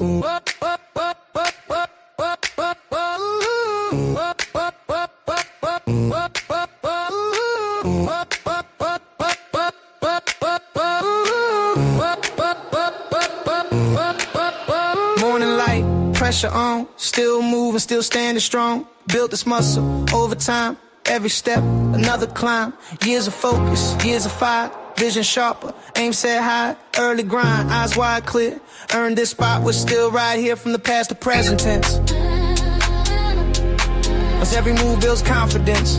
Morning light, pressure on, still moving, still standing strong. Built this muscle over time, every step, another climb. Years of focus, years of fire, vision sharper, aim set high, early grind, eyes wide clear. Earned this spot, we're still right here from the past to present tense. As every move builds confidence.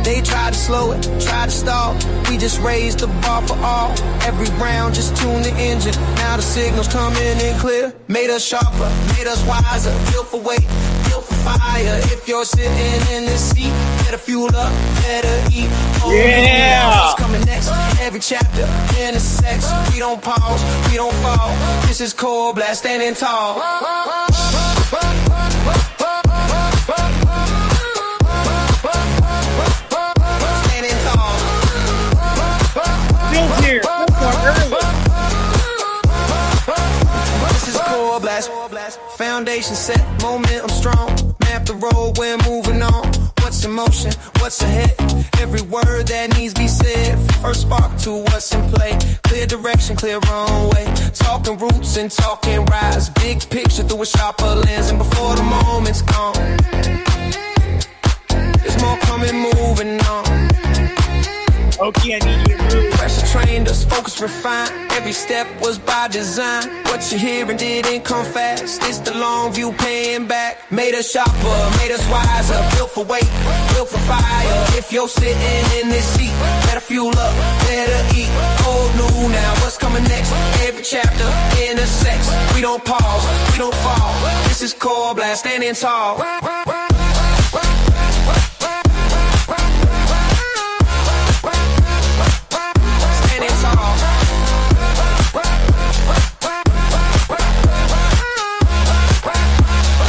They tried to slow it, tried to stall. We just raised the bar for all. Every round just tuned the engine. Now the signals coming in clear. Made us sharper, made us wiser. Built for weight, built for fire. If you're sitting in this seat, better fuel up, better eat. Oh, yeah! What's coming next? Every chapter intersects. We don't pause, we don't fall. This is coreBLAST, standing tall. This is coreBLAST. Foundation set, momentum strong. Map the road, we're moving on. What's in motion? What's ahead? Every word that needs be said. First spark to what's in play. Clear direction, clear runway. Talking roots and talking rise. Big picture through a sharper lens. And before the moment's gone, there's more coming, moving on. Okay, I need you to move. Pressure trained us, focus refined. Every step was by design. What you hearing didn't come fast. It's the long view paying back. Made us sharper, made us wiser. Built for weight, built for fire. If you're sitting in this seat, better fuel up, better eat. Old new now, what's coming next? Every chapter intersects. We don't pause, we don't fall. This is coreBLAST, standing tall.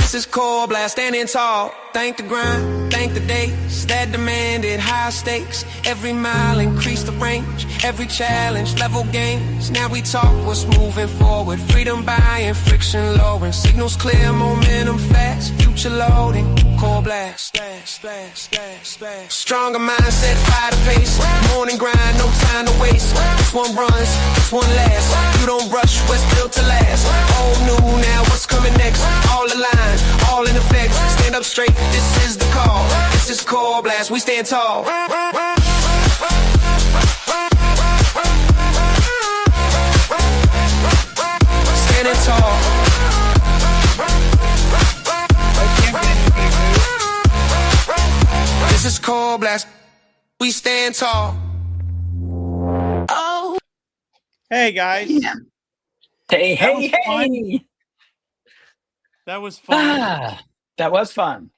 This is coreBLAST, standing tall. Thank the grind, thank the days that demanded high stakes. Every mile increased the range, every challenge level gains. Now we talk what's moving forward. Freedom buying, friction lowering. Signals clear, momentum fast. Future loading, coreBLAST. Stronger mindset, fire the pace. Morning grind, no time to waste. This one runs, this one lasts. You don't rush, what's built to last. Old new now, what's coming next? All aligned, all in effect. Stand up straight, this is the call. This is coreBLAST, we stand tall. Standing tall. This is coreBLAST, we stand tall. Oh. Hey guys. Hey, hey. That was fun. That was fun.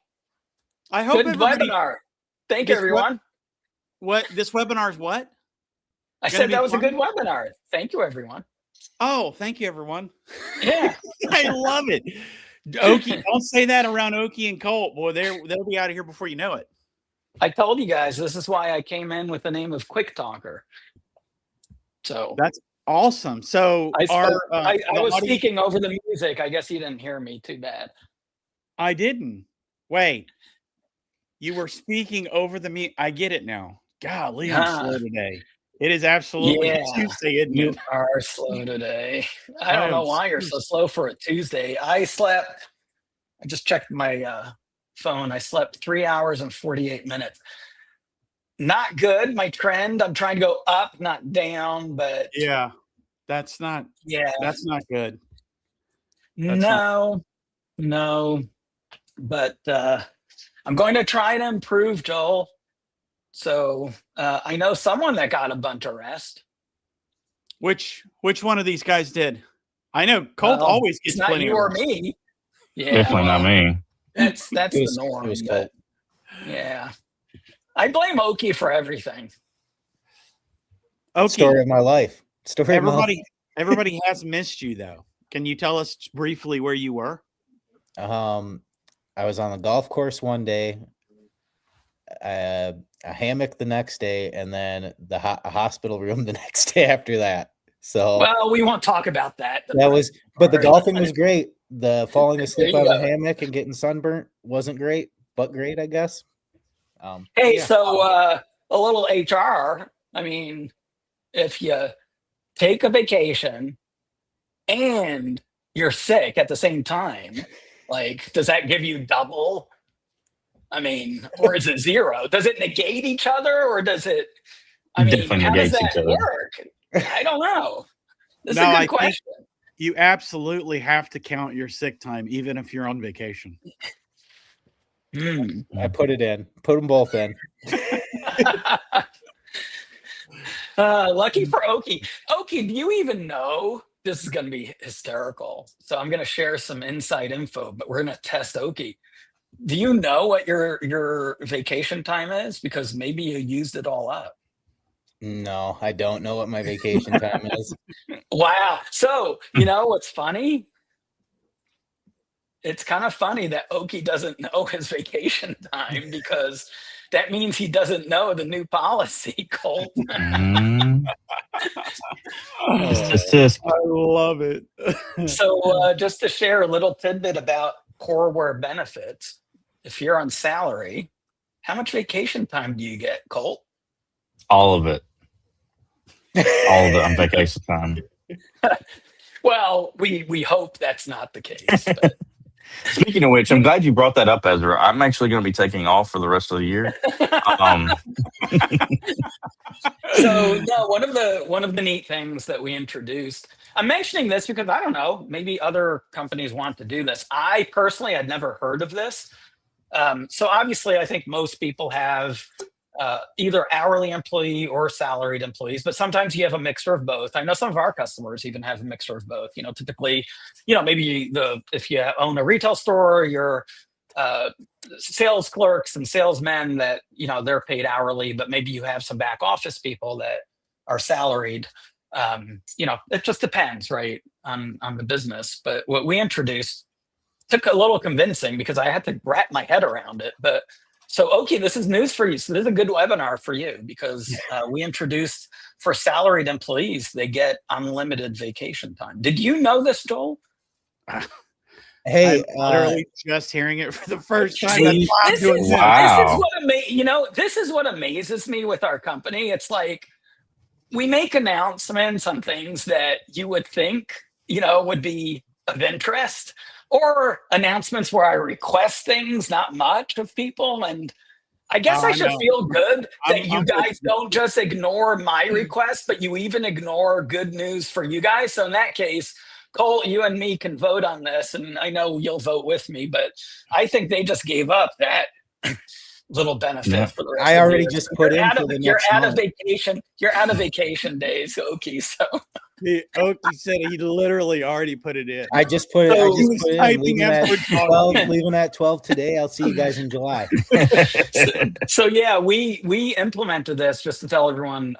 I hope good webinar. Thank you, everyone. What this webinar is what? I said that was a good webinar. Thank you, everyone. Oh, thank you, everyone. Yeah. I love it. Okie, don't say that around Okie and Colt. Boy, they'll be out of here before you know it. I told you guys this is why I came in with the name of Quick Talker. So that's awesome. So I was speaking over the music. I guess you didn't hear me too bad. I didn't. Wait. You were speaking over the music. I get it now. Golly, I'm slow today. It is absolutely Tuesday, isn't it? You are slow today. I don't know why you're so slow for a Tuesday. I just checked my phone. I slept 3 hours and 48 minutes. Not good. My trend, I'm trying to go up, not down, but yeah, that's not good. No, but I'm going to try to improve, Joel. So I know someone that got a bunch of rest. Which one of these guys did? I know Colt always gets not plenty you of or rest. me. Yeah, definitely not me. That's the norm. But, yeah, I blame Okie for everything. Okay. Story of my life. Everybody has missed you though. Can you tell us briefly where you were? I was on the golf course one day, a hammock the next day, and then a hospital room the next day after that. So well, we won't talk about that. But the golfing was great. The falling asleep out of the go. hammock and getting sunburnt wasn't great, but great, I guess. Hey, so a little HR. I mean, if you take a vacation and you're sick at the same time, like, does that give you double? I mean, or is it zero? Does it negate each other, or does it? I mean, Definitely how does negates that each other. work? I don't know. This is No, a I good question. You absolutely have to count your sick time, even if you're on vacation. I put it in. Put them both in. Lucky for Oki. Oki, do you even know? This is going to be hysterical. So I'm going to share some inside info, but we're going to test Oki. Do you know what your vacation time is? Because maybe you used it all up. No, I don't know what my vacation time is. Wow. So, you know what's funny? It's kind of funny that Oki doesn't know his vacation time, because that means he doesn't know the new policy, Colt. Assist. I love it. So just to share a little tidbit about CoreWare benefits, if you're on salary, how much vacation time do you get, Colt? All of it. All of it on vacation time. Well, we hope that's not the case. But. Speaking of which, I'm glad you brought that up, Ezra. I'm actually going to be taking off for the rest of the year. So no, one of the neat things that we introduced. I'm mentioning this because I don't know, maybe other companies want to do this. I personally had never heard of this. So obviously, I think most people have either hourly employee or salaried employees, but sometimes you have a mixture of both. I know some of our customers even have a mixture of both. You know, typically, you know, maybe if you own a retail store, your sales clerks and salesmen that, you know, they're paid hourly, but maybe you have some back office people that are salaried. You know, it just depends, right, on the business. But what we introduced took a little convincing because I had to wrap my head around it. But so, okay, this is news for you. So this is a good webinar for you because we introduced for salaried employees, they get unlimited vacation time. Did you know this, Joel? Hey, I'm literally just hearing it for the first time. This is what amazes me with our company. It's like we make announcements on things that you would think, you know, would be of interest, or announcements where I request things, not much of people. And I guess I should feel good that you guys don't just ignore my requests, but you even ignore good news for you guys. So in that case, Cole, you and me can vote on this, and I know you'll vote with me, but I think they just gave up that little benefit for the rest I of already the year. just put in for the next month. You're out of vacation days, Oki. So Oki said he literally already put it in. I just put it. So I just put it in. Leaving at 12 today. I'll see you guys in July. So yeah, we implemented this just to tell everyone.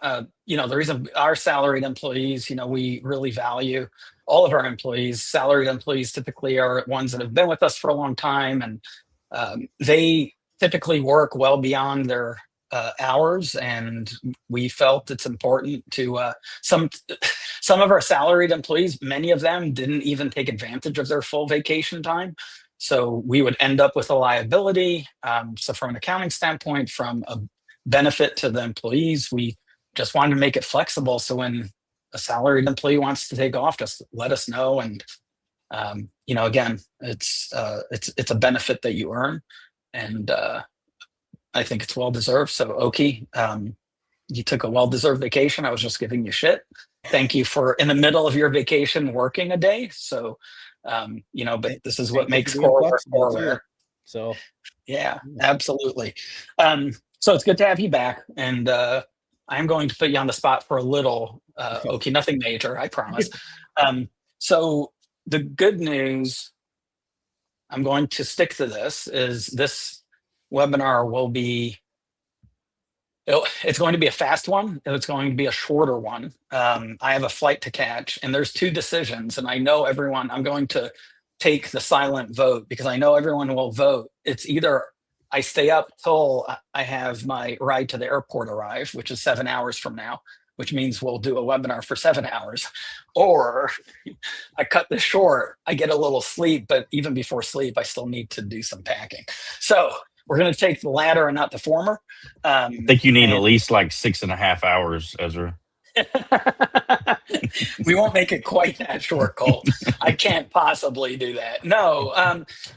You know, the reason our salaried employees, you know, we really value all of our employees. Salaried employees typically are ones that have been with us for a long time, and they typically work well beyond their hours, and we felt it's important to some of our salaried employees, many of them didn't even take advantage of their full vacation time, so we would end up with a liability. So from an accounting standpoint, from a benefit to the employees, we just wanted to make it flexible, so when a salaried employee wants to take off, just let us know. And you know, again, it's a benefit that you earn, and I think it's well deserved. So Oki, you took a well-deserved vacation. I was just giving you shit. Thank you for in the middle of your vacation working a day. So you know, but this is what makes CoreWare. So yeah, absolutely. So it's good to have you back, and I'm going to put you on the spot for a little. Oki, nothing major, I promise. So the good news, I'm going to stick to this, is this webinar will be, it's going to be a fast one. It's going to be a shorter one. I have a flight to catch, and there's two decisions, and I know everyone, I'm going to take the silent vote because I know everyone will vote. It's either I stay up till I have my ride to the airport arrive, which is 7 hours from now, which means we'll do a webinar for 7 hours. Or I cut this short, I get a little sleep, but even before sleep, I still need to do some packing. So we're going to take the latter and not the former. I think you need at least like 6.5 hours, Ezra. We won't make it quite that short, Colt. I can't possibly do that. No.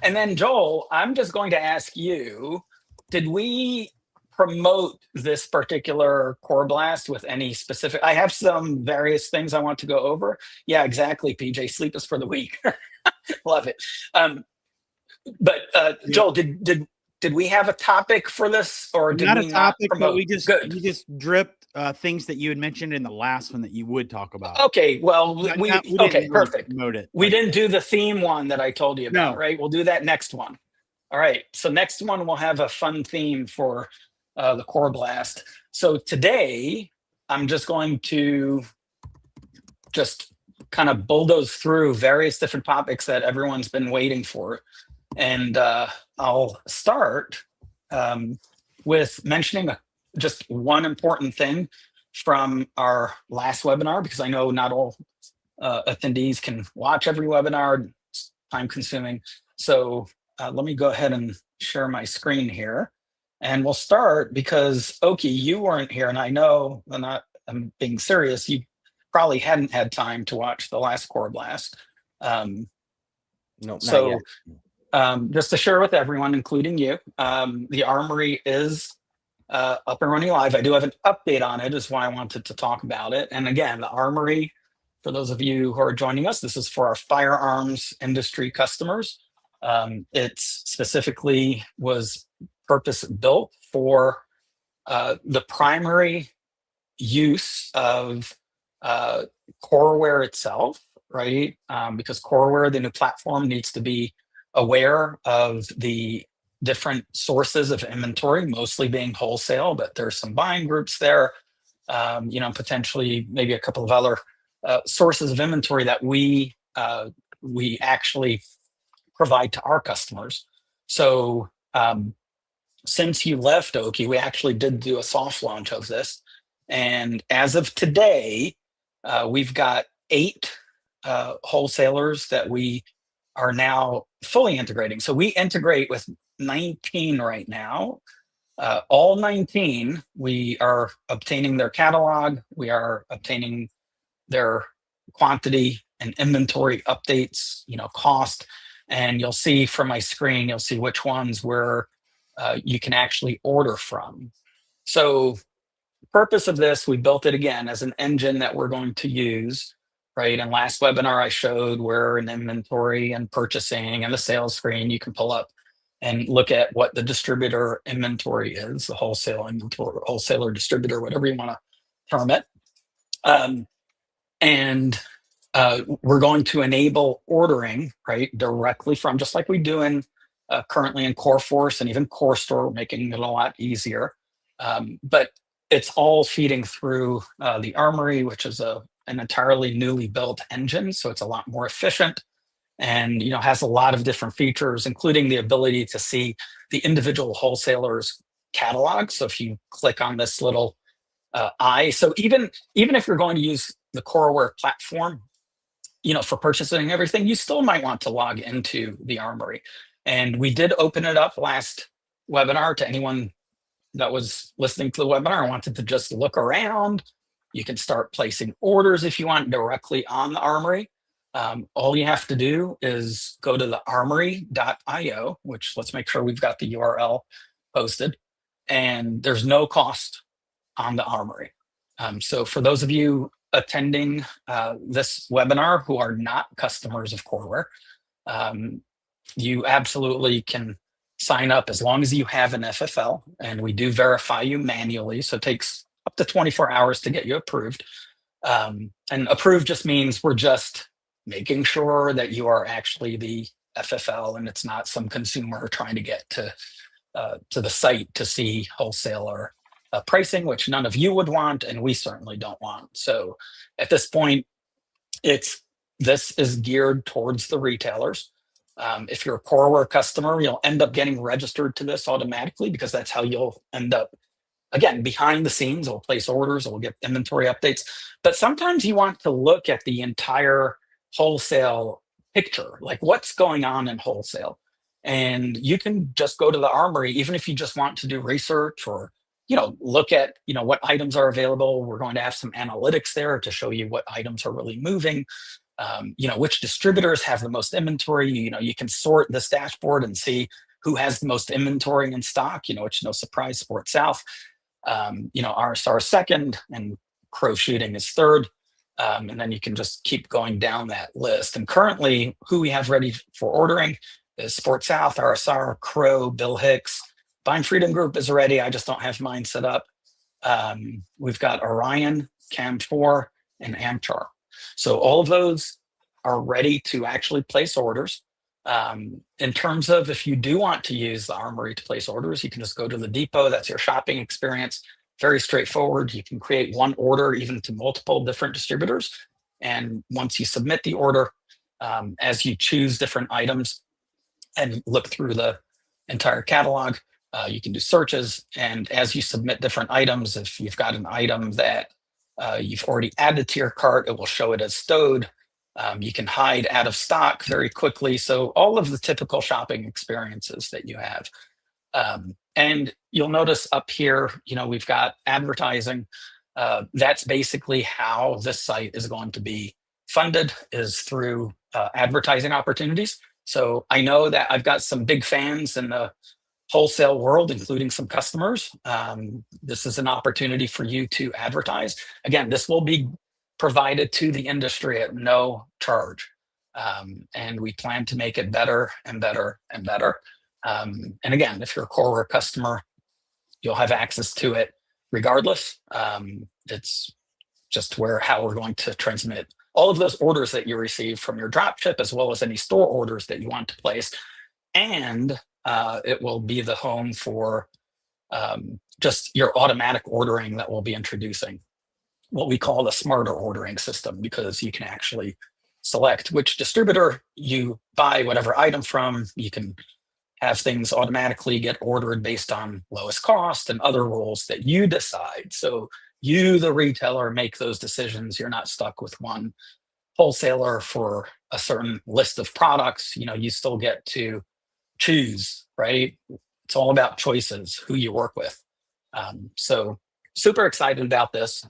And then Joel, I'm just going to ask you, did we promote this particular coreBLAST with any specific? I have some various things I want to go over. Yeah, exactly, PJ. Sleep is for the weak. Love it. But Joel, did we have a topic for this, or did not we a topic, not but we just dripped things that you had mentioned in the last one that you would talk about. Okay, well, okay, perfect. It, we didn't do the theme one that I told you about, right? We'll do that next one. All right, so next one we'll have a fun theme for the coreBLAST. So today I'm just going to just kind of bulldoze through various different topics that everyone's been waiting for. And I'll start with mentioning just one important thing from our last webinar, because I know not all attendees can watch every webinar. It's time consuming. So let me go ahead and share my screen here. And we'll start because, Oki, you weren't here. And I know, I'm being serious, you probably hadn't had time to watch the last coreBLAST. No, so just to share with everyone, including you, the Armory is up and running live. I do have an update on it, is why I wanted to talk about it. And again, the Armory, for those of you who are joining us, this is for our firearms industry customers. It's specifically was purpose built for the primary use of Coreware itself, right? Because Coreware, the new platform, needs to be aware of the different sources of inventory, mostly being wholesale, but there's some buying groups there, potentially maybe a couple of other sources of inventory that we actually provide to our customers. So since you left, Oki, we actually did do a soft launch of this. And as of today, we've got 8 wholesalers that we are now fully integrating. So we integrate with 19 right now. All 19, we are obtaining their catalog. We are obtaining their quantity and inventory updates, cost. And you'll see from my screen, you'll see which ones where you can actually order from. So the purpose of this, we built it again as an engine that we're going to use, right? And last webinar, I showed where an inventory and purchasing and the sales screen you can pull up and look at what the distributor inventory is, the wholesale inventory, wholesaler, distributor, whatever you want to term it. We're going to enable ordering, right, directly from, just like we do in currently in CoreForce and even CoreStore, making it a lot easier. But it's all feeding through the Armory, which is an entirely newly built engine. So it's a lot more efficient and, has a lot of different features, including the ability to see the individual wholesalers' catalog. So if you click on this little eye, so even if you're going to use the Coreware platform, for purchasing and everything, you still might want to log into the Armory. And we did open it up last webinar to anyone that was listening to the webinar and wanted to just look around. You can start placing orders if you want directly on the Armory. All you have to do is go to the armory.io, which let's make sure we've got the URL posted. And there's no cost on the Armory. So for those of you attending this webinar who are not customers of Coreware, you absolutely can sign up as long as you have an FFL, and we do verify you manually. So it takes up to 24 hours to get you approved. And approved just means we're just making sure that you are actually the FFL and it's not some consumer trying to get to the site to see wholesaler pricing, which none of you would want, and we certainly don't want. So at this point, this is geared towards the retailers. If you're a Coreware customer, you'll end up getting registered to this automatically because that's how you'll end up again, behind the scenes, we'll place orders, we'll get inventory updates. But sometimes you want to look at the entire wholesale picture, like what's going on in wholesale. And you can just go to the Armory, even if you just want to do research or, look at, what items are available. We're going to have some analytics there to show you what items are really moving. Which distributors have the most inventory. You can sort this dashboard and see who has the most inventory in stock, which, no surprise, Sport South. RSR is second and Crow Shooting is third. And then you can just keep going down that list. And currently, who we have ready for ordering is Sport South, RSR, Crow, Bill Hicks. Bind Freedom Group is ready. I just don't have mine set up. We've got Orion, Cam4, and Amchar. So all of those are ready to actually place orders. In terms of if you do want to use the Armory to place orders, you can just go to the depot. That's your shopping experience. Very straightforward. You can create one order even to multiple different distributors. And once you submit the order, as you choose different items and look through the entire catalog, you can do searches. And as you submit different items, if you've got an item that you've already added to your cart, it will show it as stowed. You can hide out of stock very quickly. So all of the typical shopping experiences that you have. And you'll notice up here, we've got advertising. That's basically how this site is going to be funded, is through advertising opportunities. So I know that I've got some big fans in the wholesale world, including some customers. This is an opportunity for you to advertise. Again, this will be provided to the industry at no charge. And we plan to make it better and better and better. And again, if you're a Coreware customer, you'll have access to it regardless. It's just how we're going to transmit all of those orders that you receive from your dropship, as well as any store orders that you want to place. And it will be the home for just your automatic ordering that we'll be introducing, what we call the smarter ordering system, because you can actually select which distributor you buy whatever item from. You can have things automatically get ordered based on lowest cost and other rules that you decide. So you, the retailer, make those decisions. You're not stuck with one wholesaler for a certain list of products. You still get to choose, right? It's all about choices, who you work with. So super excited about this.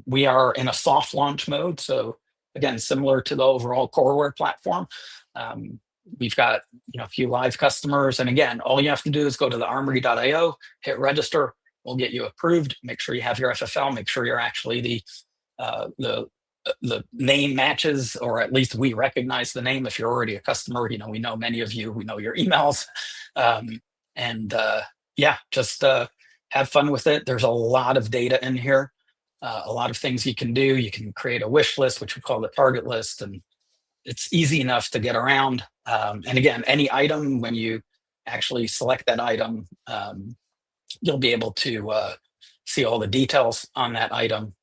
We are in a soft launch mode. So again, similar to the overall Coreware platform. We've got a few live customers. And again, all you have to do is go to the armory.io, hit register. We'll get you approved. Make sure you have your FFL. Make sure you're actually the name matches, or at least we recognize the name. If you're already a customer, we know many of you, we know your emails. Just have fun with it. There's a lot of data in here, a lot of things you can do. You can create a wish list, which we call the target list, and it's easy enough to get around. And again, any item, when you actually select that item, you'll be able to see all the details on that item,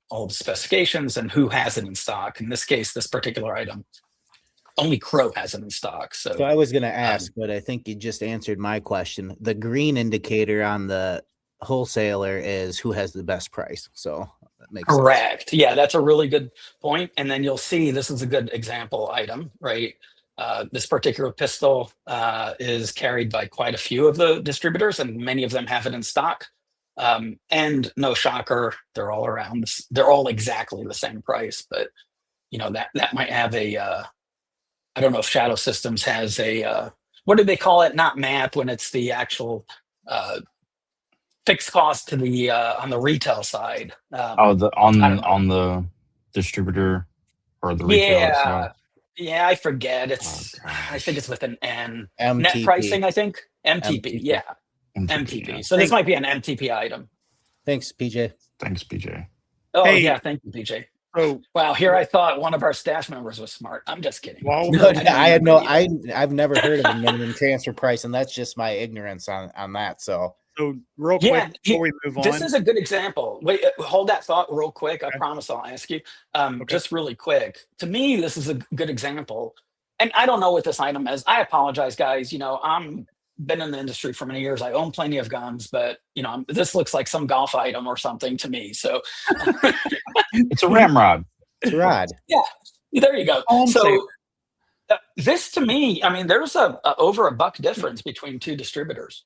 all the specifications and who has it in stock. In this case, this particular item, only Crow has it in stock. So I was going to ask, but I think you just answered my question. The green indicator on the wholesaler is who has the best price. So that makes correct. sense. Yeah, that's a really good point. And then you'll see this is a good example item, right? This particular pistol is carried by quite a few of the distributors, and many of them have it in stock. And no shocker, they're all around. They're all exactly the same price, but that might have a. I don't know if Shadow Systems has a. What do they call it? Not map, when it's the actual fixed cost to the on the retail side. On the distributor or the retailer side. Yeah, I forget. It's I think it's with an N. MTP. Net pricing, I think. MTP. Yeah. MTP. Yeah. So this might be an MTP item. Thanks, PJ. Oh, yeah. Thank you, PJ. So, wow, here I thought one of our staff members was smart. I'm just kidding. Well, I've never heard of a minimum transfer price, and that's just my ignorance on that. So real quick before we move on, this is a good example. Wait, hold that thought real quick. Okay. I promise I'll ask you. Just really quick. To me, this is a good example. And I don't know what this item is. I apologize, guys. I'm been in the industry for many years. I own plenty of guns, but this looks like some golf item or something to me. So it's a ramrod. It's a rod. Yeah, there you go. So this to me, I mean, there's over $1 difference between two distributors.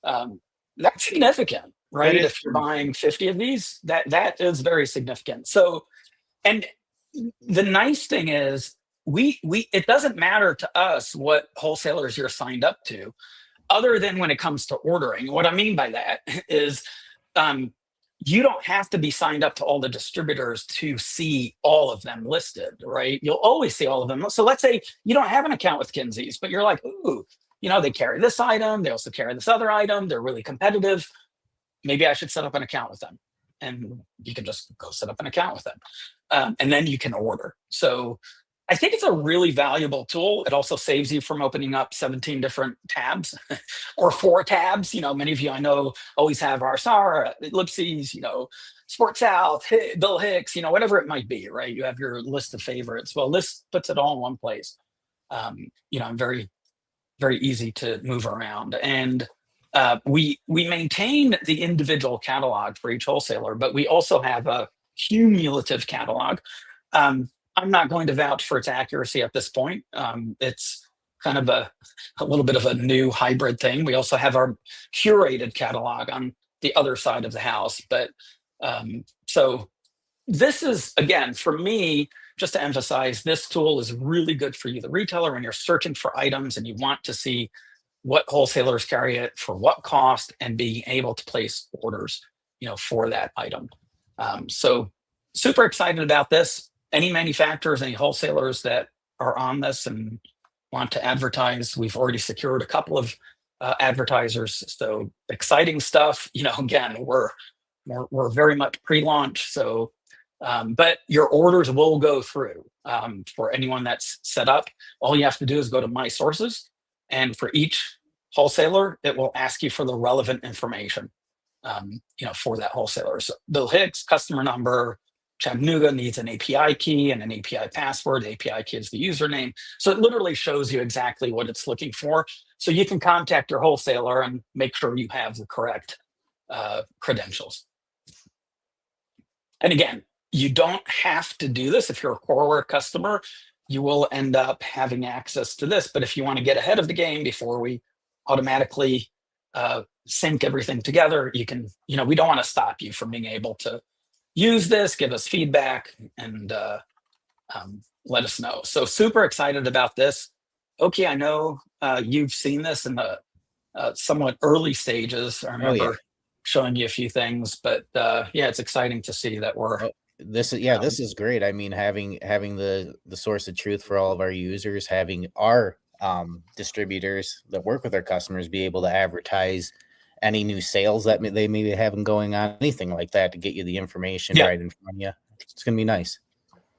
That's significant, right? If you're buying 50 of these, that is very significant. So, and the nice thing is, it doesn't matter to us what wholesalers you're signed up to, other than when it comes to ordering. What I mean by that is, you don't have to be signed up to all the distributors to see all of them listed, right? You'll always see all of them. So let's say you don't have an account with Kinsey's, but you're like, ooh, they carry this item. They also carry this other item. They're really competitive. Maybe I should set up an account with them. And you can just go set up an account with them. And then you can order. So I think it's a really valuable tool. It also saves you from opening up 17 different tabs or 4 tabs. Many of you I know always have RSR, Ellipses, Sport South, Bill Hicks, whatever it might be, right? You have your list of favorites. Well, this puts it all in one place. Very, very easy to move around. And we maintain the individual catalog for each wholesaler, but we also have a cumulative catalog. I'm not going to vouch for its accuracy at this point. It's kind of a little bit of a new hybrid thing. We also have our curated catalog on the other side of the house. But so this is, again, for me, just to emphasize, this tool is really good for you, the retailer, when you're searching for items and you want to see what wholesalers carry it for what cost and being able to place orders, for that item. So super excited about this. Any manufacturers, any wholesalers that are on this and want to advertise, we've already secured a couple of advertisers. So exciting stuff. Again, we're very much pre-launch. So, but your orders will go through for anyone that's set up. All you have to do is go to My Sources, and for each wholesaler, it will ask you for the relevant information, for that wholesaler. So Bill Hicks, customer number. Chattanooga needs an API key and an API password. The API key is the username. So it literally shows you exactly what it's looking for. So you can contact your wholesaler and make sure you have the correct credentials. And again, you don't have to do this. If you're a CoreWare customer, you will end up having access to this. But if you want to get ahead of the game before we automatically sync everything together, you can, we don't want to stop you from being able to use this, give us feedback, and let us know. So super excited about this. Okay, I know you've seen this in the somewhat early stages. I remember showing you a few things, but it's exciting to see that we're. This is great. I mean, having the source of truth for all of our users, having our distributors that work with our customers be able to advertise any new sales that they may be having going on, anything like that, to get you the information right in front of you. It's going to be nice.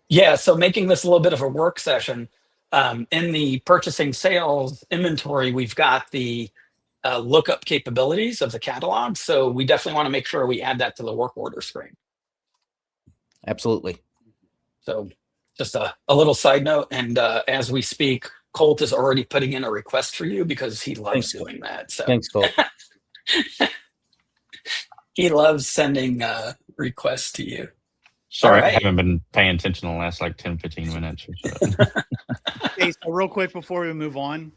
Yeah. So making this a little bit of a work session, in the purchasing sales inventory, we've got the lookup capabilities of the catalog. So we definitely want to make sure we add that to the work order screen. Absolutely. So just a little side note. And as we speak, Colt is already putting in a request for you because he loves doing that. So thanks, Colt. He loves sending requests to you. Sorry, right. I haven't been paying attention the last 10, 15 minutes or so. Okay, so real quick before we move on.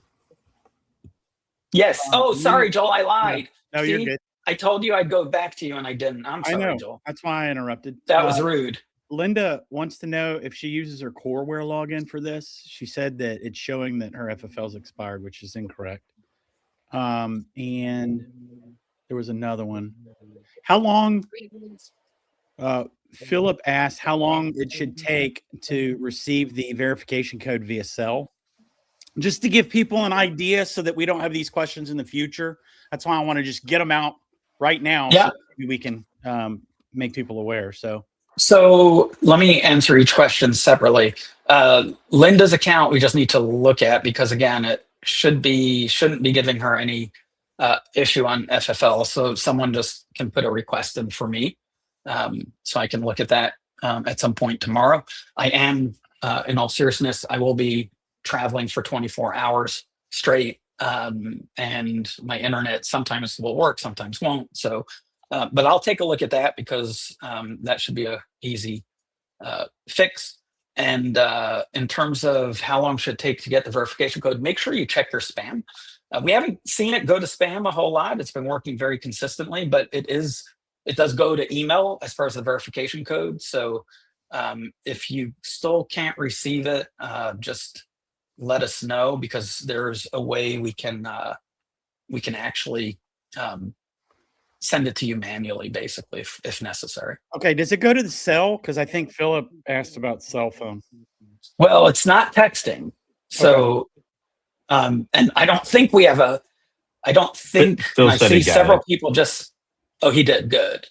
Yes. Sorry, Joel, I lied. No, you're good. I told you I'd go back to you and I didn't. I'm sorry, I know. Joel. That's why I interrupted. That was rude. Linda wants to know if she uses her CoreWare login for this. She said that it's showing that her FFL's expired, which is incorrect. And there was another one. How long? Philip asked how long it should take to receive the verification code via cell. Just to give people an idea so that we don't have these questions in the future. That's why I want to just get them out right now. Yeah. So we can make people aware. So let me answer each question separately. Linda's account, we just need to look at because, again, it shouldn't be giving her any issue on FFL. So someone just can put a request in for me. So I can look at that at some point tomorrow. I am, in all seriousness, I will be traveling for 24 hours straight and my internet sometimes will work, sometimes won't. So, but I'll take a look at that because that should be a easy fix. And in terms of how long should it take to get the verification code, make sure you check your spam. We haven't seen it go to spam a whole lot. It's been working very consistently, but it does go to email as far as the verification code. So if you still can't receive it, just let us know, because there's a way we can actually send it to you manually, basically, if necessary. Okay, does it go to the cell? Because I think Philip asked about cell phone. Well, it's not texting. So, and I don't think we have I don't think, Phil I said see he got several it. people just, oh, he did, good.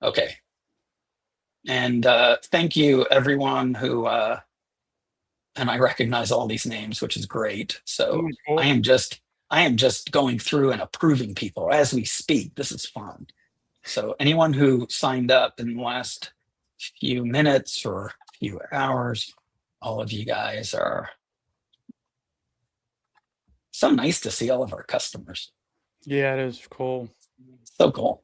Okay. And thank you, everyone who, and I recognize all these names, which is great. So I am just going through and approving people as we speak. This is fun. So anyone who signed up in the last few minutes or few hours, all of you guys are so nice to see all of our customers. Yeah, it is cool. So cool.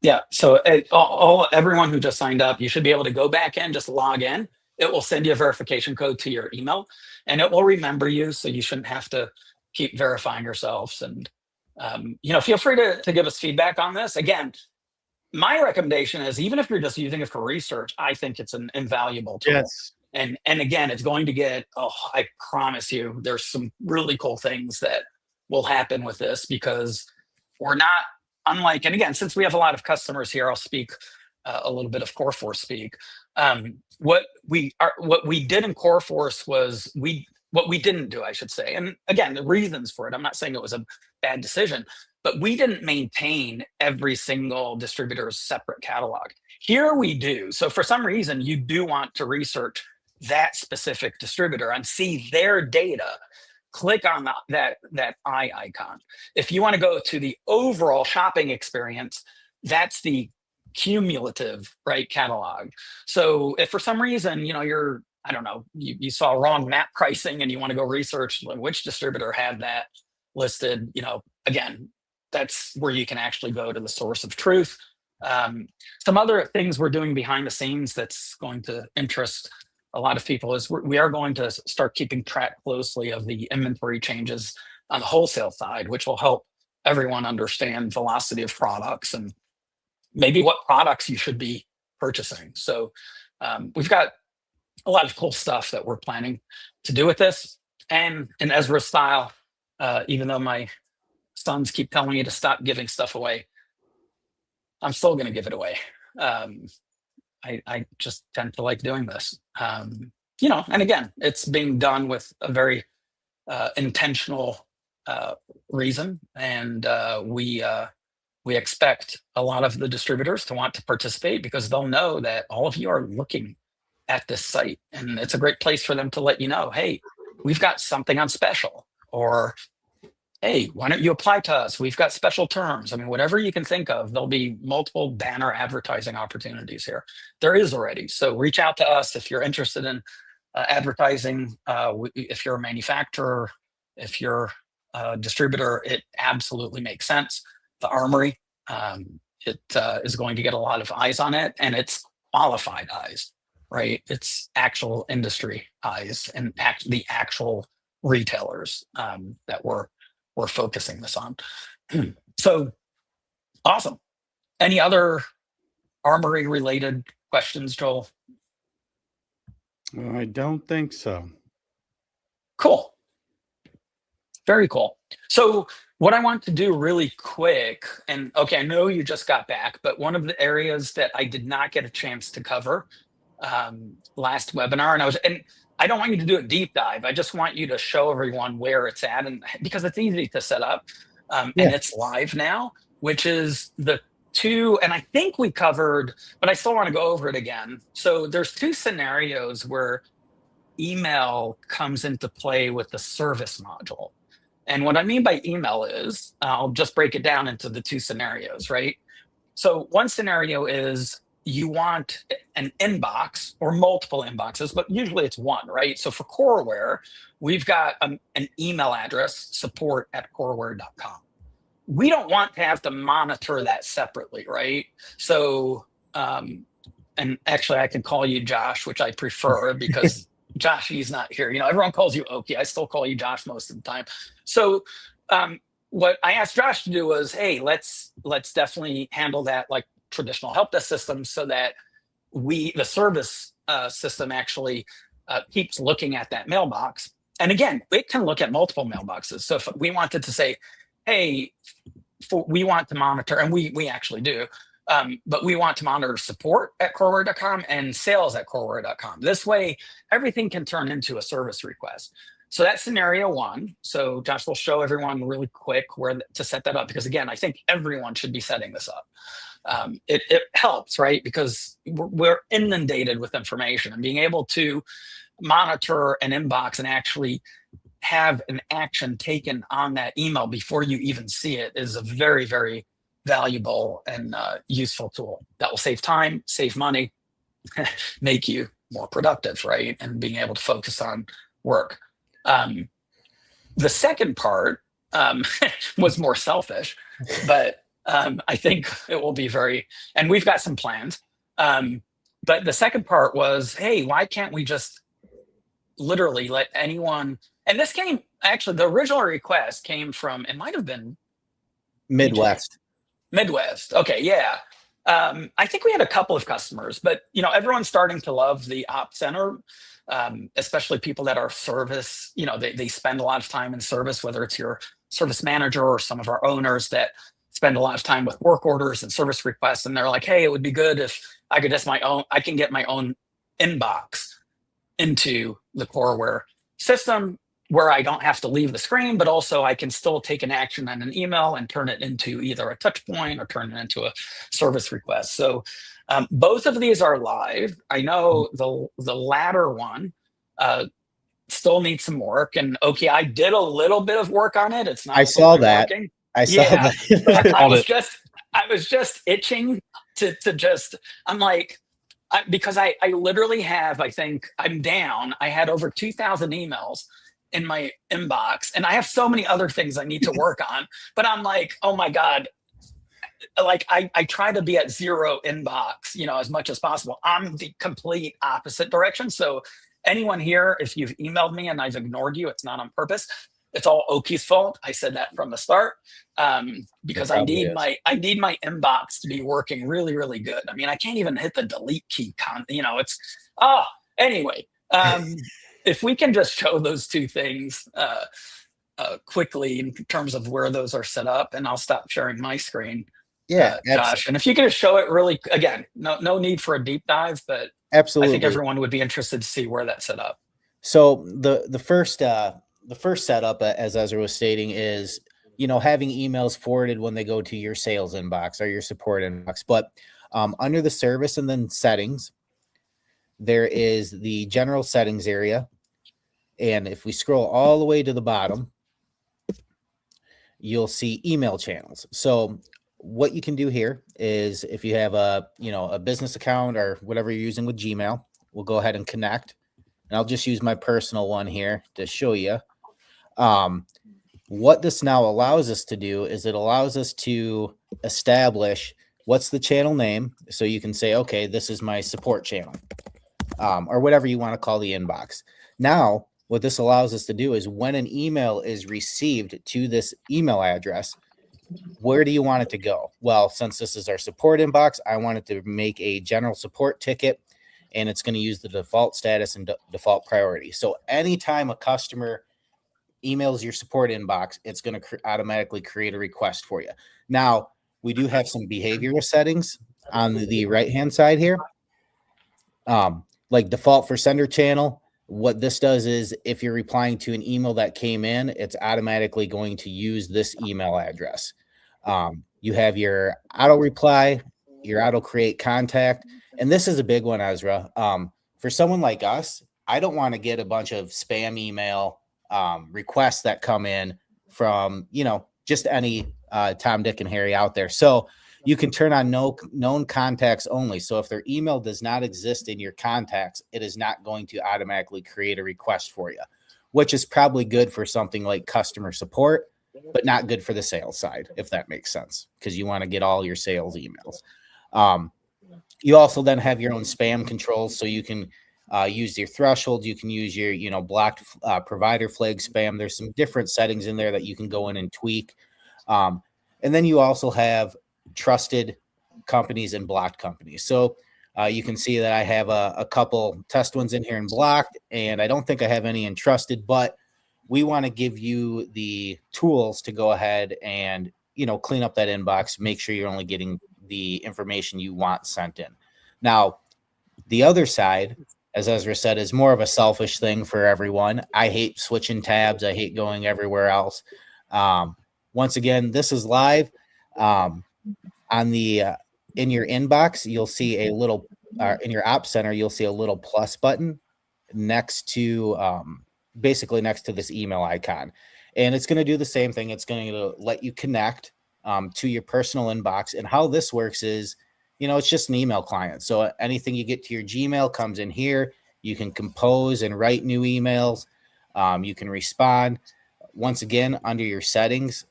Yeah, so everyone who just signed up, you should be able to go back in, just log in. It will send you a verification code to your email, and it will remember you, so you shouldn't have to keep verifying yourselves. And feel free to give us feedback on this. Again, my recommendation is, even if you're just using it for research, I think it's an invaluable tool. Yes. And again, it's going to get, I promise you, there's some really cool things that will happen with this, because we're not unlike, and again, since we have a lot of customers here, I'll speak a little bit of CoreForce speak. What we did in CoreForce was what we didn't do, I should say. And again, the reasons for it, I'm not saying it was a bad decision, but we didn't maintain every single distributor's separate catalog. Here we do. So for some reason, you do want to research that specific distributor and see their data. Click on that eye icon. If you want to go to the overall shopping experience, that's the cumulative, right, catalog. So if for some reason, you're, I don't know, you saw wrong map pricing and you want to go research which distributor had that listed, again, that's where you can actually go to the source of truth. Some other things we're doing behind the scenes that's going to interest a lot of people is we are going to start keeping track closely of the inventory changes on the wholesale side, which will help everyone understand velocity of products and maybe what products you should be purchasing. So we've got a lot of cool stuff that we're planning to do with this. And in Ezra style, even though my sons keep telling me to stop giving stuff away, I'm still going to give it away. I just tend to like doing this, and again, it's being done with a very intentional reason, and we expect a lot of the distributors to want to participate, because they'll know that all of you are looking at this site, and it's a great place for them to let you know, hey, we've got something on special, or hey, why don't you apply to us? We've got special terms. I mean, whatever you can think of, there'll be multiple banner advertising opportunities here. There is already. So reach out to us if you're interested in advertising. If you're a manufacturer, if you're a distributor, it absolutely makes sense. The Armory, it is going to get a lot of eyes on it, and it's qualified eyes, right? It's actual industry eyes and the actual retailers that we're focusing this on. So awesome. Any other Armory related questions, Joel? I don't think so. Cool. Very cool. So what I want to do really quick, and okay, I know you just got back, but one of the areas that I did not get a chance to cover last webinar, and I don't want you to do a deep dive. I just want you to show everyone where it's at, and because it's easy to set up, and it's live now, which is the two, and I think we covered, but I still want to go over it again. So there's two scenarios where email comes into play with the service module. And what I mean by email is, I'll just break it down into the two scenarios, right? So one scenario is you want an inbox or multiple inboxes, but usually it's one, right? So for CoreWare, we've got an email address, support@coreware.com. We don't want to have to monitor that separately, right? So, and actually I can call you Josh, which I prefer because Josh, he's not here. You know, everyone calls you Oki. I still call you Josh most of the time. So what I asked Josh to do was, hey, let's definitely handle that like traditional help desk system so that the service system actually keeps looking at that mailbox. And again, it can look at multiple mailboxes. So if we wanted to say, hey, we want to monitor, and we actually do, but we want to monitor support@coreware.com and sales@coreware.com. This way, everything can turn into a service request. So that's scenario one. So Josh will show everyone really quick where to set that up, because again, I think everyone should be setting this up. It helps, right? Because we're inundated with information, and being able to monitor an inbox and actually have an action taken on that email before you even see it is a very, very valuable and useful tool that will save time, save money, make you more productive, right? And being able to focus on work. The second part was more selfish, but I think it will be and we've got some plans. But the second part was, hey, why can't we just literally let anyone, and this came, actually, the original request came from, it might have been Midwest. Okay, yeah. I think we had a couple of customers, but you know, everyone's starting to love the OpsCenter, especially people that are service. You know, they spend a lot of time in service, whether it's your service manager or some of our owners that spend a lot of time with work orders and service requests, and they're like, hey, it would be good if I could I can get my own inbox into the CoreWare system where I don't have to leave the screen, but also I can still take an action on an email and turn it into either a touch point or turn it into a service request. So both of these are live. I know the latter one still needs some work. And okay, I did a little bit of work on it. It's not. I saw that. Working. I saw that. I was just itching to just. I'm like, because I literally have. I think I'm down. I had over 2,000 emails in my inbox, and I have so many other things I need to work on. But I'm like, oh my God. Like I try to be at zero inbox, you know, as much as possible. I'm the complete opposite direction. So anyone here, if you've emailed me and I've ignored you, it's not on purpose. It's all Oki's fault. I said that from the start because I need my inbox to be working really, really good. I mean, I can't even hit the delete key. You know, it's anyway. If we can just show those two things quickly in terms of where those are set up, and I'll stop sharing my screen. Yeah, Josh. And if you could just show it really, again, no need for a deep dive, but absolutely, I think everyone would be interested to see where that's set up. So the first setup, as Ezra was stating, is, you know, having emails forwarded when they go to your sales inbox or your support inbox. But under the service and then settings, there is the general settings area. And if we scroll all the way to the bottom, you'll see email channels. So what you can do here is, if you have a business account or whatever you're using with Gmail, we'll go ahead and connect. And I'll just use my personal one here to show you. What this now allows us to do is it allows us to establish what's the channel name. So you can say, okay, this is my support channel, or whatever you want to call the inbox. Now, what this allows us to do is, when an email is received to this email address, where do you want it to go? Well, since this is our support inbox, I want it to make a general support ticket, and it's going to use the default status and default priority. So anytime a customer emails your support inbox, it's going to automatically create a request for you. Now, we do have some behavioral settings on the right-hand side here. Like default for sender channel. What this does is, if you're replying to an email that came in, it's automatically going to use this email address. You have your auto reply, your auto create contact. And this is a big one, Ezra. For someone like us, I don't want to get a bunch of spam email requests that come in from, just any Tom, Dick, and Harry out there. So You can turn on no known contacts only. So if their email does not exist in your contacts, it is not going to automatically create a request for you, which is probably good for something like customer support, but not good for the sales side, if that makes sense, because you want to get all your sales emails. You also then have your own spam controls, so you can use your threshold. You can use your, blocked provider flag spam. There's some different settings in there that you can go in and tweak. And then you also have trusted companies and blocked companies. So you can see that I have a couple test ones in here in blocked, and I don't think I have any in trusted, but we want to give you the tools to go ahead and, clean up that inbox, make sure you're only getting the information you want sent in. Now, the other side, as Ezra said, is more of a selfish thing for everyone. I hate switching tabs. I hate going everywhere else. Once again, this is live. On the in your inbox, you'll see a little in your OpsCenter, you'll see a little plus button next to basically next to this email icon, and it's going to do the same thing. It's going to let you connect to your personal inbox. And how this works is, it's just an email client. So anything you get to your Gmail comes in here. You can compose and write new emails. You can respond. Once again, under your settings,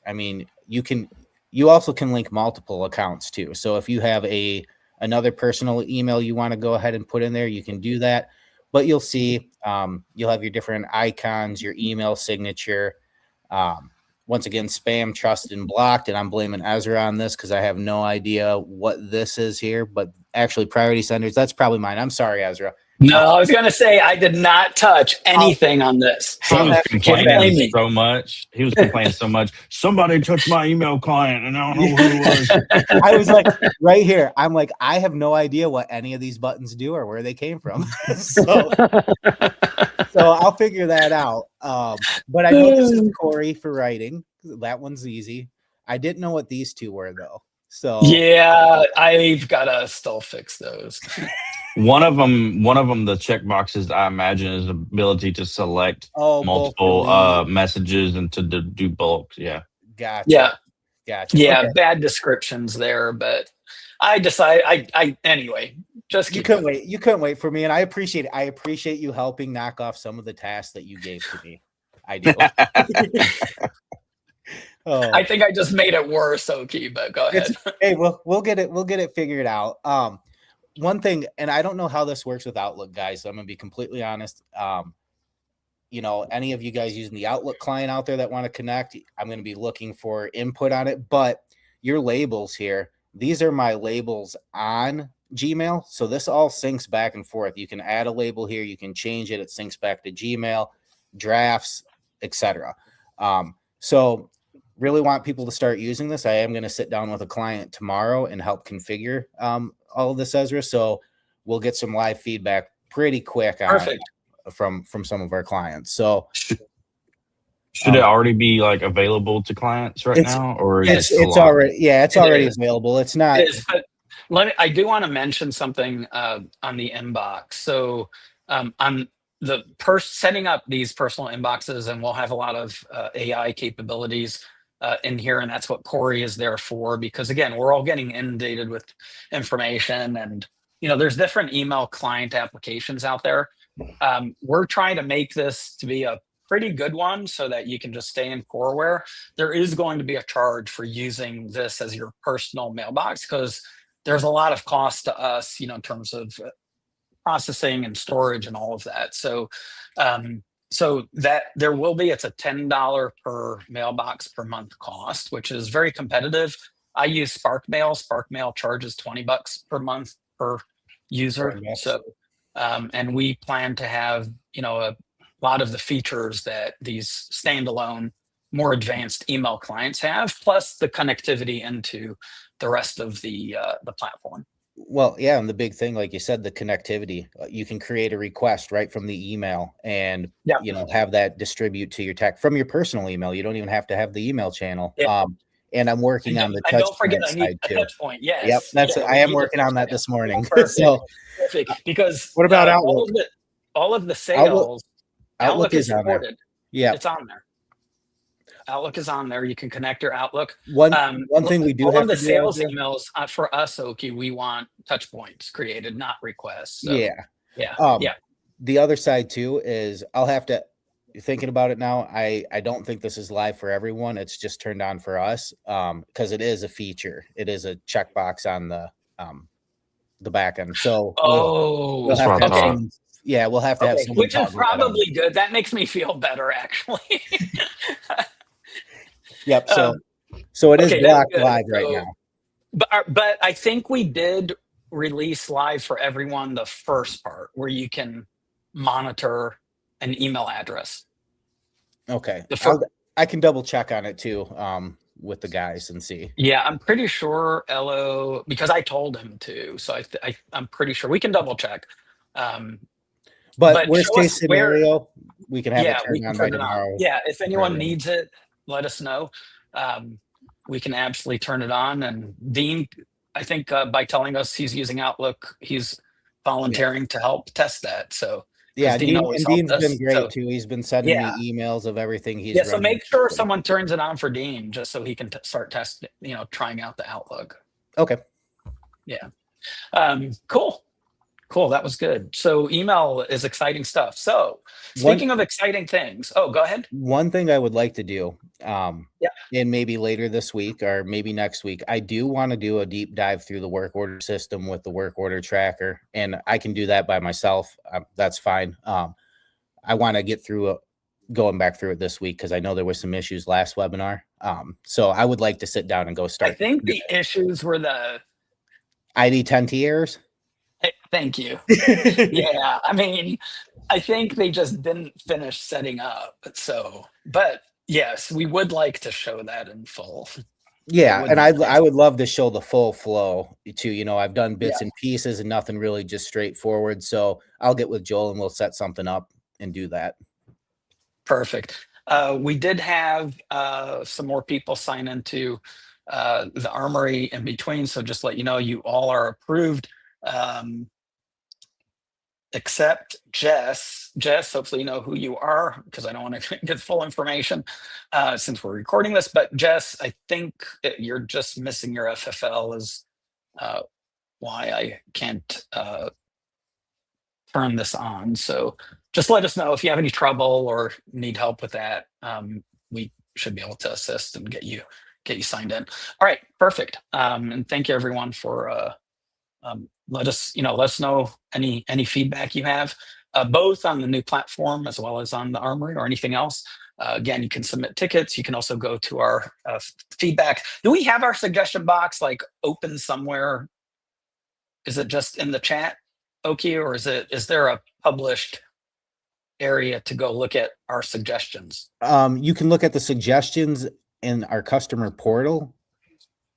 you also can link multiple accounts too. So if you have another personal email you want to go ahead and put in there, you can do that. But you'll see, you'll have your different icons, your email signature. Once again, spam, trusted, and blocked. And I'm blaming Ezra on this because I have no idea what this is here. But actually, priority senders, that's probably mine. I'm sorry, Ezra. No, I was going to say I did not touch anything on this. He was complaining so much. He was complaining so much. Somebody touched my email client, and I don't know who it was. I was like, right here. I'm like, I have no idea what any of these buttons do or where they came from. so I'll figure that out. But I know this is Corey for writing. That one's easy. I didn't know what these two were though. So yeah, I've got to still fix those. One of them, the check boxes, I imagine, is the ability to select multiple messages and to do bulk. Yeah. Gotcha. Yeah. Gotcha. Yeah. Okay. Bad descriptions there, but I decided anyway, just you couldn't wait. You couldn't wait for me. And I appreciate it. I appreciate you helping knock off some of the tasks that you gave to me. I do. I think I just made it worse, Oki, but go ahead. Hey, we'll get it figured out. One thing, and I don't know how this works with Outlook, guys, so I'm going to be completely honest. Any of you guys using the Outlook client out there that want to connect, I'm going to be looking for input on it. But your labels here, these are my labels on Gmail. So this all syncs back and forth. You can add a label here. You can change it. It syncs back to Gmail, drafts, etc. So really want people to start using this. I am going to sit down with a client tomorrow and help configure all of this, Ezra. So we'll get some live feedback pretty quick from some of our clients. So should it already be available to clients right now, or it's already available. It's not. I do want to mention something on the inbox. So I'm setting up these personal inboxes, and we'll have a lot of AI capabilities in here, and that's what Corey is there for, because again, we're all getting inundated with information, and there's different email client applications out there. We're trying to make this to be a pretty good one so that you can just stay in Coreware. There is going to be a charge for using this as your personal mailbox, because there's a lot of cost to us, in terms of processing and storage and all of that. So that there will be, it's a $10 per mailbox per month cost, which is very competitive. I use SparkMail. SparkMail charges $20 per month per user. So, and we plan to have, a lot of the features that these standalone, more advanced email clients have, plus the connectivity into the rest of the platform. Well, yeah, and the big thing, like you said, the connectivity. You can create a request right from the email and have that distribute to your tech from your personal email. You don't even have to have the email channel. Yeah. And I'm working on the touch point side too. Touch point, yes. Yep, I am working on that this morning. Perfect. Because what about Outlook? All of the sales, Outlook is supported. Yeah, it's on there. Outlook is on there. You can connect your Outlook. One thing we do all have of the to do sales out there- emails for us, Oki, we want touch points created, not requests. So, yeah. yeah. The other side too is I'll have to thinking about it now. I don't think this is live for everyone. It's just turned on for us because it is a feature. It is a checkbox on the back end. So we'll have to have someone, we'll have to have someone, which is probably good. That makes me feel better, actually. Yep. So it is blocked live right now. But I think we did release live for everyone the first part where you can monitor an email address. Okay. I can double check on it too with the guys and see. Yeah, I'm pretty sure Elo, because I told him to. So I'm pretty sure we can double check. But worst case scenario, we can have it turned on by tomorrow. Yeah, if anyone needs it, let us know. We can absolutely turn it on. And Dean, I think by telling us he's using Outlook, he's volunteering to help test that. So yeah, Dean's been great too. He's been sending me emails of everything he's so make sure someone turns it on for Dean just so he can start testing, trying out the Outlook. Okay. Yeah. Cool. That was good. So email is exciting stuff. So speaking of exciting things, go ahead. One thing I would like to do, and maybe later this week or maybe next week, I do want to do a deep dive through the work order system with the work order tracker, and I can do that by myself. That's fine. I want to get through going back through it this week because I know there were some issues last webinar. So I would like to sit down and go start. I think the issues were the ID10T errors. Thank you. Yeah, I mean, I think they just didn't finish setting up. So, but yes, we would like to show that in full. Yeah, and I would love to show the full flow too. I've done bits and pieces and nothing really just straightforward. So I'll get with Joel and we'll set something up and do that. Perfect. We did have some more people sign into the Armory in between. So just let you know, you all are approved. Except Jess, hopefully you know who you are because I don't want to get full information since we're recording this. But Jess, I think you're just missing your FFL is why I can't turn this on. So just let us know if you have any trouble or need help with that. We should be able to assist and get you signed in. All right, perfect. And thank you everyone for let us know any feedback you have, both on the new platform as well as on the Armory or anything else. Again, you can submit tickets. You can also go to our feedback. Do we have our suggestion box open somewhere? Is it just in the chat, Oki, or is there a published area to go look at our suggestions? You can look at the suggestions in our customer portal.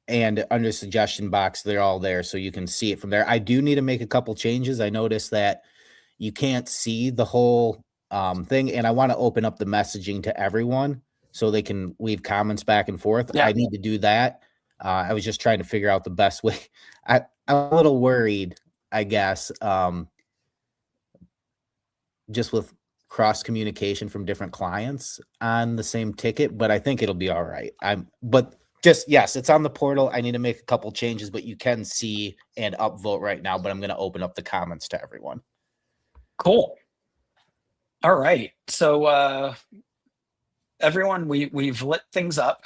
And under suggestion box, they're all there. So you can see it from there. I do need to make a couple changes. I noticed that you can't see the whole thing. And I want to open up the messaging to everyone so they can leave comments back and forth. Yeah. I need to do that. I was just trying to figure out the best way. I'm a little worried, I guess, just with cross communication from different clients on the same ticket, but I think it'll be all right. Yes, it's on the portal. I need to make a couple changes, but you can see and upvote right now, but I'm going to open up the comments to everyone. Cool. All right. So everyone, we've lit things up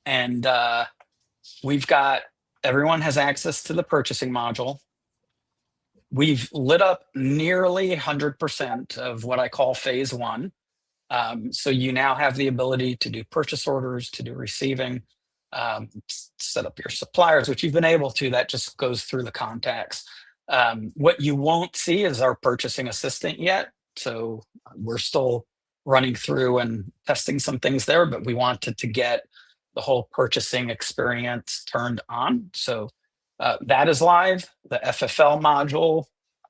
and everyone has access to the purchasing module. We've lit up nearly 100% of what I call phase one. So you now have the ability to do purchase orders, to do receiving, set up your suppliers, which you've been able to. That just goes through the contacts. What you won't see is our purchasing assistant yet. So we're still running through and testing some things there, but we wanted to get the whole purchasing experience turned on. So that is live. The FFL module,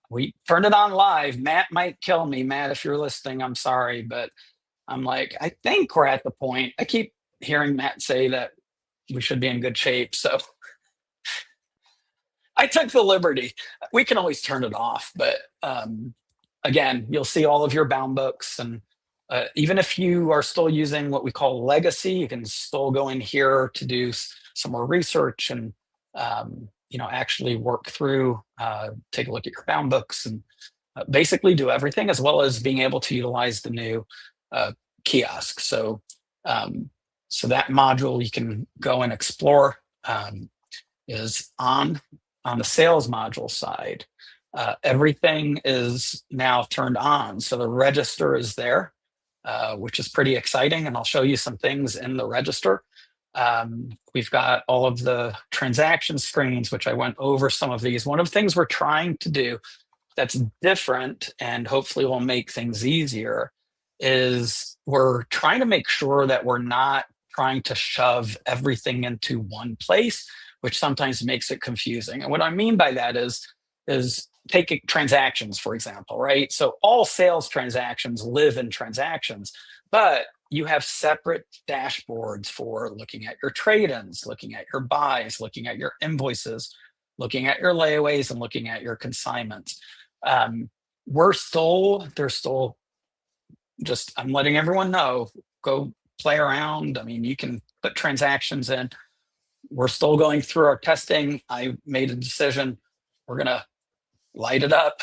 we turned it on live. Matt might kill me. Matt, if you're listening, I'm sorry, but I'm I think we're at the point. I keep hearing Matt say that we should be in good shape. So I took the liberty. We can always turn it off, but again, you'll see all of your bound books and even if you are still using what we call legacy, you can still go in here to do some more research and actually work through, take a look at your bound books, and basically do everything, as well as being able to utilize the new kiosk. So that module you can go and explore is on the sales module side. Everything is now turned on, so the register is there, which is pretty exciting, and I'll show you some things in the register. We've got all of the transaction screens, which I went over some of these. One of the things we're trying to do that's different and hopefully will make things easier is we're trying to make sure that we're not trying to shove everything into one place, which sometimes makes it confusing. And what I mean by that is take transactions, for example, right? So all sales transactions live in transactions, but you have separate dashboards for looking at your trade-ins, looking at your buys, looking at your invoices, looking at your layaways, and looking at your consignments. There's still just, I'm letting everyone know, go play around. I mean, you can put transactions in. We're still going through our testing. I made a decision. We're going to light it up,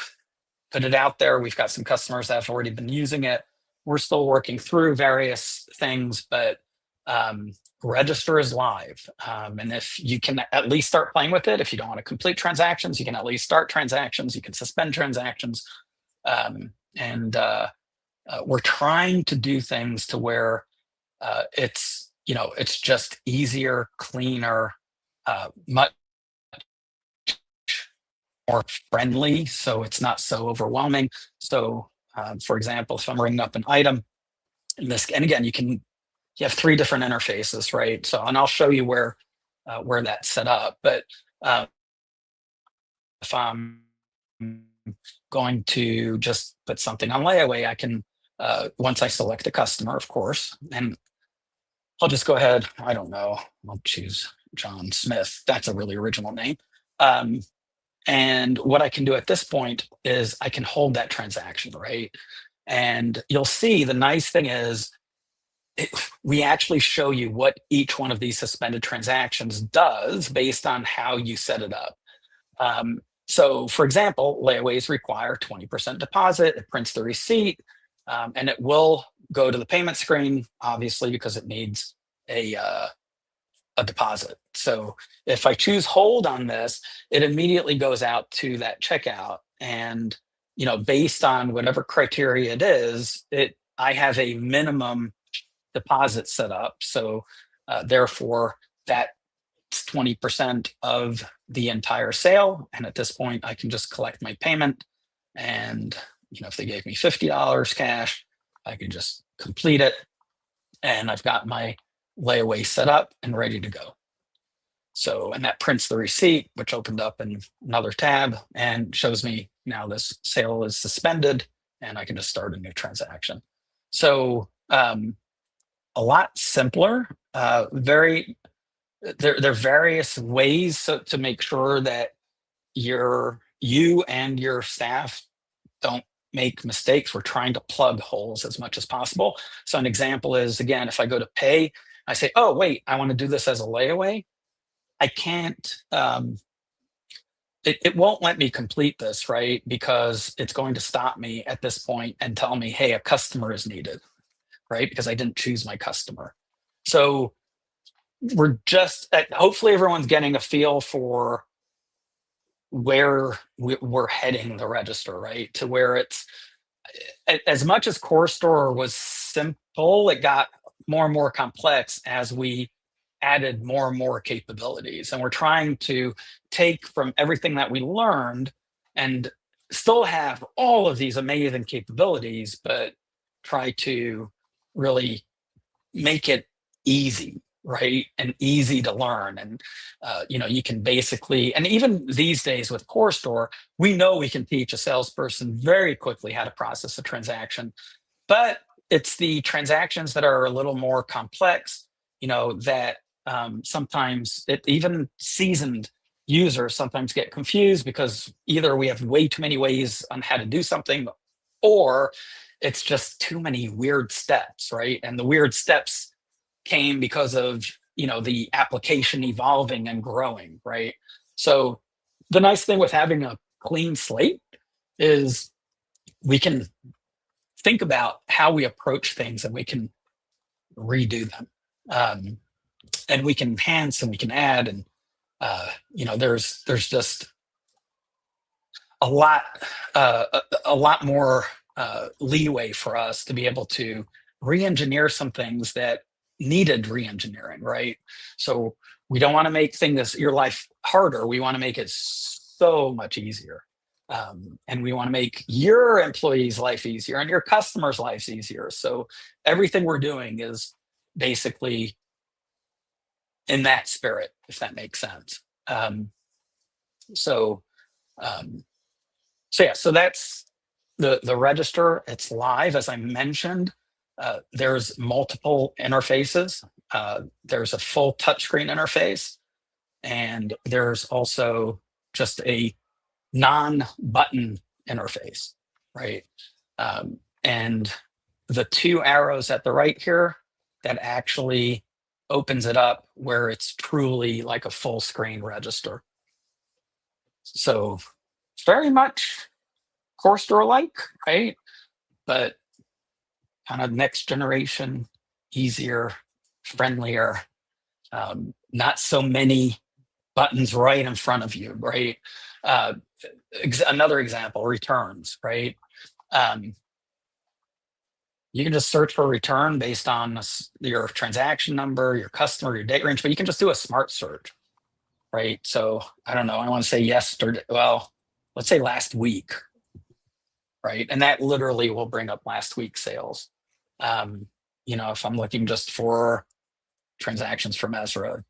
put it out there. We've got some customers that have already been using it. We're still working through various things, but register is live. And if you can at least start playing with it, if you don't want to complete transactions, you can at least start transactions. You can suspend transactions. We're trying to do things to where it's just easier, cleaner, much more friendly, so it's not so overwhelming. So for example, if I'm ringing up an item, and again, you have 3 different interfaces, right? So, and I'll show you where that's set up. But if I'm going to just put something on layaway, I can, once I select the customer, of course, and I'll just go ahead, I don't know, I'll choose John Smith. That's a really original name. And what I can do at this point is I can hold that transaction, right? And you'll see the nice thing is we actually show you what each one of these suspended transactions does based on how you set it up. So for example, layaways require 20% deposit. It prints the receipt, and it will go to the payment screen, obviously, because it needs a deposit. So if I choose hold on this, it immediately goes out to that checkout. And, based on whatever criteria it is, I have a minimum deposit set up. So therefore, that's 20% of the entire sale. And at this point, I can just collect my payment. And, if they gave me $50 cash, I can just complete it. And I've got my layaway set up and ready to go. So, and that prints the receipt, which opened up in another tab and shows me now this sale is suspended and I can just start a new transaction. So a lot simpler. There are various ways to make sure that you and your staff don't make mistakes. We're trying to plug holes as much as possible. So an example is, again, if I go to pay, I say, oh, wait, I want to do this as a layaway. I can't, it won't let me complete this, right? Because it's going to stop me at this point and tell me, hey, a customer is needed, right? Because I didn't choose my customer. So we're just, hopefully everyone's getting a feel for where we're heading the register, right? To where it's, as much as CoreStore was simple, it got more and more complex as we added more and more capabilities. And we're trying to take from everything that we learned and still have all of these amazing capabilities, but try to really make it easy, right? And easy to learn. And, you can basically, and even these days with CoreStore, we know we can teach a salesperson very quickly how to process a transaction, but it's the transactions that are a little more complex, that sometimes even seasoned users sometimes get confused because either we have way too many ways on how to do something, or it's just too many weird steps, right? And the weird steps came because of, the application evolving and growing, right? So the nice thing with having a clean slate is we can think about how we approach things and we can redo them. And we can enhance and we can add, and there's just a lot more leeway for us to be able to re-engineer some things that needed re-engineering, right? So we don't want to make your life harder. We want to make it so much easier. And we want to make your employees' life easier and your customers' lives easier. So everything we're doing is basically in that spirit, if that makes sense. So that's the register. It's live, as I mentioned. There's multiple interfaces. There's a full touchscreen interface, and there's also just a non-button interface, right? And the two arrows at the right here, that actually opens it up where it's truly like a full screen register. So very much core store like, right? But kind of next generation, easier, friendlier, not so many buttons right in front of you, right? Another example, returns, right? You can just search for return based on your transaction number, your customer, your date range, but you can just do a smart search, right? So I don't know, I want to say yesterday, well, let's say last week, right? And that literally will bring up last week's sales. If I'm looking just for transactions from Ezra,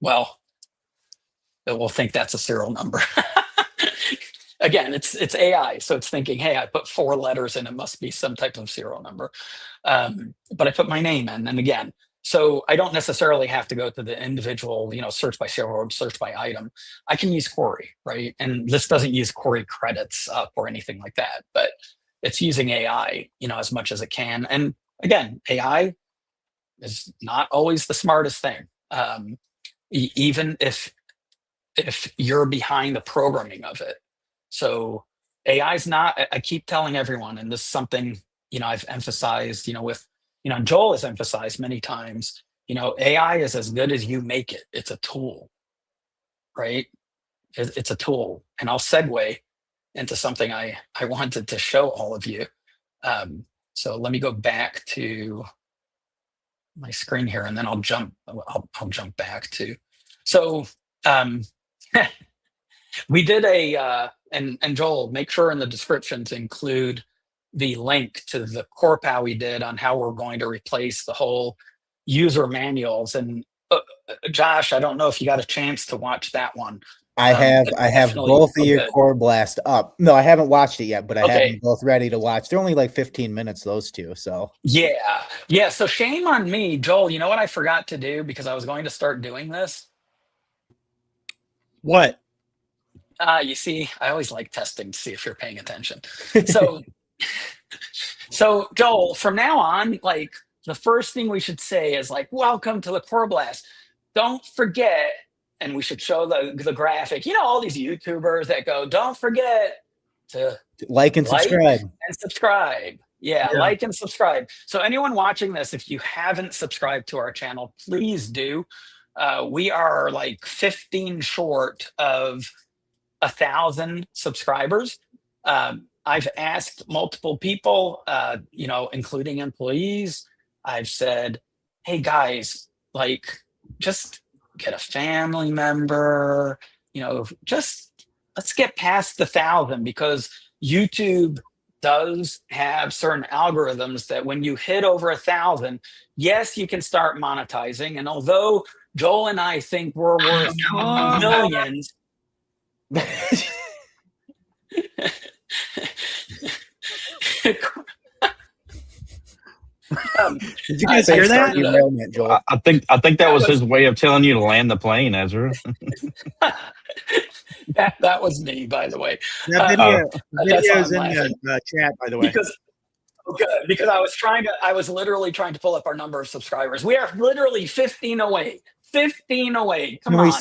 well, it will think that's a serial number. Again, it's AI, so it's thinking, hey, I put 4 letters in, it must be some type of serial number. But I put my name in, and again, so I don't necessarily have to go to the individual, search by serial or search by item. I can use Corey, right? And this doesn't use Corey credits up or anything like that, but it's using AI, as much as it can. And again, AI is not always the smartest thing. Even if you're behind the programming of it. So AI is not, I keep telling everyone, and this is something, I've emphasized, Joel has emphasized many times, AI is as good as you make it. It's a tool, right? It's a tool. And I'll segue into something I wanted to show all of you. So let me go back to my screen here, and then I'll jump back to, so we did and Joel, make sure in the description to include the link to the CorePal we did on how we're going to replace the whole user manuals. And Josh, I don't know if you got a chance to watch that one. I have both of your coreBLAST up. No, I haven't watched it yet, but I have them both ready to watch. They're only like 15 minutes, those two. So yeah. So shame on me, Joel. You know what I forgot to do because I was going to start doing this? What? You see, I always like testing to see if you're paying attention. So Joel, from now on, like the first thing we should say is like, welcome to the coreBLAST. Don't forget, and we should show the graphic. All these YouTubers that go, don't forget to like and subscribe. Yeah, like and subscribe. So anyone watching this, if you haven't subscribed to our channel, please do. We are like 15 short of 1,000 subscribers. I've asked multiple people, including employees. I've said, hey guys, like just get a family member, just let's get past 1,000 because YouTube does have certain algorithms that when you hit over 1,000, yes, you can start monetizing. And although Joel and I think we're worth millions, did you guys hear that? I think that was his way of telling you to land the plane, Ezra. that was me, by the way. That video's in the chat, by the way. Good, because I was literally trying to pull up our number of subscribers. We are literally 15 away. 15 away. Come on.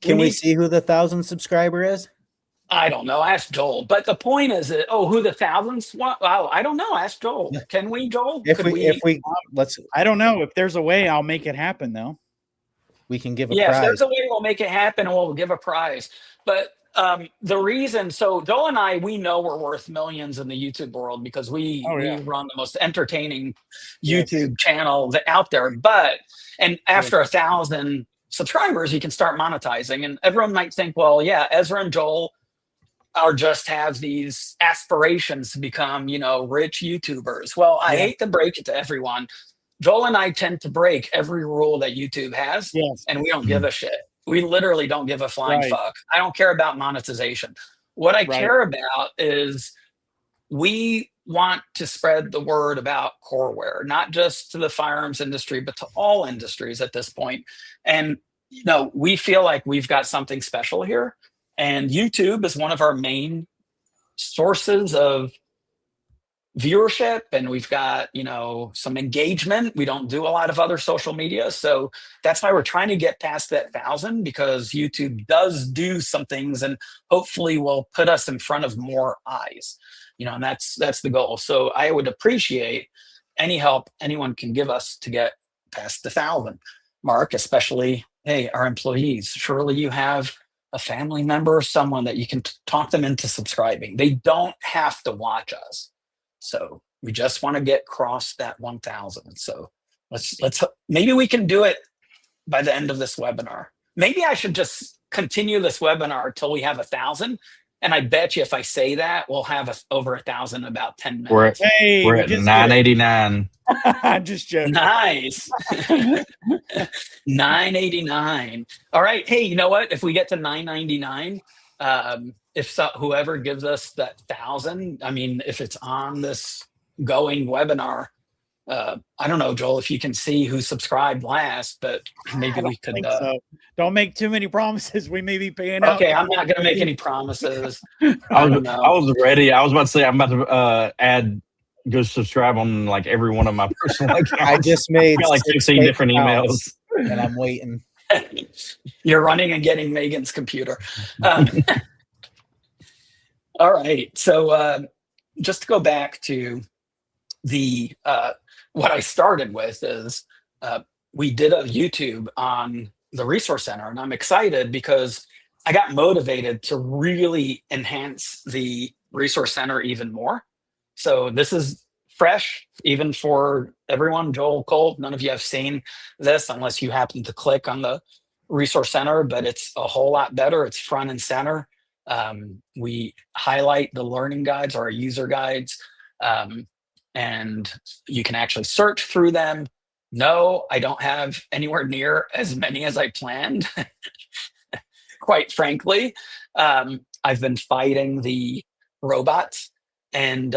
Can we see who the 1,000 subscriber is? I don't know. Ask Joel. But the point is that, who the thousands? Wow, I don't know. Ask Joel. Can we, Joel? I don't know. If there's a way, I'll make it happen though. We can give a prize. Yeah, if there's a way, we'll make it happen and we'll give a prize. But the reason, so Joel and I, we know we're worth millions in the YouTube world because we run the most entertaining YouTube channel out there. And after 1,000 subscribers, you can start monetizing. And everyone might think, well, yeah, Ezra and Joel are just have these aspirations to become, rich YouTubers. Well, I hate to break it to everyone. Joel and I tend to break every rule that YouTube has, and we don't give a shit. We literally don't give a flying fuck. I don't care about monetization. What I care about is we want to spread the word about Coreware, not just to the firearms industry, but to all industries at this point. And, we feel like we've got something special here. And YouTube is one of our main sources of viewership, and we've got some engagement. We don't do a lot of other social media, so that's why we're trying to get past that 1,000, because YouTube does do some things and hopefully will put us in front of more eyes, and that's the goal. So I would appreciate any help anyone can give us to get past the 1,000 mark, especially our employees. Surely you have a family member or someone that you can talk them into subscribing. They don't have to watch us. So we just want to get across that 1,000. So let's maybe we can do it by the end of this webinar. Maybe I should just continue this webinar until we have 1,000. And I bet you if I say that, we'll have over 1,000 in about 10 minutes. We're at 989. Just joking. Nice. 989. All right. Hey, you know what? If we get to 999, whoever gives us that 1,000, if it's on this going webinar, I don't know, Joel, if you can see who subscribed last, but maybe we could. So. Don't make too many promises. We may be paying out. Okay, I'm not going to make any promises. I was ready. I was about to say I'm about to go subscribe on like every one of my personal accounts. I just made like 16 different emails, and I'm waiting. You're running and getting Megan's computer. All right. So just to go back to the what I started with is we did a YouTube on the Resource Center, and I'm excited because I got motivated to really enhance the Resource Center even more. So this is fresh, even for everyone. Joel, Cole, none of you have seen this unless you happen to click on the Resource Center, but it's a whole lot better. It's front and center. We highlight the learning guides or our user guides, and you can actually search through them. No, I don't have anywhere near as many as I planned. Quite frankly, I've been fighting the robots, and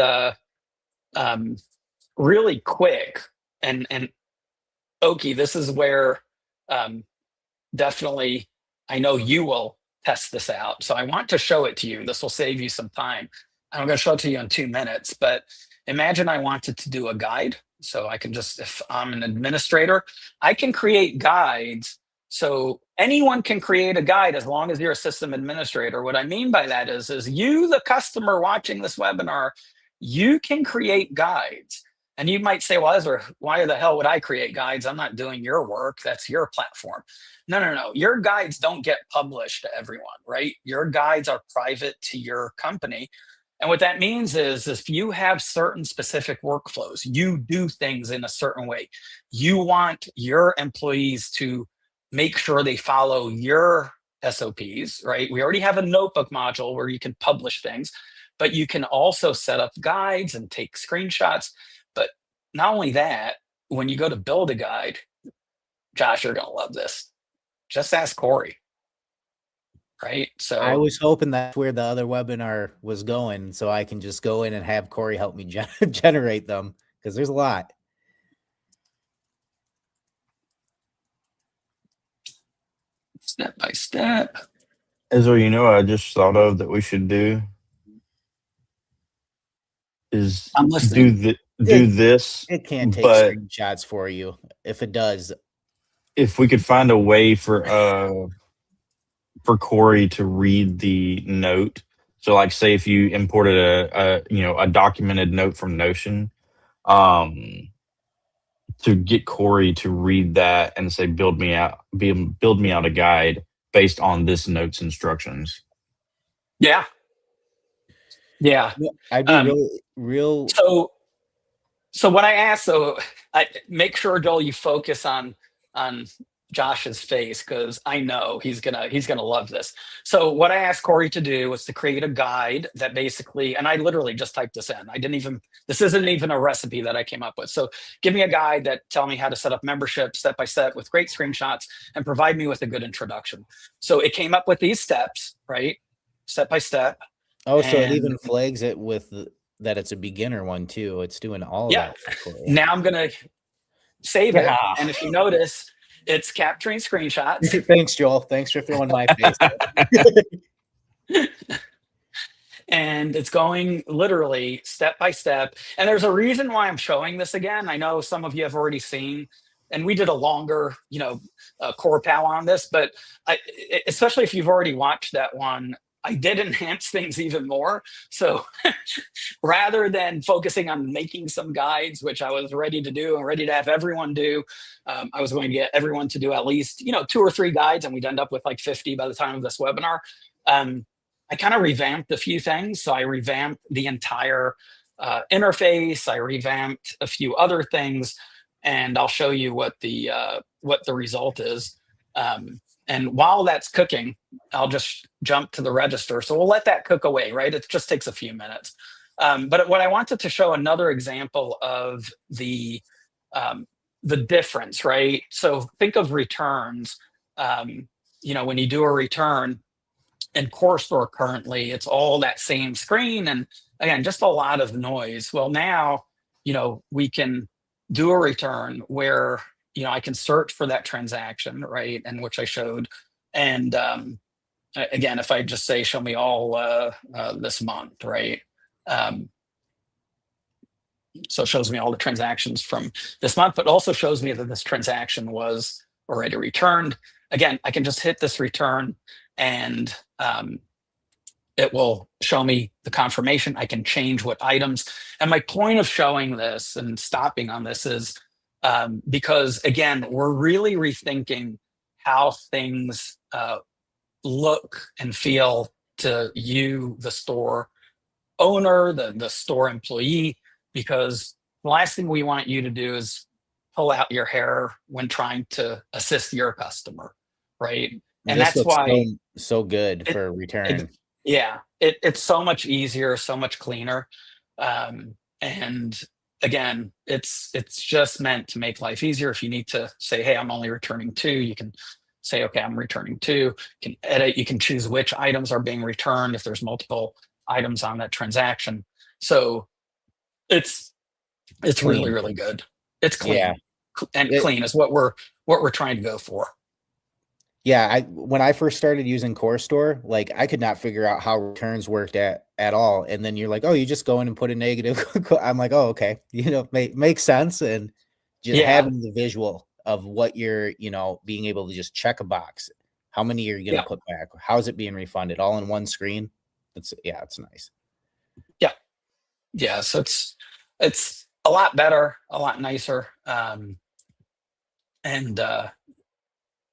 really quick. And Oki, this is where definitely I know you will test this out. So I want to show it to you. This will save you some time. I'm going to show it to you in 2 minutes, but imagine I wanted to do a guide. So I can just, if I'm an administrator, I can create guides. So anyone can create a guide as long as you're a system administrator. What I mean by that is you, the customer watching this webinar, you can create guides. And you might say, well, Ezra, why the hell would I create guides? I'm not doing your work. That's your platform. No. Your guides don't get published to everyone, right? Your guides are private to your company. And what that means is if you have certain specific workflows, you do things in a certain way, you want your employees to make sure they follow your SOPs, right? We already have a notebook module where you can publish things, but you can also set up guides and take screenshots. But not only that, when you go to build a guide, Josh, you're going to love this. Just ask Corey. Right. So I was hoping that's where the other webinar was going, so I can just go in and have Corey help me generate them, because there's a lot. Step by step. Ezra, I just thought of that we should do is do this. It can't take but screenshots for you. If it does, if we could find a way for Corey to read the note, so like say if you imported a documented note from Notion, to get Corey to read that and say build me out a guide based on this note's instructions. Yeah. I'd be real. So what I asked, I make sure, Joel, you focus on Josh's face, because I know he's gonna love this. So what I asked Corey to do was to create a guide that basically, and I literally just typed this in. This isn't even a recipe that I came up with. So give me a guide that tell me how to set up membership step by step with great screenshots and provide me with a good introduction. So it came up with these steps, right? Step by step. Oh, so it even flags it with that it's a beginner one too. It's doing all of that. Now I'm gonna save it, and if you notice, it's capturing screenshots. Thanks, Joel. Thanks for throwing my face. And it's going literally step by step. And there's a reason why I'm showing this again. I know some of you have already seen, and we did a longer, core pal on this, but especially if you've already watched that one, I did enhance things even more. So rather than focusing on making some guides, which I was ready to do and ready to have everyone do, I was going to get everyone to do at least, 2 or 3 guides, and we'd end up with like 50 by the time of this webinar. I kind of revamped a few things. So I revamped the entire interface. I revamped a few other things, and I'll show you what the result is. And while that's cooking, I'll just jump to the register. So we'll let that cook away, right? It just takes a few minutes. But what I wanted to show another example of the difference, right? So think of returns. When you do a return in CoreStore currently, it's all that same screen. And again, just a lot of noise. Well, now, we can do a return where I can search for that transaction, right? And which I showed. And again, if I just say, show me all this month, right? So it shows me all the transactions from this month, but also shows me that this transaction was already returned. Again, I can just hit this return, and it will show me the confirmation. I can change what items. And my point of showing this and stopping on this is, because again, we're really rethinking how things look and feel to you, the store owner, the store employee, because the last thing we want you to do is pull out your hair when trying to assist your customer, right? And this that's why so good for return. It's so much easier, so much cleaner. And again, it's just meant to make life easier. If you need to say, hey, I'm only returning 2, you can say, okay, I'm returning 2. You can edit, you can choose which items are being returned if there's multiple items on that transaction. So it's really, really good. It's clean. And clean is what we're trying to go for. Yeah, when I first started using CoreStore, like I could not figure out how returns worked at all. And then you're like, oh, you just go in and put a negative. I'm like, oh, okay, makes sense. And just having the visual of what you're, being able to just check a box, how many you're going to put back, how's it being refunded, all in one screen. It's nice. Yeah. So it's a lot better, a lot nicer, and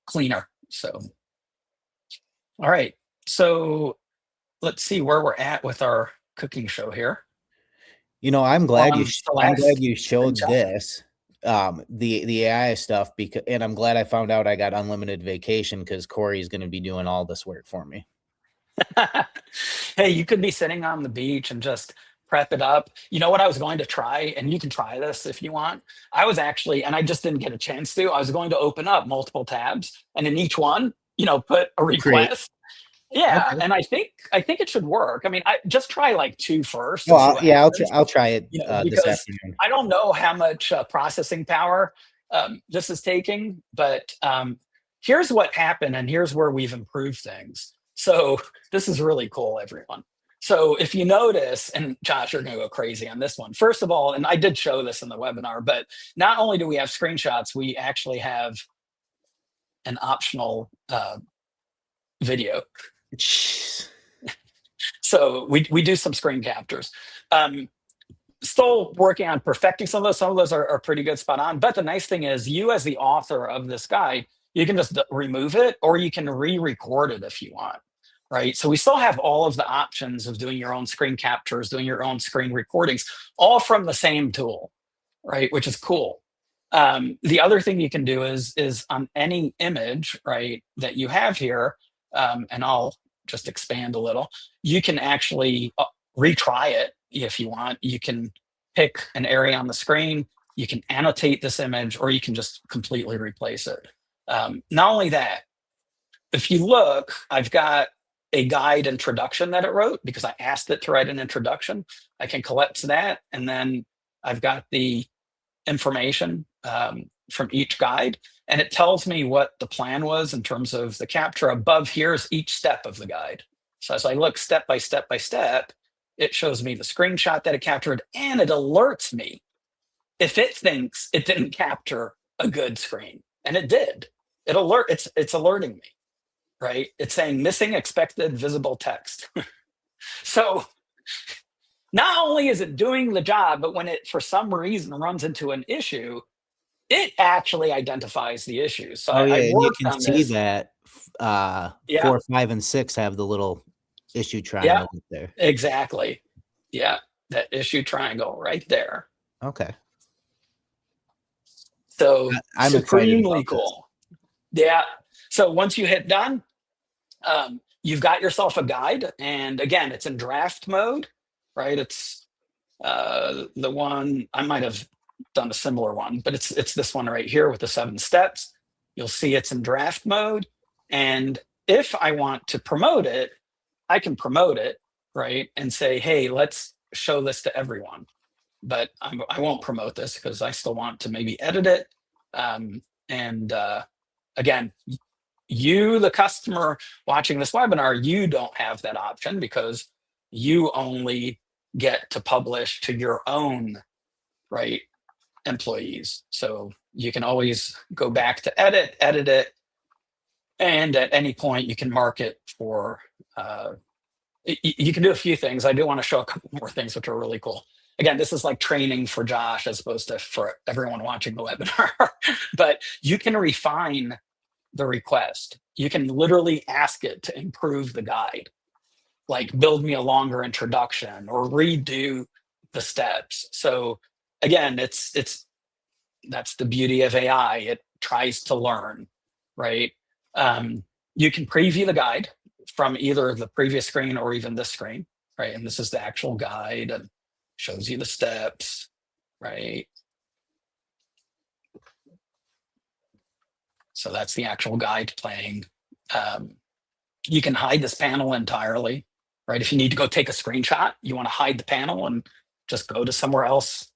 cleaner. So, all right. So let's see where we're at with our cooking show here. I'm glad you showed this, the AI stuff, and I'm glad I found out I got unlimited vacation because Corey is going to be doing all this work for me. Hey, you could be sitting on the beach and just prep it up. You know what I was going to try, and you can try this if you want. I was actually, and I just didn't get a chance to, I was going to open up multiple tabs and in each one, put a request. Great. Yeah. Okay. And I think it should work. I mean, I just try like 2 first. Well, I'll try it this afternoon. I don't know how much processing power this is taking, but here's what happened, and here's where we've improved things. So this is really cool, everyone. So if you notice, and Josh, you're going to go crazy on this one. First of all, and I did show this in the webinar, but not only do we have screenshots, we actually have an optional video. Jeez. So we do some screen captures. Still working on perfecting some of those. Some of those are pretty good, spot on. But the nice thing is, you as the author of this guide, you can just remove it, or you can re-record it if you want, right? So we still have all of the options of doing your own screen captures, doing your own screen recordings, all from the same tool, right? Which is cool. The other thing you can do is on any image, right, that you have here, and I'll just expand a little, you can actually retry it if you want. You can pick an area on the screen, you can annotate this image, or you can just completely replace it. Not only that, if you look, I've got a guide introduction that it wrote because I asked it to write an introduction. I can collapse that, and then I've got the information from each guide, and it tells me what the plan was in terms of the capture. Above here is each step of the guide. So as I look step by step by step, it shows me the screenshot that it captured, and it alerts me if it thinks it didn't capture a good screen, and it did. It's alerting me, right? It's saying missing expected visible text. So not only is it doing the job, but when it for some reason runs into an issue, it actually identifies the issue. So and you worked can on see this. that 4, 5, and 6 have the little issue triangle up there. Exactly. Yeah, that issue triangle right there. Okay. So I'm supremely excited cool. Yeah. So once you hit done, you've got yourself a guide, and again, it's in draft mode, right? It's the one I might have done a similar one, but it's this one right here with the 7 steps. You'll see it's in draft mode, and if I want to promote it, I can promote it, right, and say, hey, let's show this to everyone. But I won't promote this because I still want to maybe edit it. Again, you, the customer watching this webinar, you don't have that option because you only get to publish to your own, right, employees. So you can always go back to edit it, and at any point you can mark it for, you can do a few things. I do want to show a couple more things which are really cool. Again, this is like training for Josh as opposed to for everyone watching the webinar. But you can refine the request. You can literally ask it to improve the guide, like build me a longer introduction or redo the steps. So again, that's the beauty of AI. It tries to learn, right? You can preview the guide from either the previous screen or even this screen, right? And this is the actual guide and shows you the steps, right? So that's the actual guide playing. You can hide this panel entirely, right? If you need to go take a screenshot, you want to hide the panel and just go to somewhere else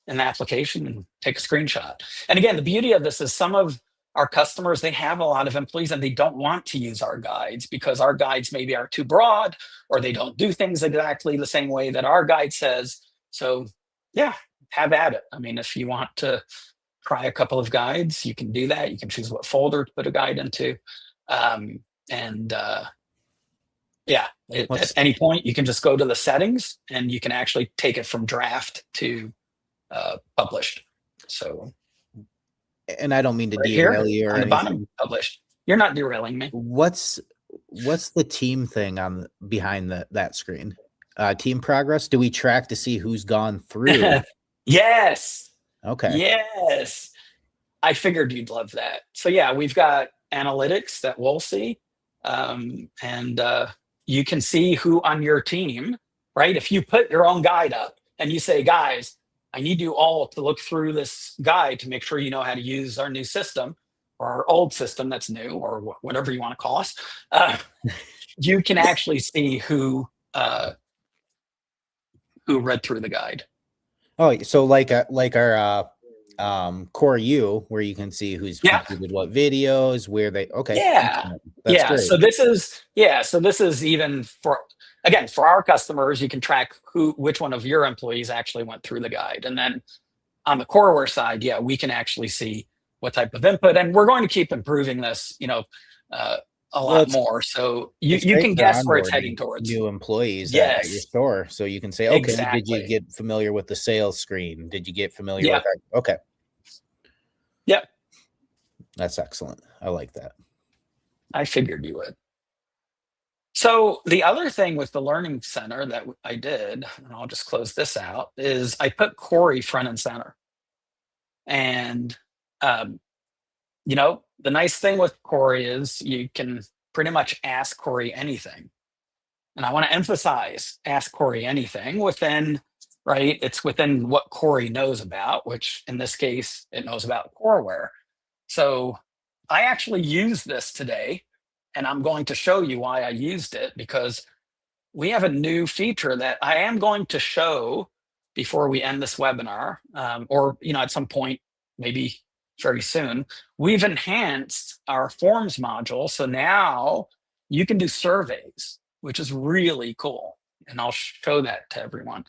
in the application and take a screenshot. And again, the beauty of this is some of our customers, they have a lot of employees and they don't want to use our guides because our guides maybe are too broad or they don't do things exactly the same way that our guide says. So yeah, have at it. I mean, if you want to try a couple of guides, you can do that. You can choose what folder to put a guide into. At any point, you can just go to the settings and you can actually take it from draft to published. So, and I don't mean to right derail here, you or on the anything. bottom, published. You're not derailing me. What's the team thing on behind that screen? Team progress. Do we track to see who's gone through? Yes. Okay. Yes. I figured you'd love that. So yeah, we've got analytics that we'll see. And you can see who on your team, right? If you put your own guide up and you say, guys, I need you all to look through this guide to make sure you know how to use our new system or our old system that's new or whatever you want to call us. You can actually see who read through the guide. Oh, so like our Core U, where you can see who's completed what videos, where they. Okay. Yeah. That's great. So this is even for our customers, you can track which one of your employees actually went through the guide. And then on the CoreWare side, we can actually see what type of input, and we're going to keep improving this, a lot more. So you can guess where it's heading towards. New employees at your store. So you can say, okay, exactly. Did you get familiar with the sales screen? Did you get familiar with that? Okay. Yep. That's excellent. I like that. I figured you would. So the other thing with the Learning Center that I did, and I'll just close this out, is I put Corey front and center. And, the nice thing with Corey is you can pretty much ask Corey anything. And I want to emphasize, ask Corey anything within, right? It's within what Corey knows about, which in this case, it knows about CoreWare. So I actually used this today, and I'm going to show you why I used it, because we have a new feature that I am going to show before we end this webinar, or at some point, maybe very soon. We've enhanced our forms module, so now you can do surveys, which is really cool, and I'll show that to everyone.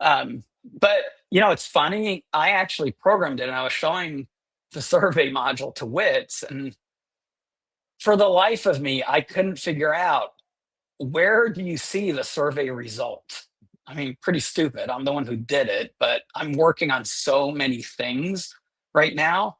But it's funny. I actually programmed it, and I was showing the survey module to Wits, and for the life of me, I couldn't figure out, where do you see the survey result? I mean, pretty stupid. I'm the one who did it, but I'm working on so many things right now.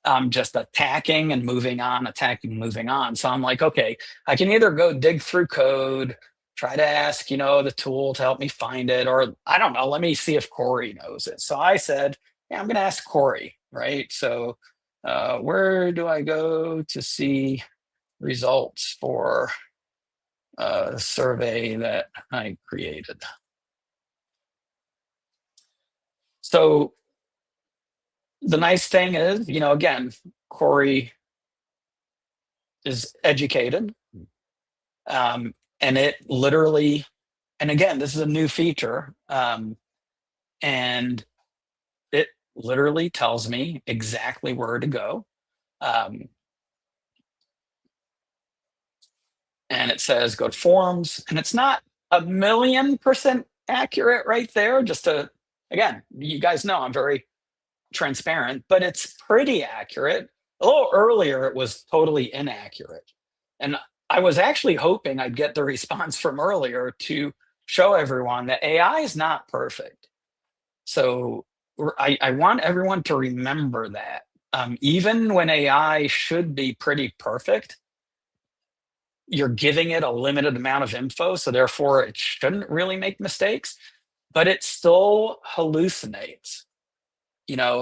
I'm just attacking and moving on, attacking and moving on. So I'm like, okay, I can either go dig through code, try to ask, the tool to help me find it, or I don't know, let me see if Corey knows it. So I said, I'm going to ask Corey, right? So where do I go to see results for a survey that I created? So the nice thing is, again, Corey is educated, and it literally, and again, this is a new feature, and it literally tells me exactly where to go. And it says go to forms, and it's not 1,000,000% accurate right there. Again, you guys know I'm very transparent, but it's pretty accurate. A little earlier, it was totally inaccurate. And I was actually hoping I'd get the response from earlier to show everyone that AI is not perfect. So I want everyone to remember that. Even when AI should be pretty perfect, you're giving it a limited amount of info, so therefore it shouldn't really make mistakes, but it still hallucinates.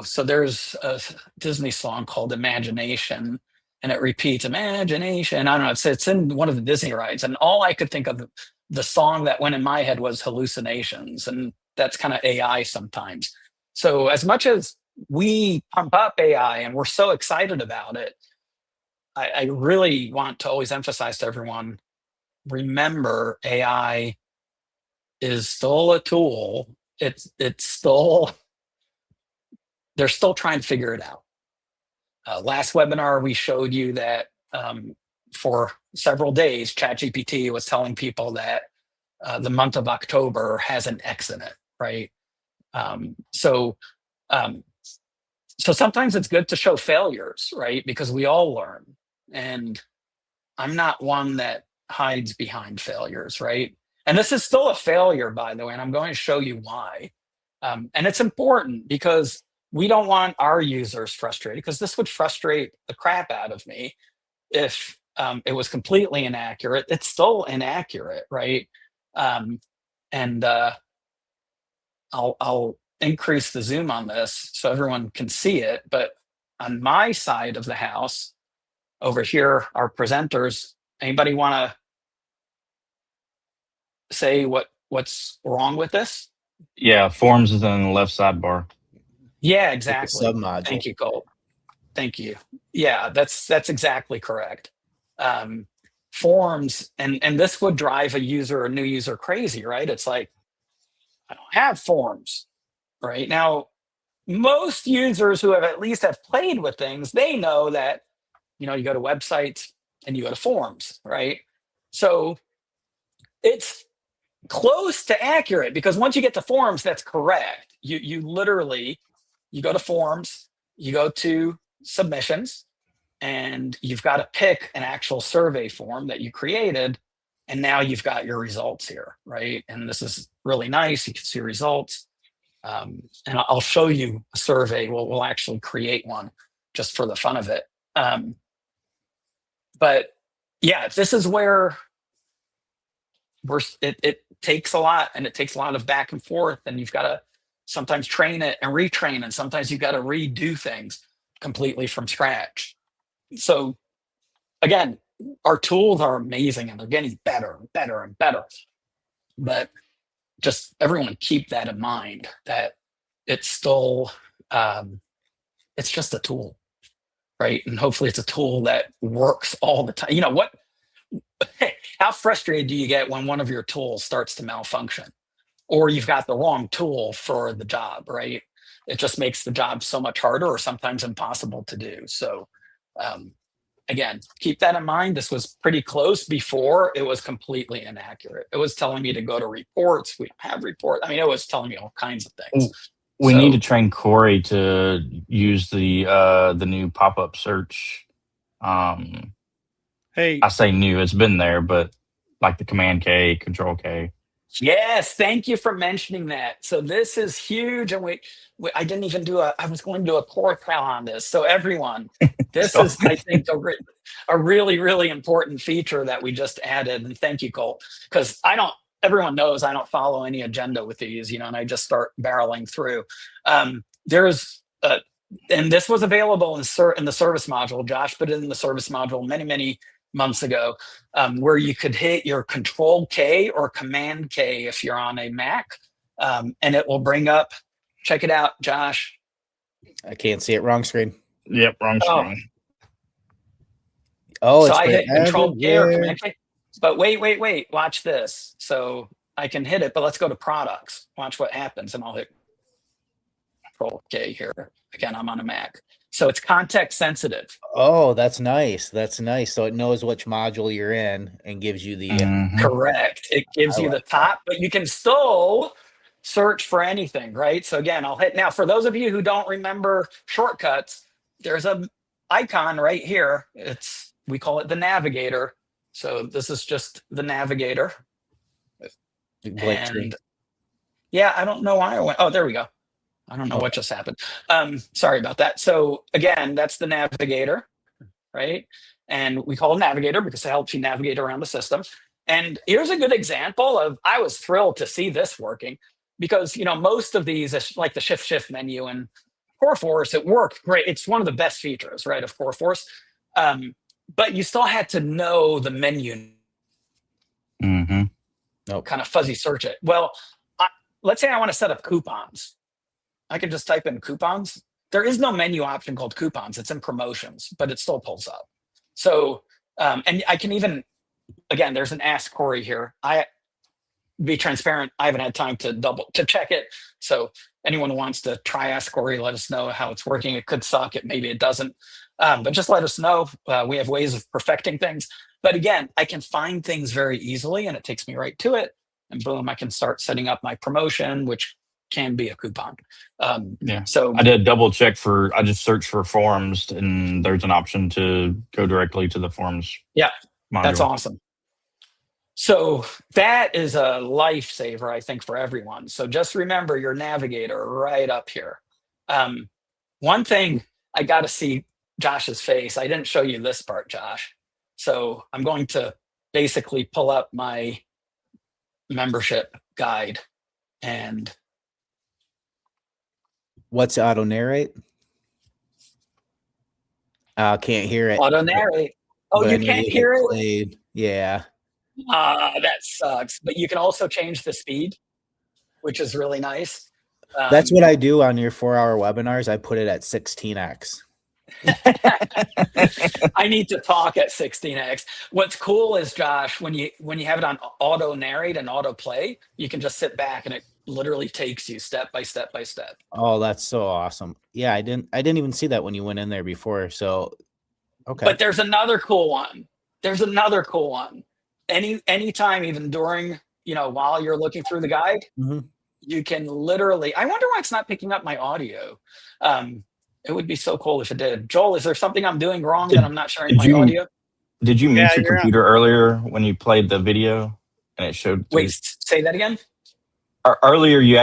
So there's a Disney song called Imagination, and it repeats imagination. I don't know, it's in one of the Disney rides, and all I could think of, the song that went in my head was hallucinations, and that's kind of AI sometimes. So as much as we pump up AI and we're so excited about it, I really want to always emphasize to everyone, remember, AI is still a tool. It's still, they're still trying to figure it out. Last webinar, we showed you that for several days, ChatGPT was telling people that the month of October has an X in it, right? So sometimes it's good to show failures, right? Because we all learn. And I'm not one that hides behind failures, right? And this is still a failure, by the way, and I'm going to show you why. And it's important because we don't want our users frustrated, because this would frustrate the crap out of me if it was completely inaccurate. It's still inaccurate, right? I'll increase the zoom on this so everyone can see it. But on my side of the house, over here, our presenters, anybody want to say what's wrong with this? Yeah, forms is on the left sidebar. Yeah, exactly. Submodule. Thank you, Cole. Thank you. Yeah, that's exactly correct. Forms, and this would drive a new user crazy, right? It's like, I don't have forms right now. most users who have at least have played with things, they know that, you go to websites and you go to forums, right? So it's close to accurate, because once you get to forums, that's correct. You literally, you go to forums, you go to submissions, and you've got to pick an actual survey form that you created, and now you've got your results here, right? And this is really nice. You can see results, and I'll show you a survey. We'll actually create one just for the fun of it. But yeah, this is where it takes a lot, and it takes a lot of back and forth, and you've got to sometimes train it and retrain, and sometimes you've got to redo things completely from scratch. So again, our tools are amazing, and they're getting better and better and better. But just everyone keep that in mind, that it's still, it's just a tool, right? And hopefully it's a tool that works all the time. How frustrated do you get when one of your tools starts to malfunction, or you've got the wrong tool for the job, right? It just makes the job so much harder, or sometimes impossible to do. So again, keep that in mind. This was pretty close before. It was completely inaccurate. It was telling me to go to reports. We don't have reports. I mean, it was telling me all kinds of things. We need to train Corey to use the new pop-up search. Hey, I say new, it's been there, but like the Command K, Control K. Yes, thank you for mentioning that. So this is huge, and I didn't even I was going to do a core call on this. So everyone, this is, I think, a really, really important feature that we just added. And thank you, Cole, because everyone knows I don't follow any agenda with these, and I just start barreling through. And this was available in the service module. Josh put it in the service module many, many months ago, where you could hit your Control K or Command K if you're on a Mac, and it will bring up. Check it out, Josh. I can't see it. Wrong screen. Yep, wrong screen. Oh, so I hit Control K or Command K. But wait. Watch this. So I can hit it, but let's go to products. Watch what happens, and I'll hit Control K here. Again, I'm on a Mac. So it's context sensitive. Oh, that's nice. That's nice. So it knows which module you're in and gives you the correct. It gives you the top, but you can still search for anything, right? So again, I'll hit now. For those of you who don't remember shortcuts, there's a icon right here. We call it the Navigator. So this is just the Navigator. And yeah, I don't know why I went. Oh, there we go. I don't know what just happened. Sorry about that. So again, that's the Navigator, right? And we call it Navigator because it helps you navigate around the system. And here's a good example of, I was thrilled to see this working, because, most of these, like the shift menu and CoreForce, it worked great. It's one of the best features, right, of CoreForce. But you still had to know the menu. Kind of fuzzy search it. Well, let's say I want to set up coupons. I can just type in coupons. There is no menu option called coupons. It's in promotions, but it still pulls up. So, and I can even, again, there's an Ask Corey here. Be transparent, I haven't had time to check it. So anyone who wants to try Ask Corey, let us know how it's working. It could suck. Maybe it doesn't. But just let us know. We have ways of perfecting things. But again, I can find things very easily, and it takes me right to it. And boom, I can start setting up my promotion, which can be a coupon. So I did a double check I just searched for forums, and there's an option to go directly to the forums. Yeah, module. That's awesome. So that is a lifesaver, I think, for everyone. So just remember your Navigator right up here. One thing, I got to see Josh's face. I didn't show you this part, Josh. So I'm going to basically pull up my membership guide. And what's auto narrate? Can't hear it. Auto narrate. Oh, you can't hear it? Played. Yeah. That sucks. But you can also change the speed, which is really nice. That's what I do on your 4-hour webinars. I put it at 16x. I need to talk at 16x. What's cool is, Josh, when you have it on auto narrate and auto play, you can just sit back and it literally takes you step by step by step. Oh, that's so awesome. Yeah, I didn't even see that when you went in there before. So okay. But there's another cool one. Anytime, even during, while you're looking through the guide, you can literally, I wonder why it's not picking up my audio. It would be so cool if it did. Joel, is there something I'm doing wrong that I'm not sharing my audio? Did you mute your computer earlier when you played the video and it showed? Wait, say that again? Earlier, you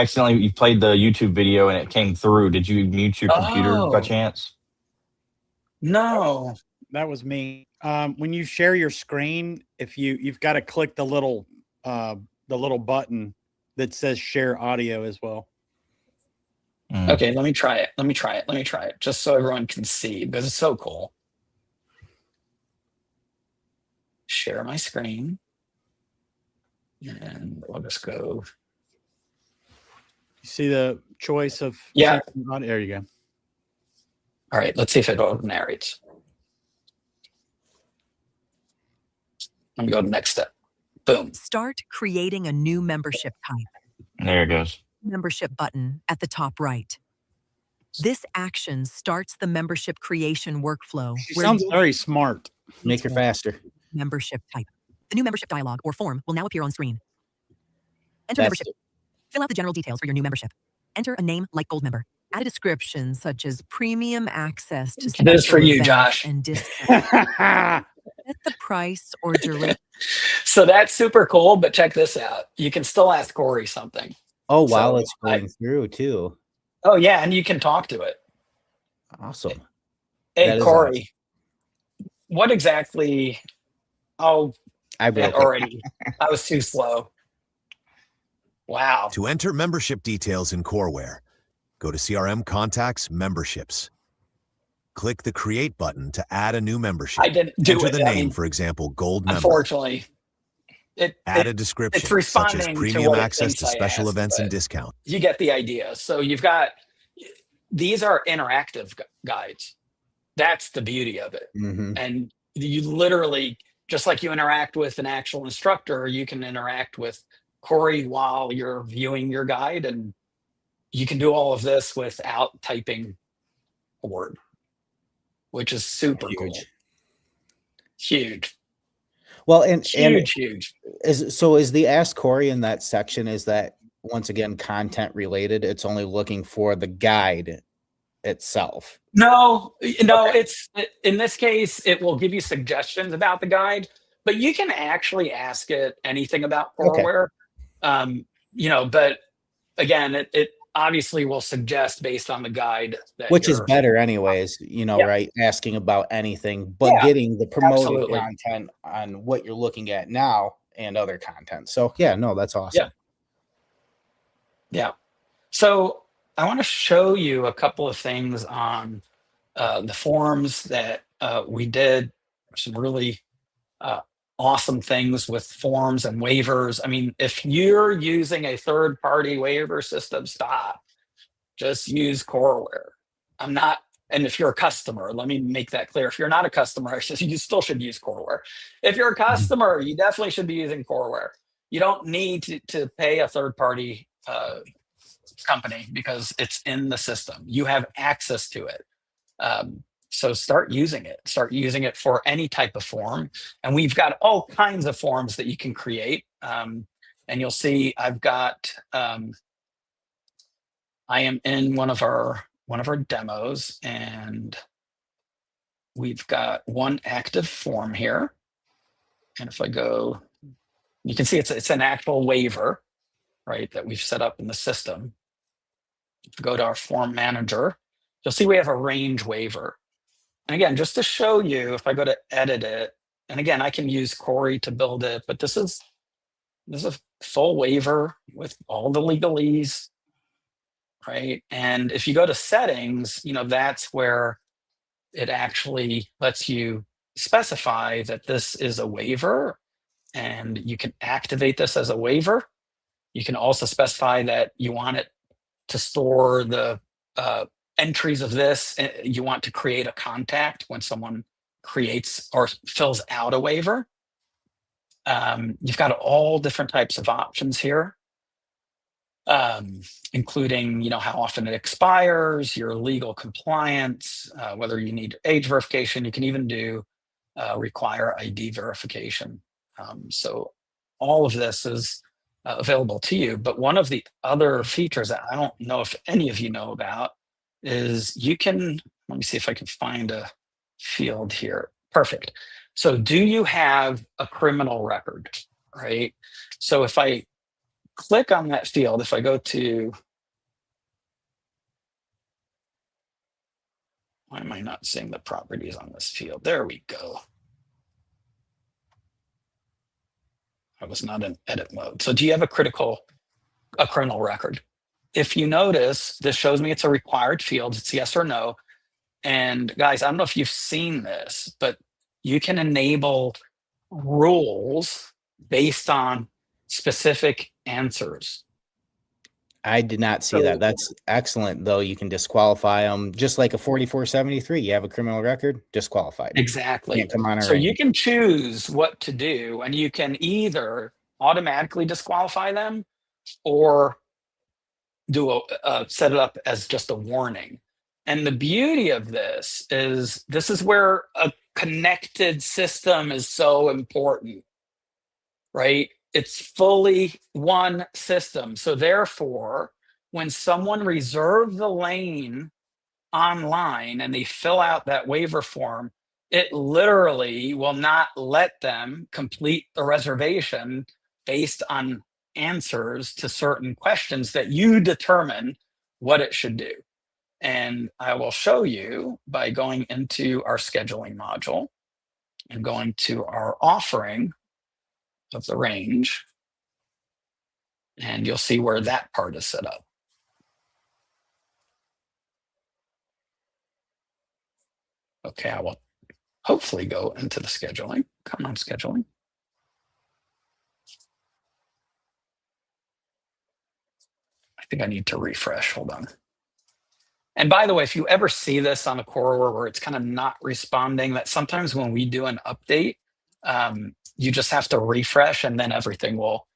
played the YouTube video and it came through. Did you mute your computer by chance? No. That was me. When you share your screen, if you've got to click the little button that says share audio as well. Okay, let me try it. Just so everyone can see, because it's so cool. Share my screen. And we'll just go. You see the choice of there you go. All right, let's see if it narrates. Let me go to the next step. Boom. Start creating a new membership type. There it goes. Membership button at the top right. This action starts the membership creation workflow. She sounds very smart. Make her faster. Membership type. The new membership dialog or form will now appear on screen. Enter membership. Fill out the general details for your new membership. Enter a name like Gold Member. Add a description such as premium access to special events for you, Josh. And discounts. Set the price or duration. So that's super cool, but check this out. You can still ask Corey something. Oh, while it's going through too. Oh yeah, and you can talk to it. Awesome. Hey Corey, what exactly? Oh, I broke already. I was too slow. Wow. To enter membership details in Coreware, go to CRM Contacts Memberships. Click the Create button to add a new membership. I didn't do Enter it. the name, for example, Gold Member. Unfortunately, add a description it's responding such as to premium what access to special events and discount. You get the idea. So you've got, these are interactive guides. That's the beauty of it. And you literally, just like you interact with an actual instructor, you can interact with Corey while you're viewing your guide, and you can do all of this without typing a word, which is super cool. Huge. Well, and huge. Is the Ask Corey in that section, is that once again content related? It's only looking for the guide itself. No, it's in this case, it will give you suggestions about the guide, but you can actually ask it anything about Coreware. But again, it obviously will suggest based on the guide, which is better anyways, right? Asking about anything, but getting the promoted content on what you're looking at now and other content. So that's awesome. Yeah. So I want to show you a couple of things on the forms that we did. Some really awesome things with forms and waivers. I mean, if you're using a third-party waiver system, stop. Just use Coreware. And if you're a customer, let me make that clear. If you're not a customer, you still should use Coreware. If you're a customer, you definitely should be using Coreware. You don't need to pay a third-party company because it's in the system. You have access to it. So start using it. Start using it for any type of form. And we've got all kinds of forms that you can create. And you'll see I've got, I am in one of our demos, and we've got one active form here. And if I go, you can see it's an actual waiver, right, that we've set up in the system. If we go to our form manager, you'll see we have a range waiver. And again, just to show you, if I go to edit it, and again, I can use Corey to build it, but this is a full waiver with all the legalese, right? And if you go to settings, that's where it actually lets you specify that this is a waiver, and you can activate this as a waiver. You can also specify that you want it to store the entries of this. You want to create a contact when someone creates or fills out a waiver. You've got all different types of options here. including, how often it expires, your legal compliance, whether you need age verification. You can even do require ID verification. So all of this is available to you. But one of the other features that I don't know if any of you know about is you can, let me see if I can find a field here. Perfect. So do you have a criminal record, right? So if I click on that field, if I go to, why am I not seeing the properties on this field? There we go. I was not in edit mode. So do you have a criminal record? If you notice, this shows me it's a required field. It's yes or no. And guys, I don't know if you've seen this, but you can enable rules based on specific answers. I did not see that. That's excellent, though. You can disqualify them just like a 4473. You have a criminal record, disqualified. Exactly. Can't come on So you can choose what to do, and you can either automatically disqualify them or do set it up as just a warning. And the beauty of this is where a connected system is so important, right? It's fully one system. So therefore, when someone reserves the lane online and they fill out that waiver form, it literally will not let them complete the reservation based on answers to certain questions that you determine what it should do. And I will show you by going into our scheduling module and going to our offering of the range, and you'll see where that part is set up. Okay, I will hopefully go into the scheduling. Come on, scheduling. I think I need to refresh. Hold on. And by the way, if you ever see this on a Coreware where it's kind of not responding, that sometimes when we do an update, you just have to refresh and then everything will,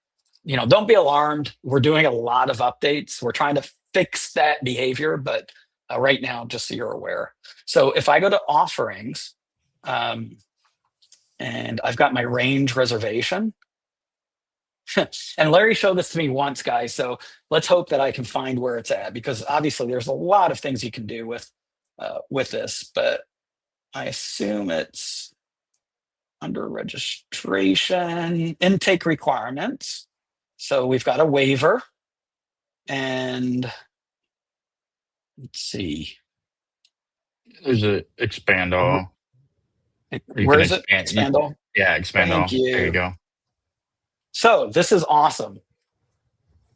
don't be alarmed. We're doing a lot of updates. We're trying to fix that behavior, but right now, just so you're aware. So if I go to offerings, and I've got my range reservation, and Larry showed this to me once, guys. So let's hope that I can find where it's at, because obviously there's a lot of things you can do with this, but I assume it's under registration, intake requirements. So we've got a waiver, and let's see. There's a expand all. Where is it? Expand all? Yeah, expand all. There you go. So this is awesome.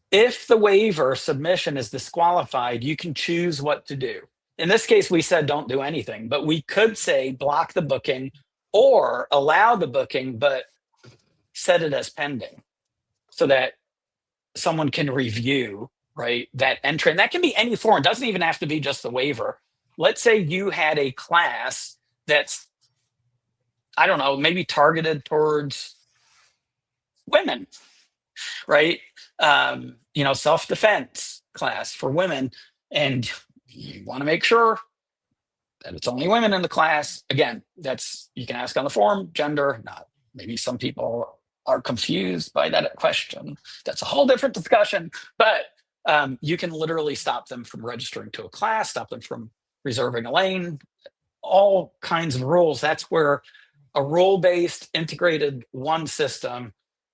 If the waiver submission is disqualified, you can choose what to do. In this case, we said don't do anything, but we could say block the booking or allow the booking, but set it as pending so that someone can review, right, that entry. And that can be any form. It doesn't even have to be just the waiver. Let's say you had a class that's, I don't know, maybe targeted towards women, right? Self-defense class for women. And you want to make sure that it's only women in the class. Again, you can ask on the form, gender, not. Maybe some people are confused by that question. That's a whole different discussion, but you can literally stop them from registering to a class, stop them from reserving a lane, all kinds of rules. That's where a rule-based integrated one system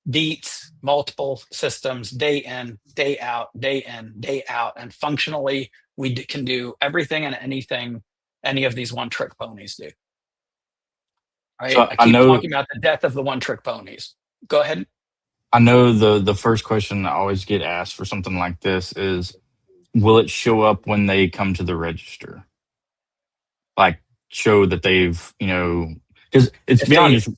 beats multiple systems day in, day out, day in, day out. And functionally, we can do everything and anything any of these one-trick ponies do. Right? So I keep talking about the death of the one-trick ponies. Go ahead. I know the first question I always get asked for something like this is, will it show up when they come to the register? Like, show that they've, because it's beyond just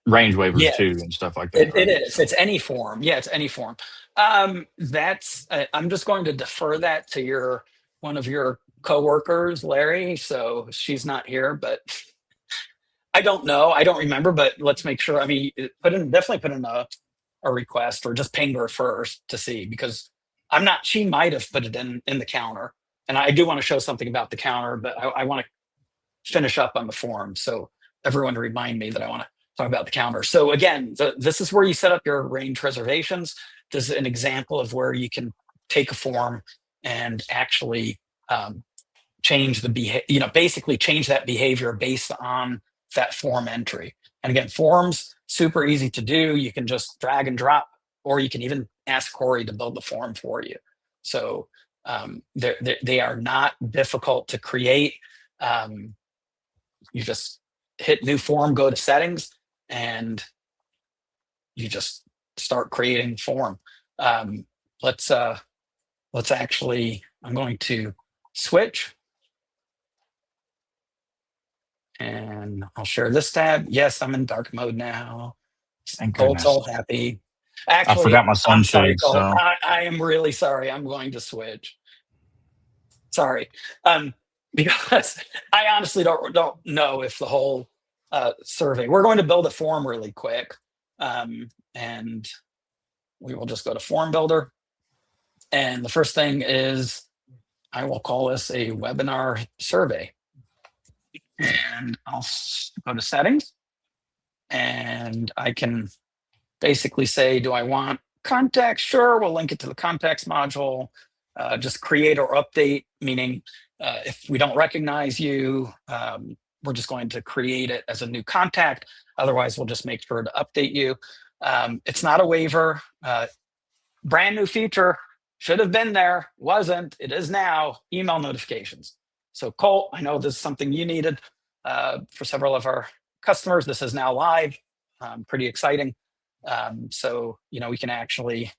range waivers too and stuff like that. It is. It's any form. Yeah, it's any form. I'm just going to defer that to one of your coworkers, Larry. So she's not here, but I don't know. I don't remember, but let's make sure. I mean, definitely put in a request or just ping her first to see, because She might have put it in the counter. And I do want to show something about the counter, but I want to finish up on the form. So everyone remind me that I want to talk about the counter. So again, this is where you set up your range reservations. This is an example of where you can take a form and actually change the behavior, basically change that behavior based on that form entry. And again, forms, super easy to do. You can just drag and drop, or you can even ask Corey to build the form for you. So they are not difficult to create. You just hit new form, go to settings, and you just start creating form. Let's actually, I'm going to switch. And I'll share this tab. Yes, I'm in dark mode now. Colt's all happy. Actually, I forgot my sunshade. So I am really sorry. I'm going to switch. Sorry, because I honestly don't know if the whole survey. We're going to build a form really quick, and we will just go to Form Builder. And the first thing is, I will call this a webinar survey. And I'll go to settings, and I can basically say, do I want context? Sure, we'll link it to the context module. Just create or update, meaning if we don't recognize you, we're just going to create it as a new contact. Otherwise, we'll just make sure to update you. It's not a waiver. Brand new feature, should have been there, wasn't. It is now, email notifications. So Colt, I know this is something you needed for several of our customers. This is now live, pretty exciting. So, we can actually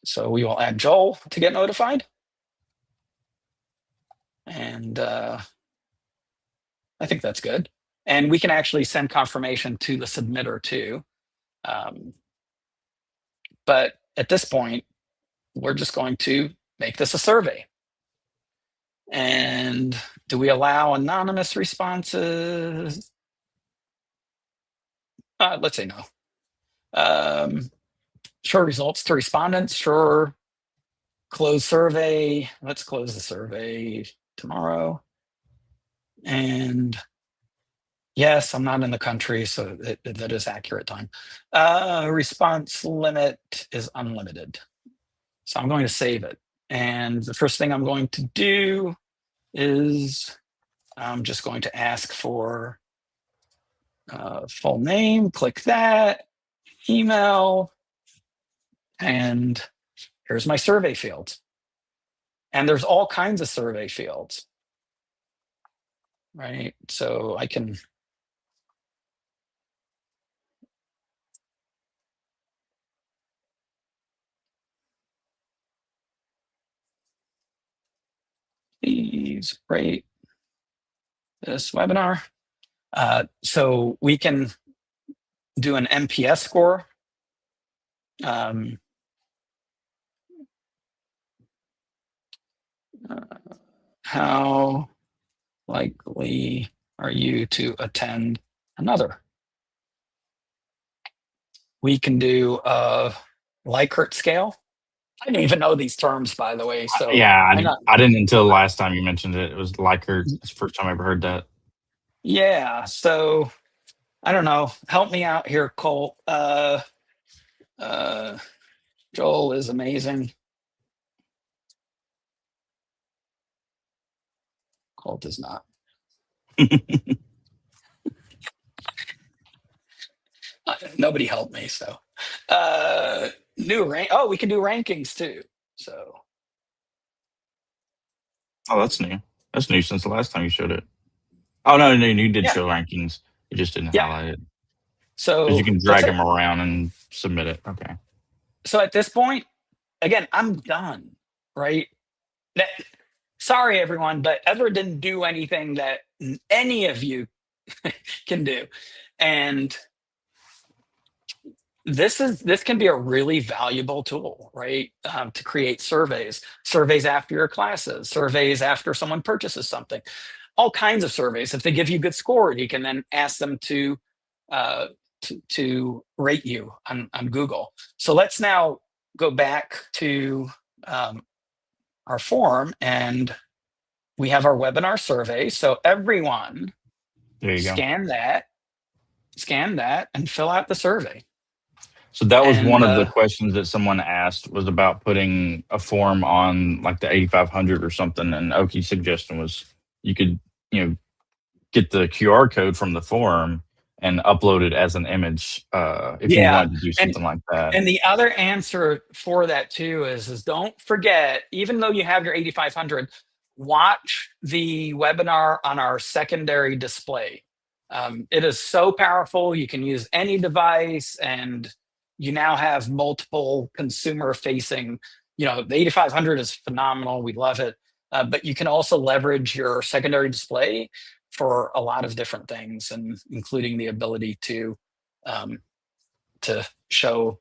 so we will add Joel to get notified. And I think that's good. And we can actually send confirmation to the submitter too. But at this point, we're just going to make this a survey. And do we allow anonymous responses? Let's say no. Sure, results to respondents, sure. Close survey. Let's close the survey tomorrow. And yes, I'm not in the country, so that is accurate time. Response limit is unlimited. So I'm going to save it. And the first thing I'm going to do is I'm just going to ask for full name, click that, email, and here's my survey fields. And there's all kinds of survey fields, right? So I can please rate this webinar. So we can do an NPS score. How likely are you to attend another? We can do a Likert scale. I didn't even know these terms, by the way. So yeah, I didn't until last time you mentioned it. It was Likert. It's the first time I ever heard that. Yeah. So I don't know. Help me out here, Colt. Joel is amazing. Colt is not. Nobody helped me. So new rank. Oh, we can do rankings too. So. Oh, that's new. That's new since the last time you showed it. Oh no, you did show rankings. You just didn't highlight it. So you can drag them around and submit it. Okay. So at this point, again, I'm done. Right. Sorry, everyone, but Ezra didn't do anything that any of you can do, and this can be a really valuable tool, right? To create surveys after your classes, surveys after someone purchases something, all kinds of surveys. If they give you good score, you can then ask them to to rate you on Google. So let's now go back to our form, and we have our webinar survey. So everyone, There you go. scan that, and fill out the survey. So that was And, one of the questions that someone asked, was about putting a form on like the 8500 or something. And Oki's suggestion was you could, get the QR code from the form and upload it as an image if you wanted to do something like that. And the other answer for that too is don't forget, even though you have your 8500, watch the webinar on our secondary display. It is so powerful. You can use any device, and you now have multiple consumer facing, the 8500 is phenomenal. We love it. But you can also leverage your secondary display for a lot of different things, and including the ability to show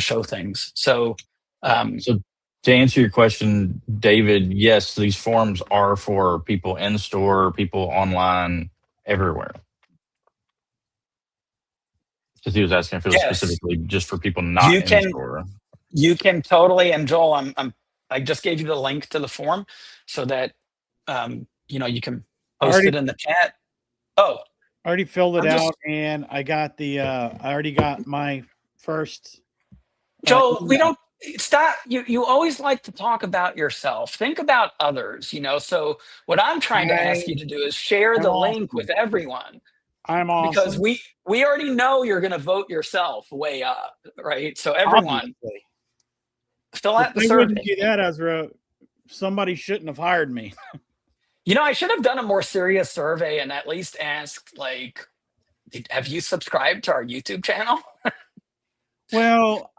things. So so to answer your question, David, yes, these forms are for people in store, people online, everywhere. Because he was asking if it was specifically just for people not in store. You can totally, and Joel, I just gave you the link to the form so that you can post it in the chat. Oh, I already filled it out, and I got I already got my first. Joel, we don't stop. You always like to talk about yourself. Think about others, So what I'm trying to ask you to do is share the link with everyone. I'm awesome. Because we already know you're going to vote yourself way up, right? So everyone, fill out the survey. Wouldn't do that, Ezra. Somebody shouldn't have hired me. I should have done a more serious survey and at least asked, have you subscribed to our YouTube channel? Well,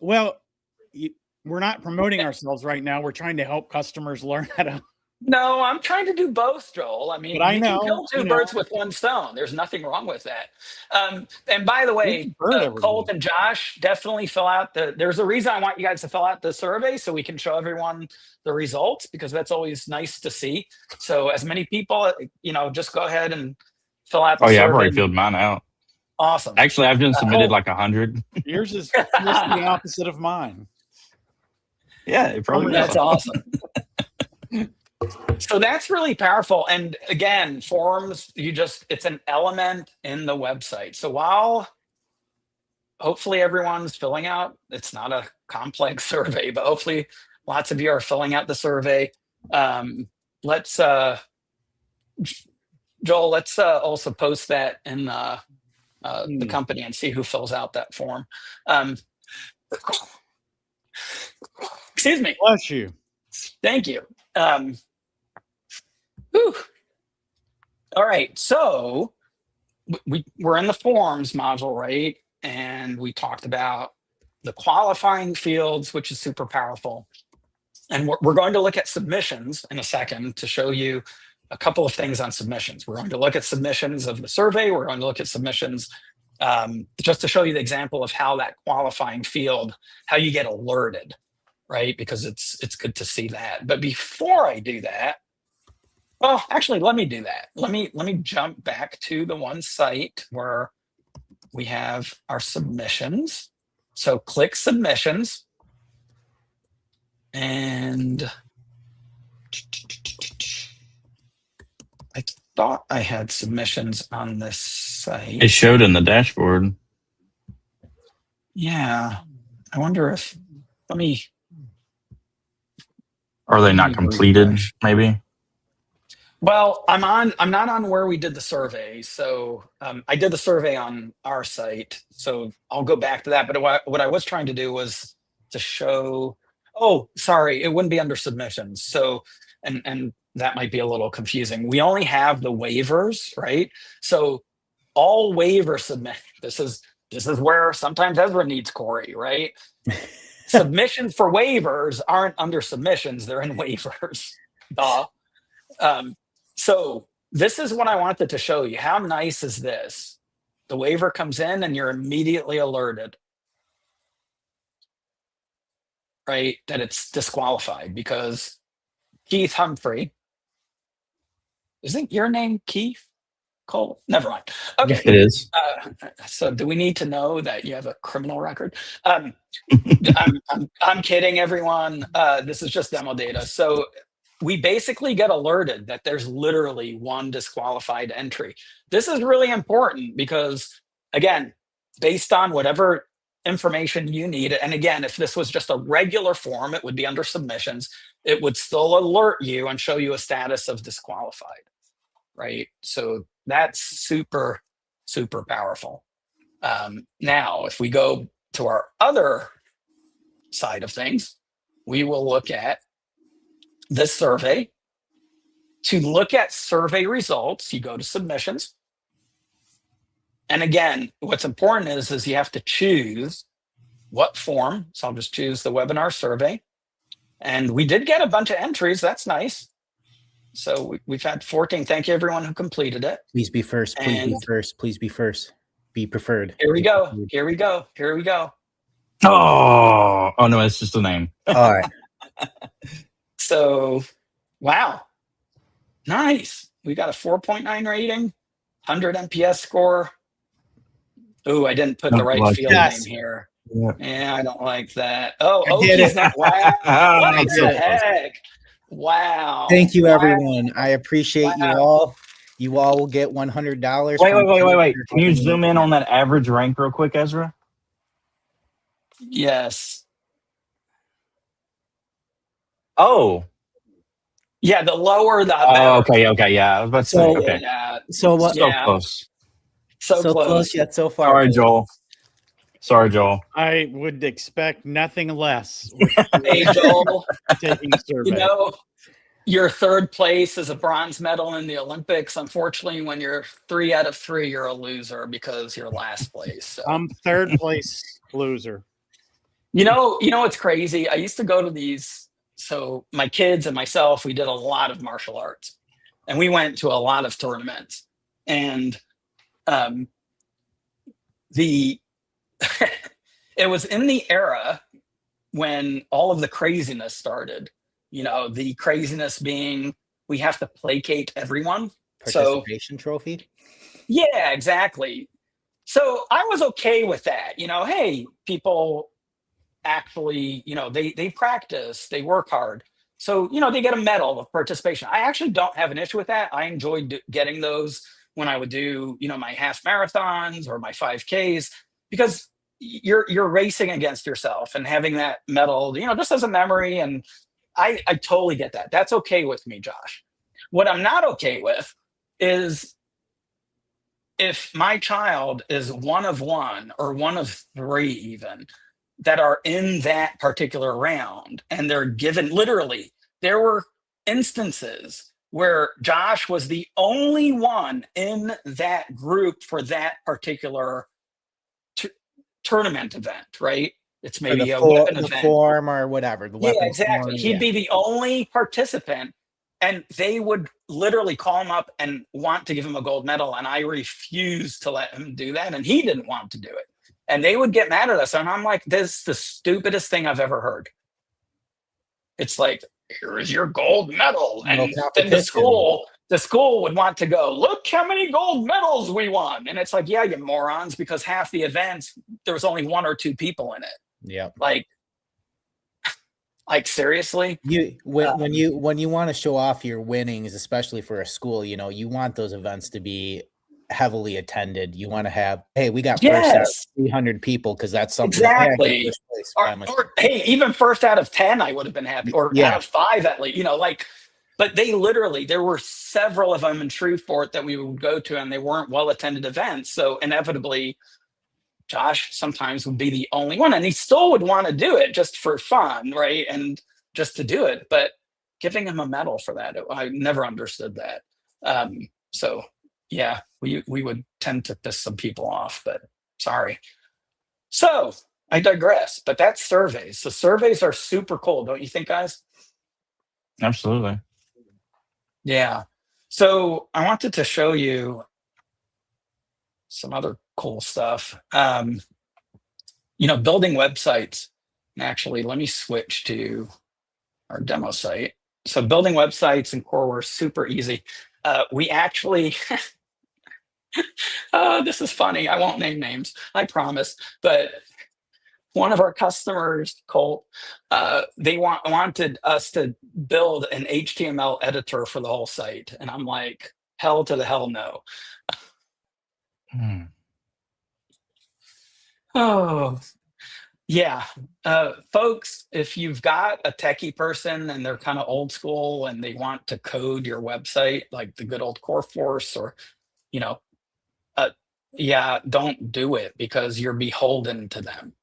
we're not promoting ourselves right now. We're trying to help customers learn how to. No, I'm trying to do both, Joel. I mean, you can kill two birds with one stone. There's nothing wrong with that. And by the way, Colt and Josh, definitely fill out there's a reason I want you guys to fill out the survey so we can show everyone the results, because that's always nice to see. So as many people, just go ahead and fill out the survey. Oh yeah, I've already filled mine out. Awesome. Actually, I've been submitted 100. Yours is the opposite of mine. Yeah, it probably that's awesome. So that's really powerful. And again, forms, it's an element in the website. So while hopefully everyone's filling out, it's not a complex survey, but hopefully lots of you are filling out the survey. Let's Joel, let's also post that in the company and see who fills out that form. Excuse me. Bless you. Thank you. Whew. All right, so we're in the forms module, right? And we talked about the qualifying fields, which is super powerful. And we're going to look at submissions in a second to show you a couple of things on submissions. We're going to look at submissions of the survey. We're going to look at submissions just to show you the example of how that qualifying field, how you get alerted, right? Because it's good to see that. But before I do that, well, actually, let me do that. Let me jump back to the one site where we have our submissions. So click submissions. And I thought I had submissions on this site. It showed in the dashboard. Yeah. I wonder if, Are they not completed, maybe? Well, I'm not on where we did the survey. So I did the survey on our site. So I'll go back to that. But what I was trying to do was to show, oh, sorry, it wouldn't be under submissions. So, and that might be a little confusing. We only have the waivers, right? So all waiver submit. This is where sometimes Ezra needs Corey, right? Submissions for waivers aren't under submissions. They're in waivers. Duh. So this is what I wanted to show you. How nice is this? The waiver comes in and you're immediately alerted, right? That it's disqualified because Keith Humphrey, isn't your name Keith? difficult? Never mind. Okay. It is. So do we need to know that you have a criminal record? I'm kidding, everyone. This is just demo data. So we basically get alerted that there's literally one disqualified entry. This is really important because, again, based on whatever information you need, and again, if this was just a regular form, it would be under submissions. It would still alert you and show you a status of disqualified, right? So that's super, super powerful. Now, if we go to our other side of things, we will look at this survey. To look at survey results, you go to submissions. And again, what's important is you have to choose what form. So I'll just choose the webinar survey. And we did get a bunch of entries. That's nice. So we've had 14. Thank you, everyone who completed it. Please be first. Please be first. Please be first. Be preferred. Here we go. Here we go. Here we go. Oh no, it's just a name. All right. So, wow. Nice. We got a 4.9 rating, 100 NPS score. Oh, I didn't put the right field name here. Yeah, I don't like that. Oh, Oki's not. Wow. What the heck? Wow. Thank you, everyone. I appreciate you all. You all will get $100. Wait. Can you zoom in on that average rank real quick, Ezra? Yes. Oh. Yeah, the lower the better. Okay, yeah. I was about to say, okay. Yeah. So what? So close. So close. Yet so far. Sorry, Joel. I would expect nothing less. Hey, Joel, Taking a survey. you know, your third place is a bronze medal in the Olympics. Unfortunately, when you're 3 out of 3, you're a loser because you're last place. So. I'm third place loser. You know what's crazy? I used to go to these. So my kids and myself, we did a lot of martial arts, and we went to a lot of tournaments. And it was in the era when all of the craziness started. You know, the craziness being we have to placate everyone. Participation trophy. Yeah, exactly. So I was okay with that. You know, hey, people actually, you know, they practice, they work hard. So, you know, they get a medal of participation. I actually don't have an issue with that. I enjoyed getting those when I would do, you know, my half marathons or my 5Ks, because you're racing against yourself and having that medal, you know, just as a memory. And I totally get that. That's okay with me, Josh. What I'm not okay with is if my child is one of one or one of 3 even that are in that particular round, and they're given, literally, there were instances where Josh was the only one in that group for that particular tournament event, right? It's maybe a weapon event. Form or whatever. The weapon exactly. He'd be the only participant, and they would literally call him up and want to give him a gold medal, and I refused to let him do that, and he didn't want to do it. And they would get mad at us, and I'm like, this is the stupidest thing I've ever heard. It's like, here is your gold medal. And then the school would want to go, look how many gold medals we won. And it's like, yeah, you morons, because half the events, there was only 1 or 2 people in it. Yeah. Like seriously? When you want to show off your winnings, especially for a school, you know, you want those events to be heavily attended. You want to have, hey, we got first out of 300 people, because that's something exactly. Or hey, even first out of 10, I would have been happy, or out of 5 at least. You know, like, but they literally, there were several of them in Shreveport that we would go to, and they weren't well attended events. So inevitably, Josh sometimes would be the only one, and he still would want to do it just for fun, right? And just to do it, but giving him a medal for that, I never understood that. So. Yeah, we would tend to piss some people off, but sorry. So I digress, but that's surveys. So surveys are super cool, don't you think, guys? Absolutely. Yeah. So I wanted to show you some other cool stuff. You know, building websites. Actually, let me switch to our demo site. So building websites in CoreWare is super easy. We actually... This is funny. I won't name names, I promise. But one of our customers, Colt, they wanted us to build an HTML editor for the whole site. And I'm like, hell to the hell no. Oh, yeah. Folks, if you've got a techie person and they're kind of old school and they want to code your website like the good old CoreForce or, you know, yeah, don't do it because you're beholden to them.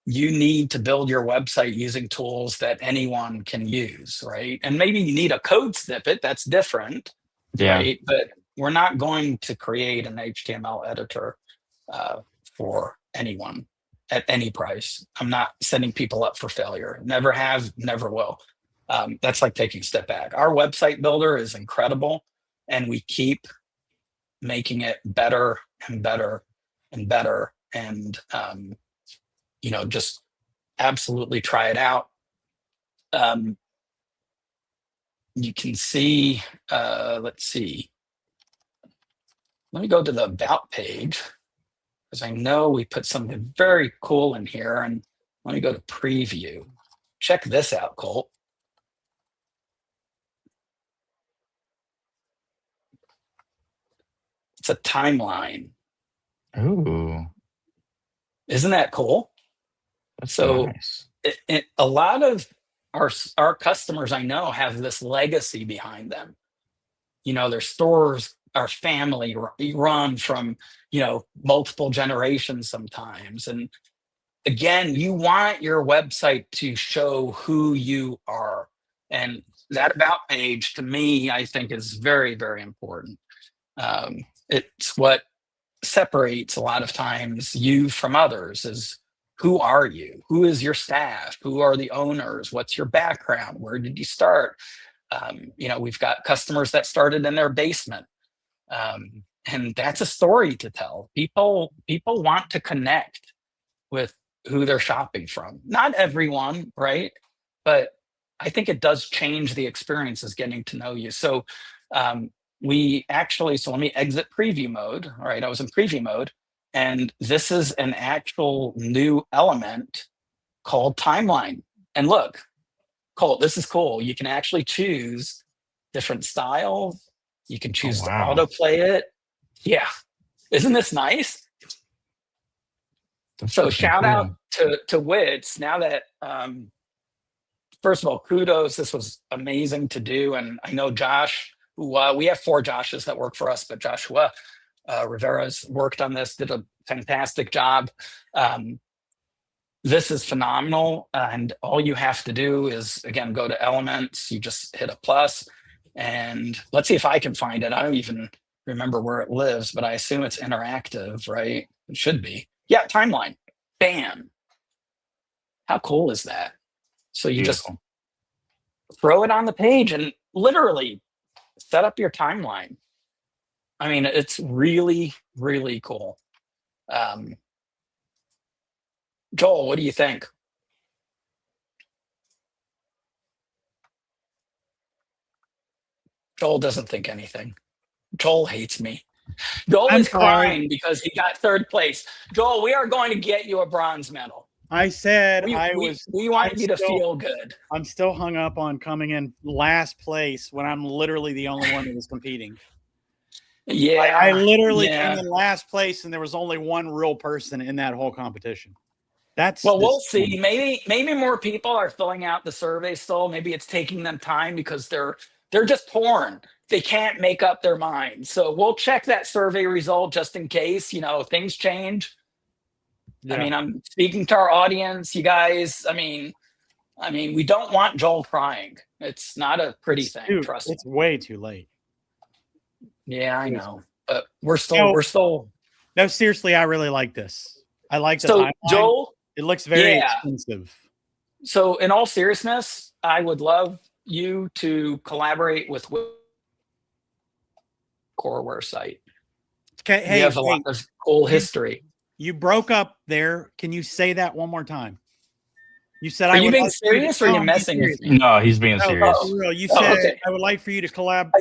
You need to build your website using tools that anyone can use, right? And maybe you need a code snippet, that's different, right? But we're not going to create an HTML editor for anyone at any price. I'm not setting people up for failure. Never have, never will. That's like taking a step back. Our website builder is incredible, and we keep making it better and better and better. And, you know, just absolutely try it out. You can see, let's see. Let me go to the About page, because I know we put something very cool in here. And let me go to Preview. Check this out, Colt. It's a timeline. Ooh. Isn't that cool? That's so nice. A lot of our customers I know have this legacy behind them. You know, their stores are family run from, you know, multiple generations sometimes. And again, you want your website to show who you are. And that About page, to me, I think is very, very important. It's what separates a lot of times you from others is who are you? Who is your staff? Who are the owners? What's your background? Where did you start? You know, we've got customers that started in their basement. And that's a story to tell. People want to connect with who they're shopping from. Not everyone, right? But I think it does change the experiences getting to know you. So we actually, so let me exit preview mode. All right, I was in preview mode. And this is an actual new element called timeline. And look, Colt, this is cool. You can actually choose different styles. You can choose to autoplay it. Yeah. Isn't this nice? So shout out to Wits. Now that, first of all, kudos. This was amazing to do. And I know Josh, who we have 4 Joshes that work for us, but Joshua Rivera's worked on this, did a fantastic job. This is phenomenal. And all you have to do is, again, go to Elements. You just hit a plus. And let's see if I can find it. I don't even remember where it lives, but I assume it's interactive, right? It should be. Yeah, timeline. Bam. How cool is that? So you just throw it on the page and literally set up your timeline. I mean, it's really, really cool. Joel, what do you think? Joel doesn't think anything. Joel hates me. Joel is crying because he got 3rd place. Joel, we are going to get you a bronze medal. I said we want you to feel good. I'm still hung up on coming in last place when I'm literally the only one who was competing. Yeah, I literally came in last place, and there was only one real person in that whole competition. We'll see. Maybe more people are filling out the survey still. Maybe it's taking them time because they're just torn. They can't make up their mind. So we'll check that survey result just in case, you know, things change. Yeah. I mean, I'm speaking to our audience, you guys. I mean, we don't want Joel crying. It's not a pretty thing. Trust me. It's way too late. Yeah, I know. But we're still. No, seriously, I really like this. I like the so timeline. Joel. It looks very expensive. So, in all seriousness, I would love you to collaborate with Coreware site. Okay, hey, we have a lot of cool history. You broke up there. Can you say that one more time? You said, "Are you being serious or are you messing with me?" No, he's being serious. You said, "I would like for you to collab."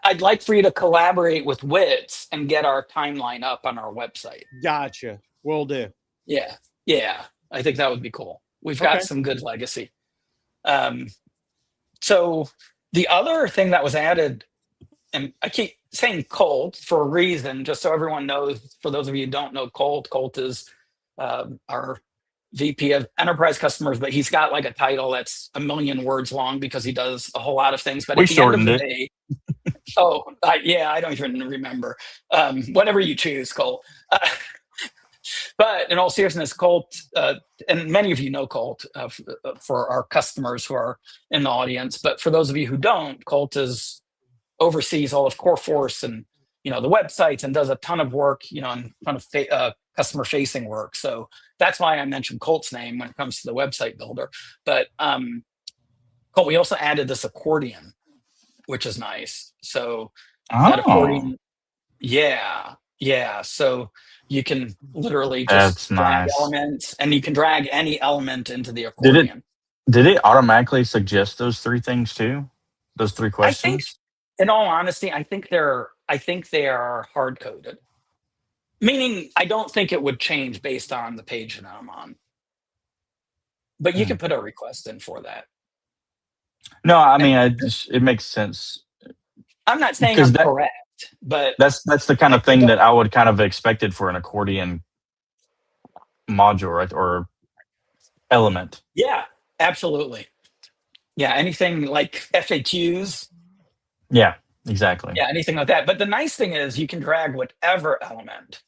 I'd like for you to collaborate with Wits and get our timeline up on our website. Gotcha. Will do. Yeah. I think that would be cool. We've got some good legacy. So the other thing that was added, and I keep saying Colt for a reason, just so everyone knows, for those of you who don't know Colt is our VP of Enterprise Customers, but he's got like a title that's 1 million words long because he does a whole lot of things. But We at the end of shortened the it. day, I don't even remember. Whatever you choose, Colt. But in all seriousness, Colt, and many of you know Colt for our customers who are in the audience, but for those of you who don't, Colt oversees all of CoreForce and the websites and does a ton of work, and a ton of customer facing work. So that's why I mentioned Colt's name when it comes to the website builder. But Colt, we also added this accordion, which is nice. So that accordion, yeah. So you can literally just drag elements, and you can drag any element into the accordion. Did it automatically suggest those 3 things too? Those 3 questions? I think, in all honesty, I think they are hard coded. Meaning, I don't think it would change based on the page that I'm on. But you can put a request in for that. No, I mean, it makes sense. I'm not saying I'm correct, but that's the kind of thing that I would kind of expected for an accordion module, right, or element. Yeah, absolutely. Yeah, anything like FAQs. Yeah, exactly. Yeah, anything like that. But the nice thing is you can drag whatever element.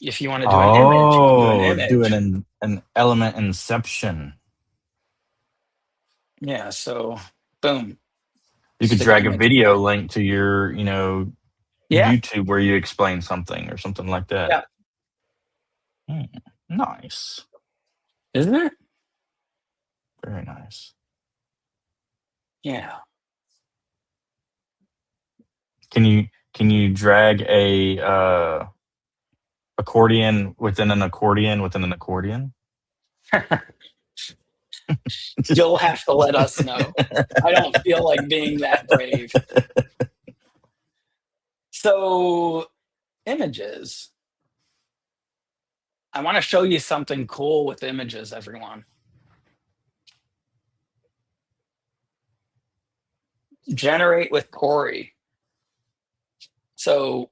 If you want to do an image, you can do an image. An element inception. Yeah, so boom. You could drag a video link to your, YouTube where you explain something or something like that. Yeah. Nice. Isn't it? Very nice. Yeah. Can you drag a accordion within an accordion within an accordion? You'll have to let us know. I don't feel like being that brave. So, images. I want to show you something cool with images, everyone. Generate with Corey. So,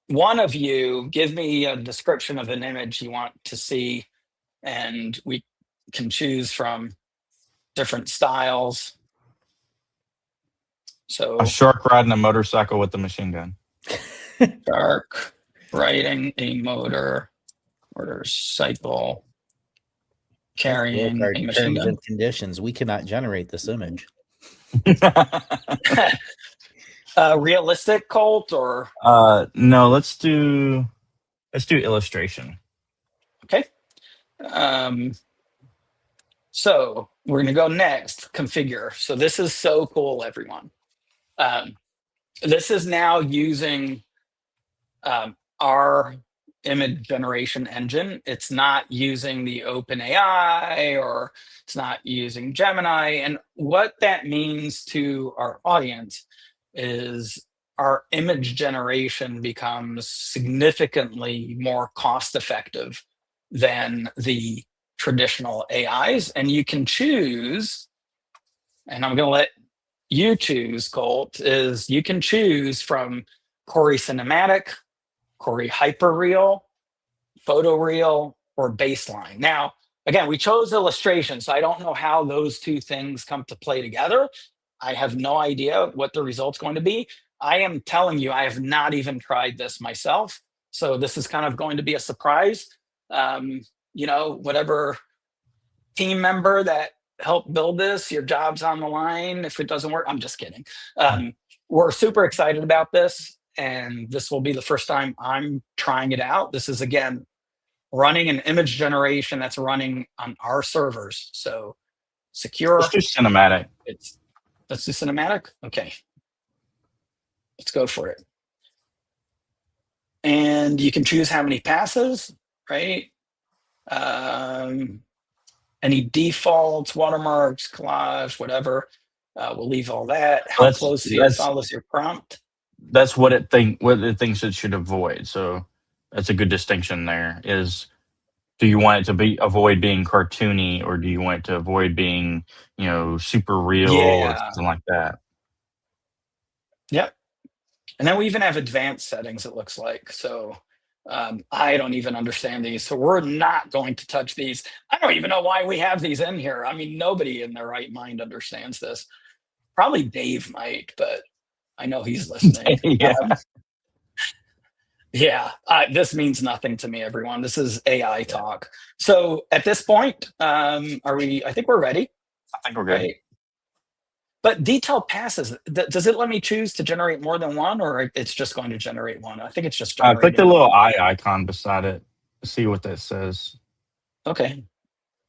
one of you give me a description of an image you want to see, and we can choose from different styles. So a shark riding a motorcycle with a machine gun. Shark riding a motorcycle carrying a machine gun. And conditions. We cannot generate this image. Realistic, Colt, or no? Let's do illustration. Okay. So we're going to go next, configure. So this is so cool, everyone. This is now using our image generation engine. It's not using the OpenAI, or it's not using Gemini. And what that means to our audience is our image generation becomes significantly more cost effective than the traditional AIs. And you can choose, and I'm going to let you choose, Colt, is you can choose from Corey Cinematic, Corey Hyperreal, Photoreal, or Baseline. Now, again, we chose illustration, so I don't know how those 2 things come to play together. I have no idea what the result's going to be. I am telling you, I have not even tried this myself. So this is kind of going to be a surprise. Whatever team member that helped build this, your job's on the line. If it doesn't work, I'm just kidding. We're super excited about this, and this will be the first time I'm trying it out. This is, again, running an image generation that's running on our servers. So secure. Let's do cinematic. Let's do cinematic. Okay. Let's go for it. And you can choose how many passes, right? Any defaults, watermarks, collage, whatever. We'll leave all that. How closely it follows your prompt. That's what it thinks it should avoid. So that's a good distinction there. Is do you want it to avoid being cartoony, or do you want it to avoid being, super real or something like that? Yep. And then we even have advanced settings, it looks like. So I don't even understand these. So we're not going to touch these. I don't even know why we have these in here. I mean, nobody in their right mind understands this. Probably Dave might, but I know he's listening. This means nothing to me, everyone. This is AI talk. So at this point, I think we're ready. I think we're good. Right. But detail passes, does it let me choose to generate more than one, or it's just going to generate one? I think it's just generating. Click the little eye icon beside it. See what that says. Okay.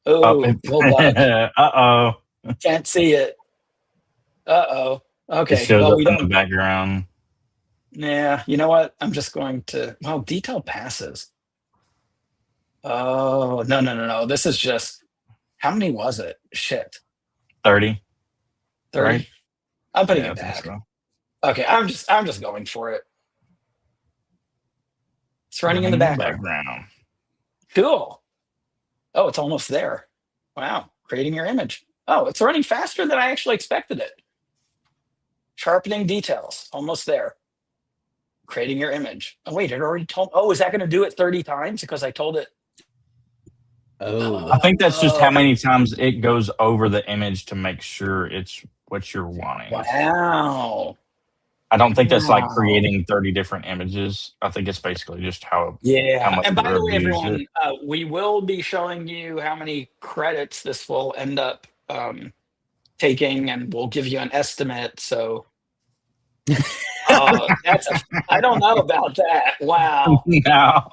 Oh, uh-oh. Can't see it. Uh-oh. Okay. It shows up in the background. Yeah, you know what? I'm just going to, detail passes. Oh, no. This is just, how many was it? Shit. 30. 30. Right? I'm putting it I back. think so. Okay, I'm just going for it. It's running in the background. Cool. Oh, it's almost there. Wow. Creating your image. Oh, it's running faster than I actually expected it. Sharpening details. Almost there. Creating your image. Oh, wait, it already told. Oh, is that going to do it 30 times? Because I told it. Oh. I think that's just how many times it goes over the image to make sure it's what you're wanting. Wow. I don't think that's like creating 30 different images. I think it's basically just how much. And by the way, everyone, we will be showing you how many credits this will end up taking, and we'll give you an estimate. So I don't know about that. Wow. No.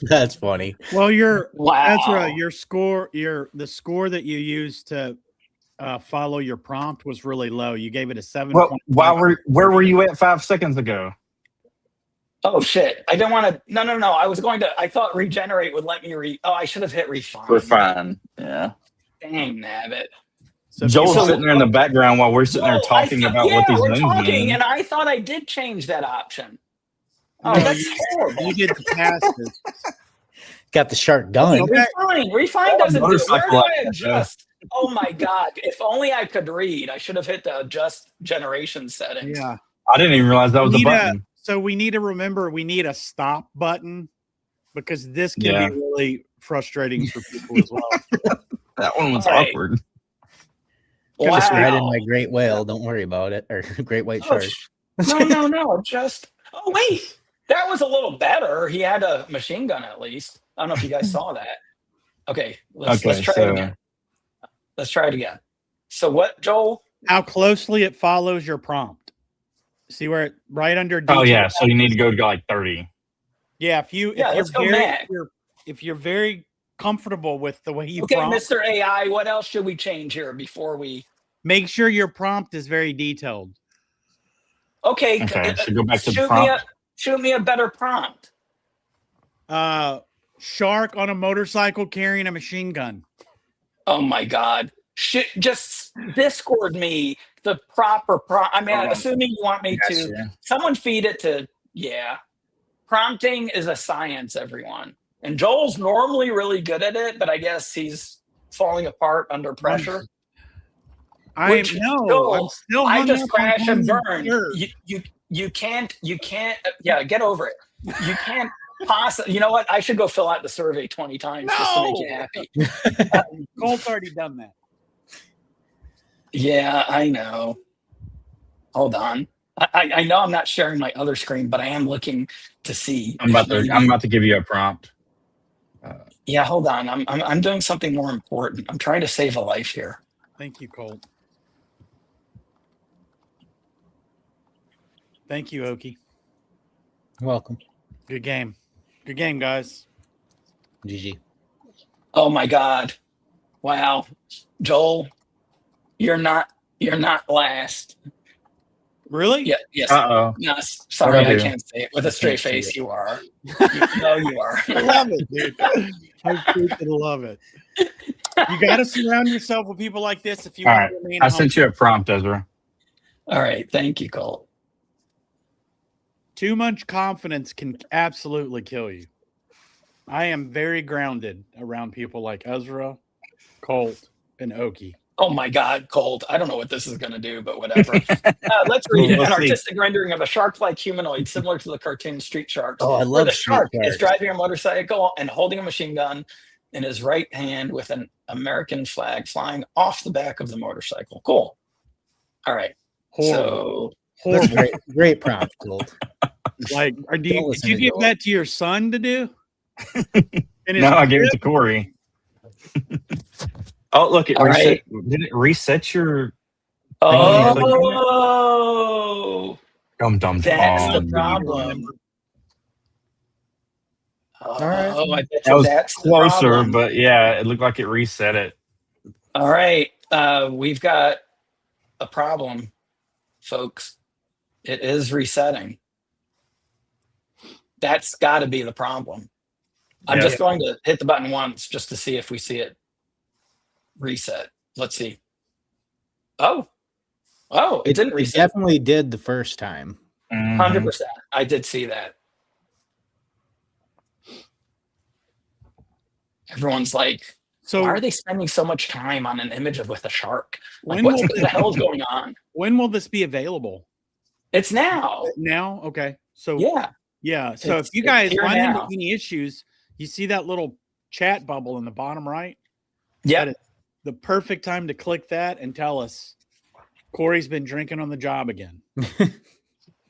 That's funny. Well, that's right. Your score, the score that you used to follow your prompt was really low. You gave it a 7. Well, where were you at 5 seconds ago? Oh shit! I don't want to. No. I was going to. I thought regenerate would let me I should have hit refine. Refine. Yeah. Dang nabbit. So Joel's sitting there in the background while we're sitting there talking about what these names mean. And I thought I did change that option. Oh, that's horrible. You did the passes. Got the shark gun. Refine doesn't do it. Where do I adjust? Oh my God. If only I could read. I should have hit the adjust generation settings. Yeah. I didn't even realize that was a button. So we need to remember we need a stop button, because this can be really frustrating for people as well. That one was awkward. Wow. Just right in my great whale. Don't worry about it. Or great white shark. No. Just. Oh, wait. That was a little better. He had a machine gun at least. I don't know if you guys saw that. Okay, let's try it again. Let's try it again. So what, Joel? How closely it follows your prompt. See where it right under detail. Oh yeah, so you need to go like 30. Yeah, if you're very comfortable with the way you prompt. Mr. AI, what else should we change here before we make sure your prompt is very detailed? Okay, so go back to the prompt. Shoot me a better prompt. Shark on a motorcycle carrying a machine gun. Oh my God. Just Discord me the proper prompt. I mean, assuming you want me to. Someone feed it to, Prompting is a science, everyone. And Joel's normally really good at it, but I guess he's falling apart under pressure. I'm still I just crash and burn. You can't, get over it. You can't possibly, you know what? I should go fill out the survey 20 times just to make you happy. Colt's already done that. Yeah, I know. Hold on. I know I'm not sharing my other screen, but I am looking to see. I'm about to give you a prompt. Hold on. I'm doing something more important. I'm trying to save a life here. Thank you, Colt. Thank you, Oki. Welcome. Good game. Good game, guys. GG. Oh my God. Wow. Joel, you're not last. Really? Yeah, yes. Uh-oh. No, sorry, I can't say it. With a straight face, you are. You are. I love it, dude. I freaking love it. You got to surround yourself with people like this if you All want right. to remain I humble. sent you a prompt, Ezra. All right. Thank you, Colt. Too much confidence can absolutely kill you. I am very grounded around people like Ezra, Colt, and Oki. Oh my God, Colt. I don't know what this is going to do, but whatever. Let's read it. We'll An see. artistic rendering of a shark-like humanoid similar to the cartoon Street Sharks. Oh, I where love the Street shark is Sharks. driving a motorcycle and holding a machine gun in his right hand with an American flag flying off the back of the motorcycle. Cool. All right. Horrible. So That's Horrible. great prompt, Gold. Like, did you listen to give Joel. that to your son to do? No, I gave it to Corey. Oh, look, it All reset. right. Did it reset your? Oh, Dum. that's the problem. right. Oh, I bet That was that's the closer, problem. but yeah, it looked like it reset it. All right. We've got a problem, folks. It is resetting. That's got to be the problem. I'm Yeah. just going to hit the button once just to see if we see it reset. Let's see. Oh, it didn't It reset. definitely did the first time. 100%. I did see that. Everyone's like, So why are they spending so much time on an image with a shark? Like, when what will the hell is going on? when will this be available? It's now. Now? Okay. So Yeah. So It's- if you it's guys here run into now. any issues, you see that little chat bubble in the bottom right? Yeah. That is the perfect time to click that and tell us Corey's been drinking on the job again.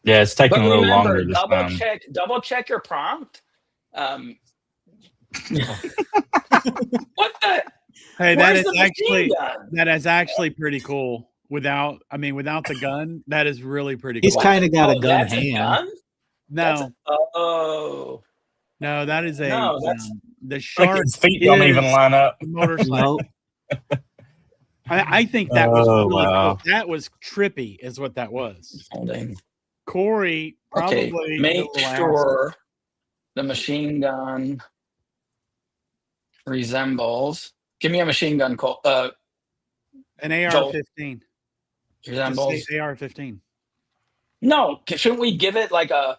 Yeah, it's taking But a little remember, longer this time. double check your prompt. What the? Hey, Where's the machine gun? that is actually pretty cool. Without the gun, that is really pretty He's cool. kind of got a Oh, gun that's a hand. gun? No, No, that is a No, that's- the Like shark its feet don't even is line up. a motorcycle. No, I think that was Oh, really wow. cool. That was trippy, is what that was. holding. Corey Okay, probably make the last- sure the machine gun resembles. Give me a machine gun. an Joel. AR-15. Resembles. AR-15. No, shouldn't we give it like a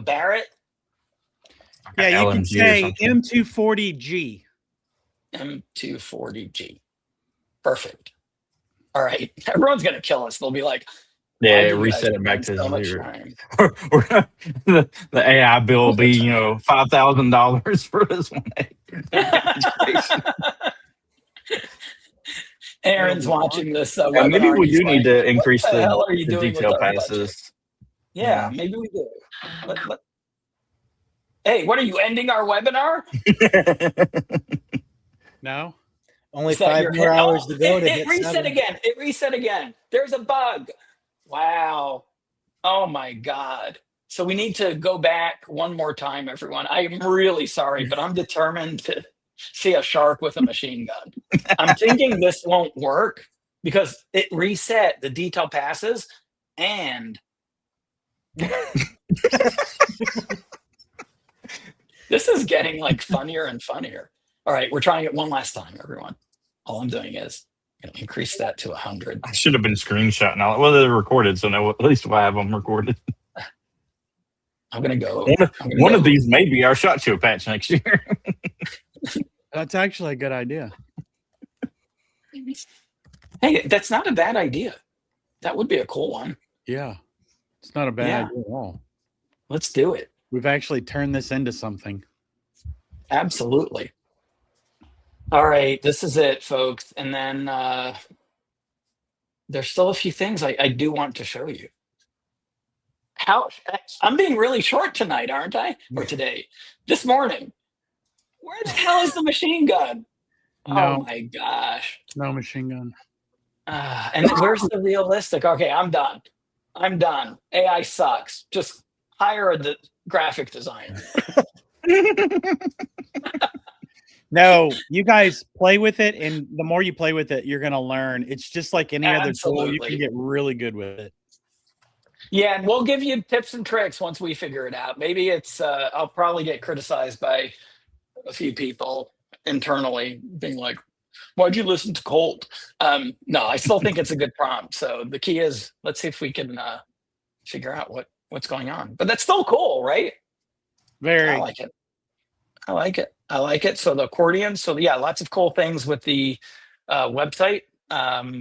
Barrett Yeah, you can LMG or say something. M240G. M240G? Perfect. All right, everyone's gonna kill us. They'll be like, Yeah, "Why it do you reset guys it back spend to so much zero. time?" the AI bill will be, $5,000 for this one. Aaron's watching this. Yeah, Webinar, maybe we he's do need like, to increase what the hell are the you doing detail with our budget? passes. Yeah, maybe we do. Hey, what are you ending our webinar? No? only Is that 5 your more hit? hours Oh, to go to it hit reset 7. again. It reset again. There's a bug. Wow. Oh my God. So we need to go back one more time, everyone. I am really sorry, but I'm determined to see a shark with a machine gun. I'm thinking this won't work because it reset the detail passes and this is getting like funnier and funnier. All right, we're trying it one last time, everyone. All I'm doing is increase that to 100. I should have been screenshotting all. Well, they're recorded, so now at least we'll have them recorded. I'm gonna go. One of these may be our SHOT Show patch next year. That's actually a good idea. Hey, that's not a bad idea. That would be a cool one. Yeah. It's not a bad Yeah. idea at all. Let's do it. We've actually turned this into something. Absolutely. All right, this is it, folks. And then there's still a few things I do want to show you. I'm being really short tonight, aren't I? Or today? This morning. Where the hell is the machine gun? No. Oh my gosh. No machine gun. And where's the realistic? Okay, I'm done. AI sucks. Just hire the graphic designer. No, you guys play with it, and the more you play with it, you're going to learn. It's just like any other tool. You Absolutely. can get really good with it. Yeah, and we'll give you tips and tricks once we figure it out. Maybe it's I'll probably get criticized by a few people internally, being like, Why'd you listen to Colt? No, I still think it's a good prompt. So the key is, let's see if we can figure out what's going on. But that's still cool, right? Very. I like it. I like it. I like it. So the accordion. So yeah, lots of cool things with the website.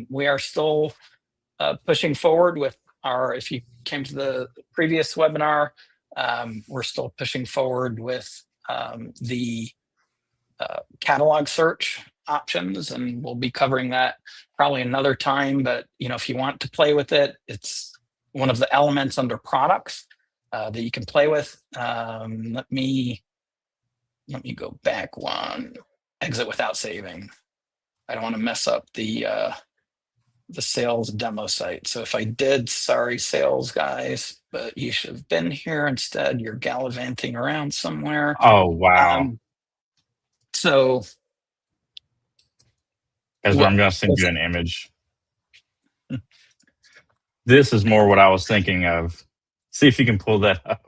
We are still pushing forward with our, if you came to the previous webinar, we're still pushing forward with the catalog search options, and we'll be covering that probably another time. But if you want to play with it, it's one of the elements under products that you can play with. Let me go back one. Exit without saving. I don't want to mess up the sales demo site. So if I did, sorry, sales guys, but you should have been here. Instead, you're gallivanting around somewhere. Oh, wow. So Ezra, I'm going to send you an image. This is more what I was thinking of. See if you can pull that up.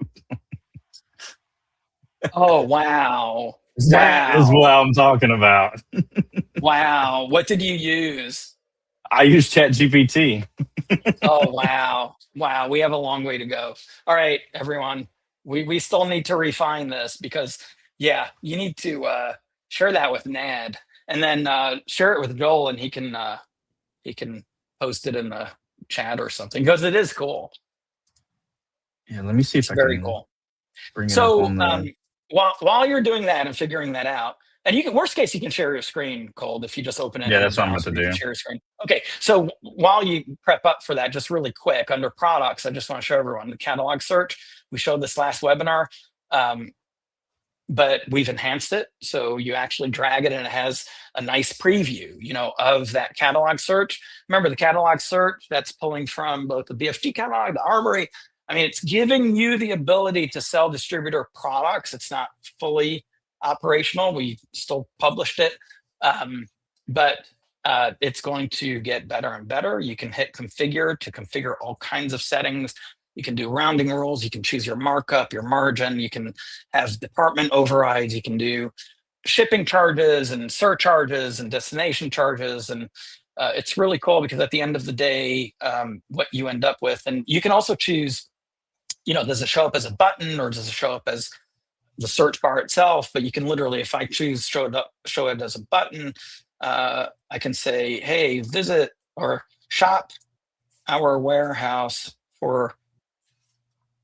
Oh, wow. That is what I'm talking about. Wow. What did you use? I use ChatGPT. Oh, wow. Wow. We have a long way to go. All right, everyone. We still need to refine this because, yeah, you need to share that with Nad, and then share it with Joel, and he can post it in the chat or something, because it is cool. Yeah, let me see if I very can cool. bring it So up on the... while you're doing that and figuring that out, and you can, worst case, you can share your screen, Cold, if you just open it. Yeah, that's what I'm about to do. Share your screen. Okay, so while you prep up for that, just really quick, under products, I just want to show everyone the catalog search. We showed this last webinar, but we've enhanced it. So you actually drag it and it has a nice preview, of that catalog search. Remember, the catalog search, that's pulling from both the BFG catalog, the Armory. I mean, it's giving you the ability to sell distributor products. It's not fully operational. We still published it, but it's going to get better and better. You can hit configure to configure all kinds of settings. You can do rounding rules. You can choose your markup, your margin. You can have department overrides. You can do shipping charges and surcharges and destination charges. And it's really cool because at the end of the day, what you end up with, and you can also choose, does it show up as a button or does it show up as the search bar itself? But you can literally, if I choose show it as a button, I can say, hey, visit or shop our warehouse for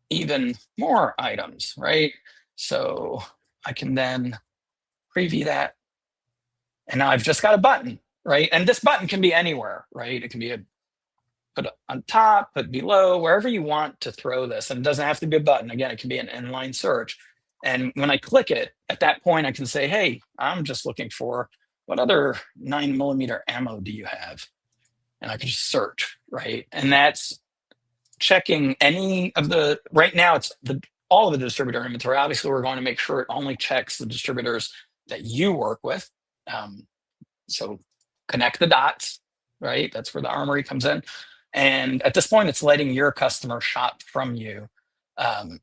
even more items, right? So I can then preview that. And now I've just got a button, right? And this button can be anywhere, right? It can be put on top, put below, wherever you want to throw this. And it doesn't have to be a button. Again, it can be an inline search. And when I click it, at that point, I can say, hey, I'm just looking for what other 9mm ammo do you have? And I can just search, right? And that's checking any of the, right now it's all of the distributor inventory. Obviously, we're going to make sure it only checks the distributors that you work with. So connect the dots, right? That's where the Armory comes in. And at this point, it's letting your customer shop from you.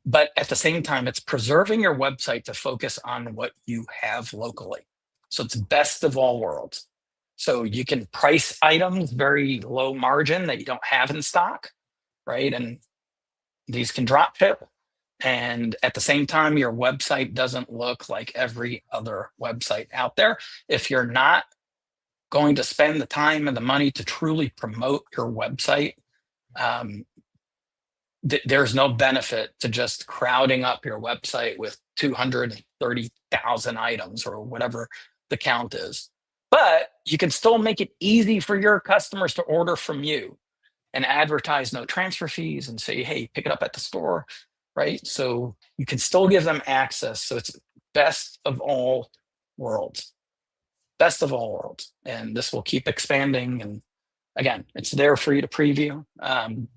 But at the same time, it's preserving your website to focus on what you have locally. So it's best of all worlds. So you can price items very low margin that you don't have in stock, right? And these can drop ship. And at the same time, your website doesn't look like every other website out there. If you're not going to spend the time and the money to truly promote your website, there's no benefit to just crowding up your website with 230,000 items or whatever the count is. But you can still make it easy for your customers to order from you and advertise no transfer fees and say, hey, pick it up at the store, right? So you can still give them access. So it's best of all worlds. Best of all worlds. And this will keep expanding. And again, it's there for you to preview. And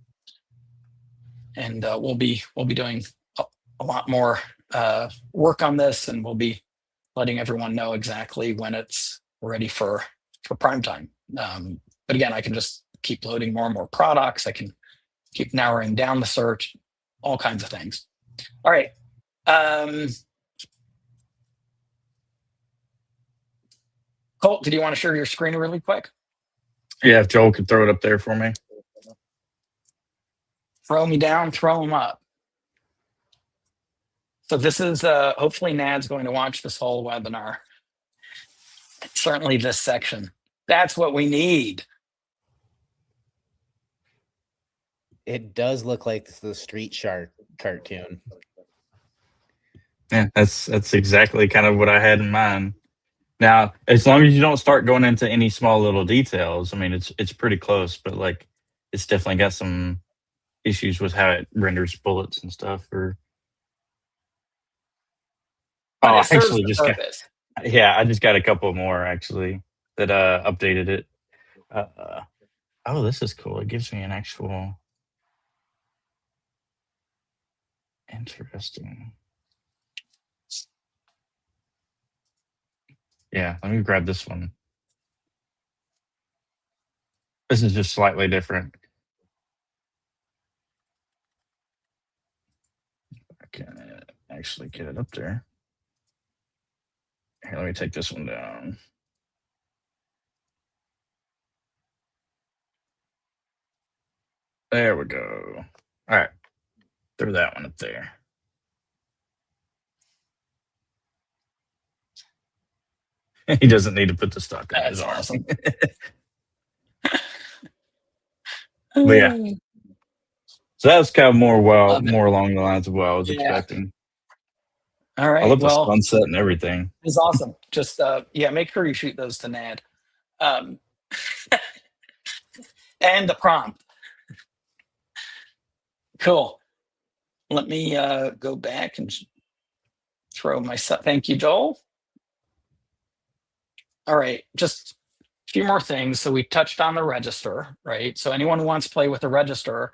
we'll be doing a lot more work on this, and we'll be letting everyone know exactly when it's ready for prime time. But again, I can just keep loading more and more products. I can keep narrowing down the search, all kinds of things. All right. Colt, did you want to share your screen really quick? Yeah, if Joel could throw it up there for me. Throw me down, throw them up. So this is, hopefully Nad's going to watch this whole webinar. Certainly this section. That's what we need. It does look like the Street Shark cartoon. Yeah, that's exactly kind of what I had in mind. Now, as long as you don't start going into any small little details, I mean, it's pretty close, but like, it's definitely got some issues with how it renders bullets and stuff. But I it serves actually the just purpose. I just got a couple more actually that updated it. Oh, this is cool. It gives me an actual interesting. Yeah, let me grab this one. This is just slightly different. I can actually get it up there. Here, let me take this one down. There we go. All right, throw that one up there. He doesn't need to put the stock on his arm. Awesome. But yeah. So that was kind of more along the lines of what I was expecting. All right. I love the sunset and everything. It's awesome. Just make sure you shoot those to Nad. And the prompt. Cool. Let me go back and throw my thank you, Joel. All right, just a few more things. So we touched on the register, right? So anyone who wants to play with the register,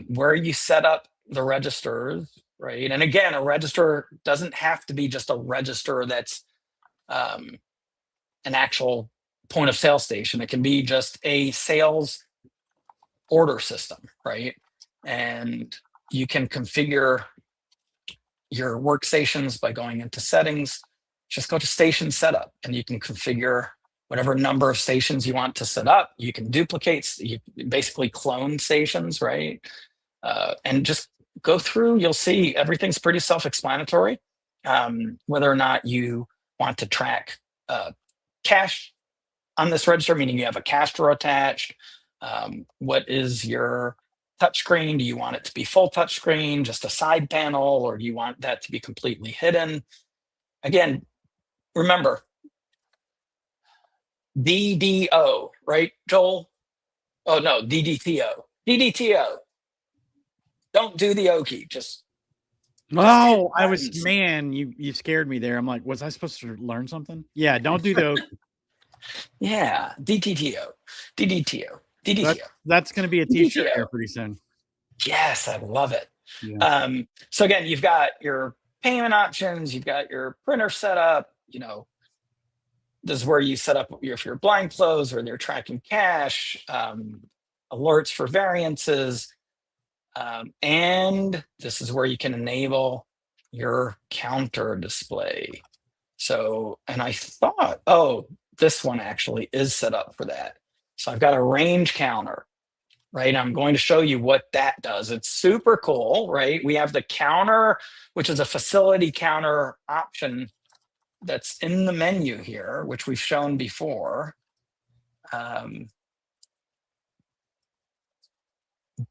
where you set up the registers, right? And again, a register doesn't have to be just a register that's an actual point of sale station. It can be just a sales order system, right? And you can configure your workstations by going into settings. Just go to station setup and you can configure whatever number of stations you want to set up. You can duplicate, you basically clone stations, right? And just go through, you'll see everything's pretty self-explanatory. Whether or not you want to track cache on this register, meaning you have a cache drawer attached. What is your touchscreen? Do you want it to be full touchscreen, just a side panel, or do you want that to be completely hidden? Again, remember, DDO, right, Joel? Oh, no, DDTO. DDTO. Don't do the Okie. Just oh, I was, man, you scared me there. I'm like, was I supposed to learn something? Yeah, don't do the Okie. Yeah, DTTO. DDTO. DDTO. That's going to be a t-shirt here pretty soon. Yes, I love it. Yeah. So again, you've got your payment options, you've got your printer set up, this is where you set up if you're blind close or they're tracking cache, alerts for variances, and this is where you can enable your counter display. So, and I thought, this one actually is set up for that. So I've got a range counter, right? I'm going to show you what that does. It's super cool, right? We have the counter, which is a facility counter option that's in the menu here, which we've shown before.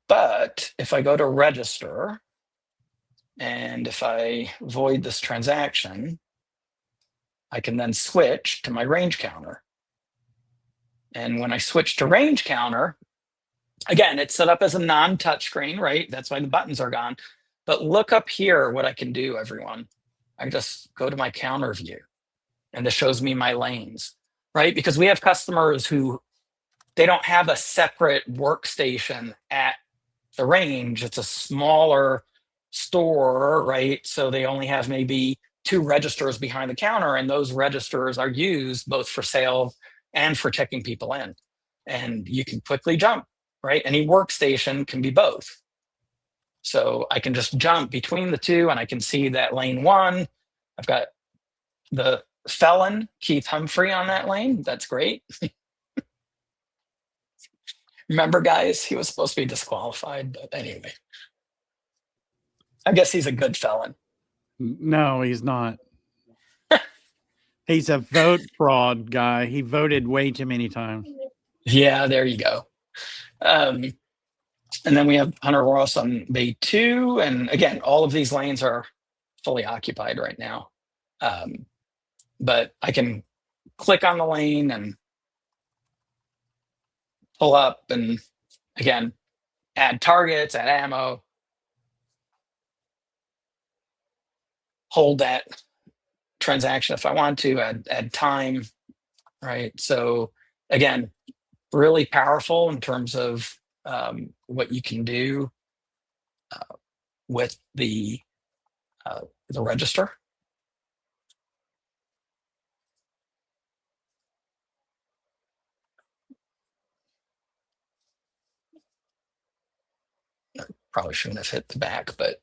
But if I go to register, and if I void this transaction, I can then switch to my range counter. And when I switch to range counter, again, it's set up as a non-touch screen, right? That's why the buttons are gone. But look up here what I can do, everyone. I just go to my counter view, and this shows me my lanes, right? Because we have customers who, they don't have a separate workstation at the range. It's a smaller store, right? So they only have maybe 2 registers behind the counter, and those registers are used both for sales and for checking people in. And you can quickly jump, right? Any workstation can be both. So I can just jump between the two, and I can see that lane 1, I've got the felon Keith Humphrey on that lane. That's great. Remember, guys, he was supposed to be disqualified, but anyway. I guess he's a good felon. No, he's not. He's a vote fraud guy. He voted way too many times. Yeah, there you go. And then we have Hunter Ross on bay 2. And again, all of these lanes are fully occupied right now. But I can click on the lane and pull up and, again, add targets, add ammo, hold that transaction if I want to, add time, right? So again, really powerful in terms of what you can do with the register. Probably shouldn't have hit the back, but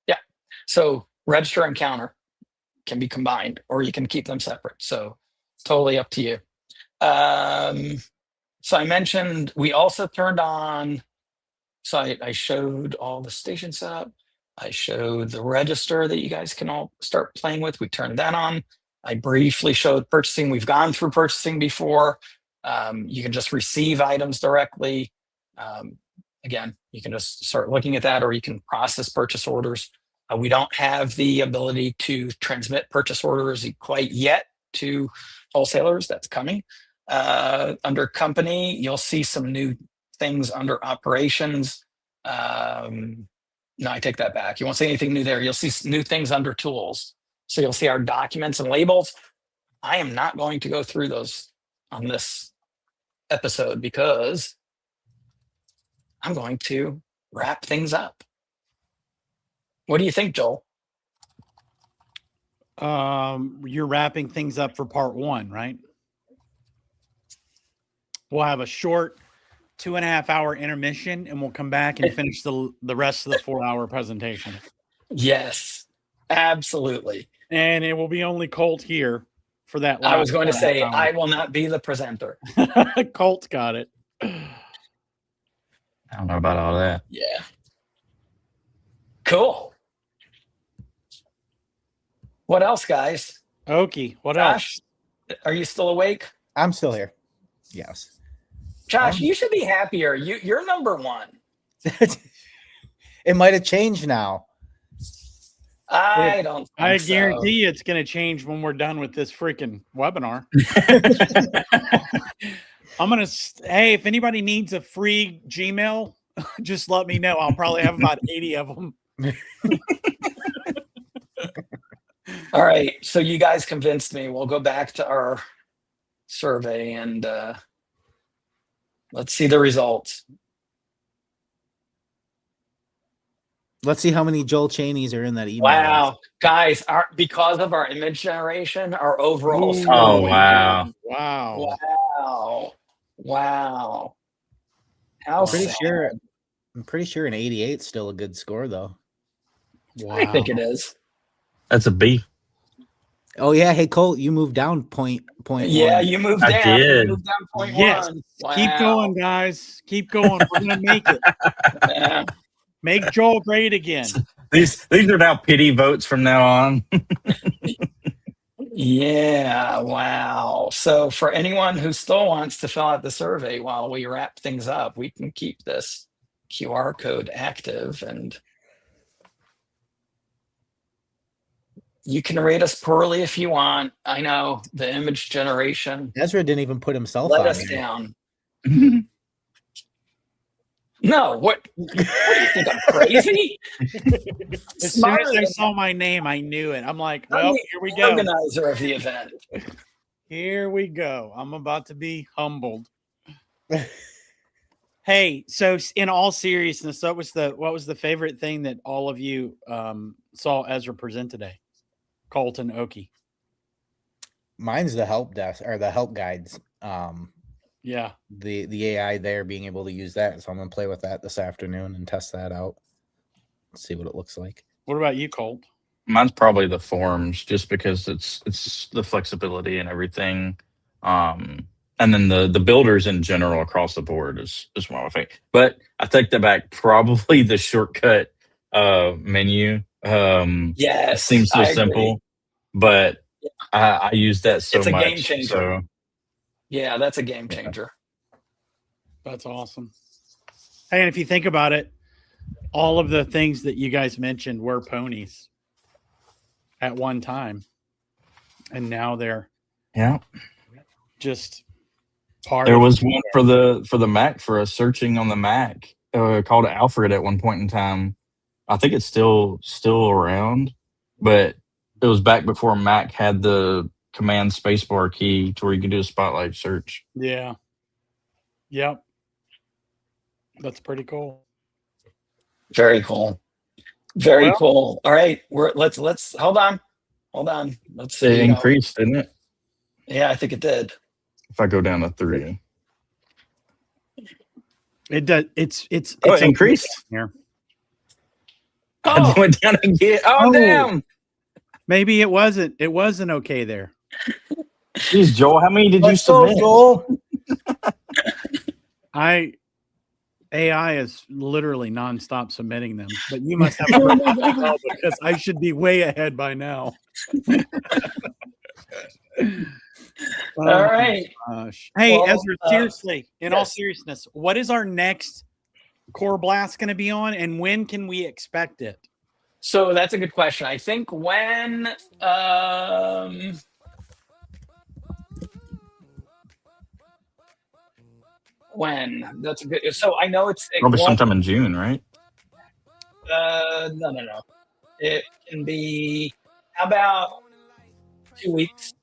yeah. So register and counter can be combined, or you can keep them separate. So totally up to you. So I mentioned we also turned on, so I showed all the station setup. I showed the register that you guys can all start playing with. We turned that on. I briefly showed purchasing. We've gone through purchasing before. You can just receive items directly. Again, you can just start looking at that, or you can process purchase orders. We don't have the ability to transmit purchase orders quite yet to wholesalers. That's coming. Under company, you'll see some new things under operations. No, I take that back. You won't see anything new there. You'll see new things under tools. So you'll see our documents and labels. I am not going to go through those on this episode because I'm going to wrap things up. What do you think, Joel? You're wrapping things up for part 1, right? We'll have a short 2.5-hour intermission, and we'll come back and finish the rest of the 4-hour presentation. Yes, absolutely. And it will be only Colt here for that. I was going to say, I will not be the presenter. Colt got it. I don't know about all that. Yeah. Cool. What else, guys? Okay. What Josh, else? Are you still awake? I'm still here. Yes. Josh, you should be happier. You're number 1. It might have changed now. I don't think I so. guarantee you it's going to change when we're done with this freaking webinar. I'm going to, hey, if anybody needs a free Gmail, just let me know. I'll probably have about 80 of them. All right. So you guys convinced me. We'll go back to our survey and let's see the results. Let's see how many Joel Cheneys are in that email. Wow. Guys, because of our image generation, our overall score. Oh, wow. Wow. Wow. Wow. How I'm pretty sure an 88 is still a good score, though. Wow. I think it is. That's a B. Oh yeah, hey Colt, you moved down point Yeah, one. you moved I down. did. You moved down point Yes. 1. Wow. Keep going, guys. Keep going. We're going to make it. Yeah. Make Joel great again. These are now pity votes from now on. Yeah, wow. So for anyone who still wants to fill out the survey while we wrap things up, we can keep this QR code active and you can rate us poorly if you want. I know the image generation. Ezra didn't even put himself Let on us here. down. No, what do you think? I'm crazy? As soon as I saw my name, I knew it. I'm like, well, here we go. Organizer of the event. Here we go. I'm about to be humbled. Hey, so in all seriousness, what was the favorite thing that all of you saw Ezra present today? Colton Okie. Mine's the help desk or the help guides. Yeah. The AI there being able to use that. So I'm gonna play with that this afternoon and test that out. See what it looks like. What about you, Colt? Mine's probably the forms, just because it's the flexibility and everything. And then the builders in general across the board is one of my favorite. But I take that back. Probably the shortcut menu. It Yes, seems so I agree. simple, but I use that so It's a much. game changer. So Yeah, that's a game changer. That's awesome. Hey, and if you think about it, all of the things that you guys mentioned were ponies at one time, and now they're just part. There was one for the Mac, for a searching on the Mac called Alfred at one point in time. I think it's still around, but it was back before Mac had the command spacebar key to where you could do a spotlight search. Yeah. Yep. That's pretty cool. Very cool. Very cool. All right, let's hold on. Let's see. It increased, didn't it? Yeah, I think it did. If I go down to 3, It does. It's it okay increased here. I went down again. Oh, damn! Maybe it wasn't. It wasn't okay there. Jeez, Joel, how many did you Let's go, submit? Joel. AI is literally nonstop submitting them, but you must have a because I should be way ahead by now. All right. Gosh. Hey, Well, Ezra, seriously, in all yes. seriousness, what is our next coreBLAST going to be on, and when can we expect it? So that's a good question. I think when that's a good. So I know it's Probably sometime in June, right? No. It can be. How about 2 weeks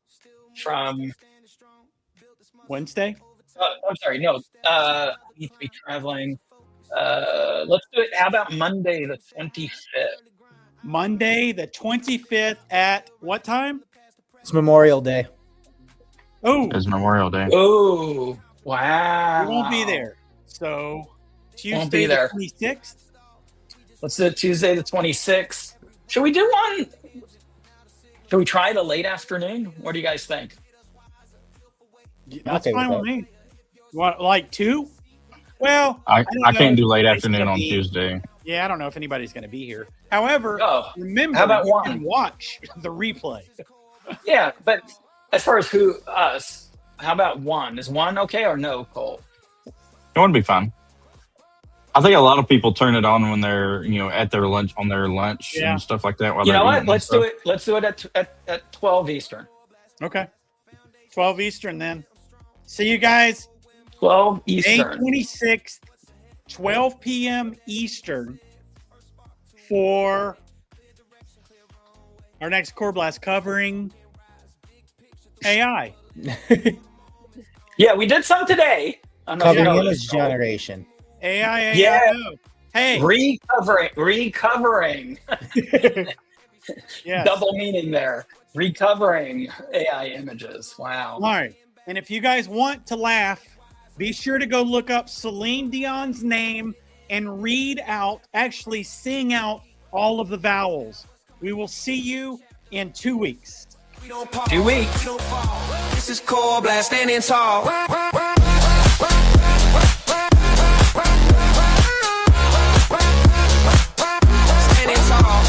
from Wednesday? I'm sorry, no. Need to be traveling. Let's do it. How about Monday the 25th? Monday the 25th at what time? It's Memorial Day. Oh, It's Memorial Day. Oh, wow. we won't be there. So Tuesday Won't be there. the 26th. Let's do it Tuesday the 26th. Should we do one? Should we try the late afternoon? What do you guys think? That's Okay fine with with me. What, like 2? Well, I don't can't know do late if anybody's afternoon gonna on be- Tuesday. Yeah, I don't know if anybody's going to be here. However, Oh, remember, how about you 1? can watch the replay. Yeah, but as far as us, how about 1? Is 1 okay or no, Cole? It wouldn't be fun. I think a lot of people turn it on when they're, at their lunch, Yeah. and stuff like that. While You they're know what? eating and Let's do stuff. it. Let's do it at 12 Eastern. Okay. 12 Eastern then. See you guys 12 May Eastern. 26th, 12 p.m. Eastern for our next coreBLAST covering AI. Yeah, we did some today. I don't know if you Covering know image this, Cole. generation. AI. Yeah. Hey. Recovering. Yes. Double meaning there. Recovering AI images. Wow. All right. And if you guys want to laugh, be sure to go look up Celine Dion's name and actually sing out all of the vowels. We will see you in 2 weeks. 2 weeks. This is coreBLAST standing tall. Standing tall.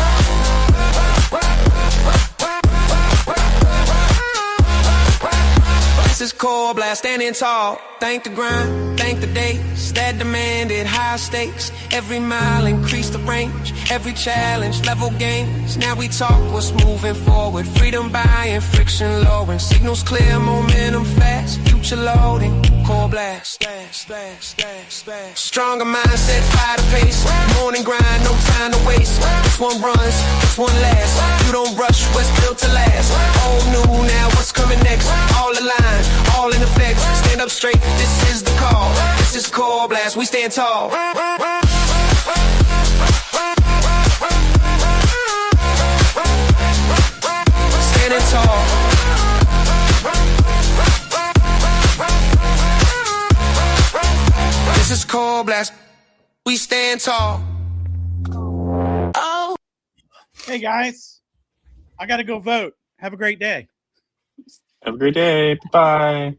This is coreBLAST standing tall. Thank the grind, thank the days that demanded high stakes. Every mile increased the range, every challenge level gains. Now we talk what's moving forward. Freedom buying, friction lowering. Signals clear, momentum fast. Future loading, coreBLAST. Stronger mindset, fire the pace. Morning grind, no time to waste. This one runs, this one lasts. You don't rush what's built to last. Old new, now what's coming next? All aligned, all in effect. Stand up straight, this is the call. This is coreBLAST, we stand tall. Standing tall. This is coreBLAST, we stand tall. Oh. Hey guys, I got to go vote. Have a great day. Have a great day. Bye.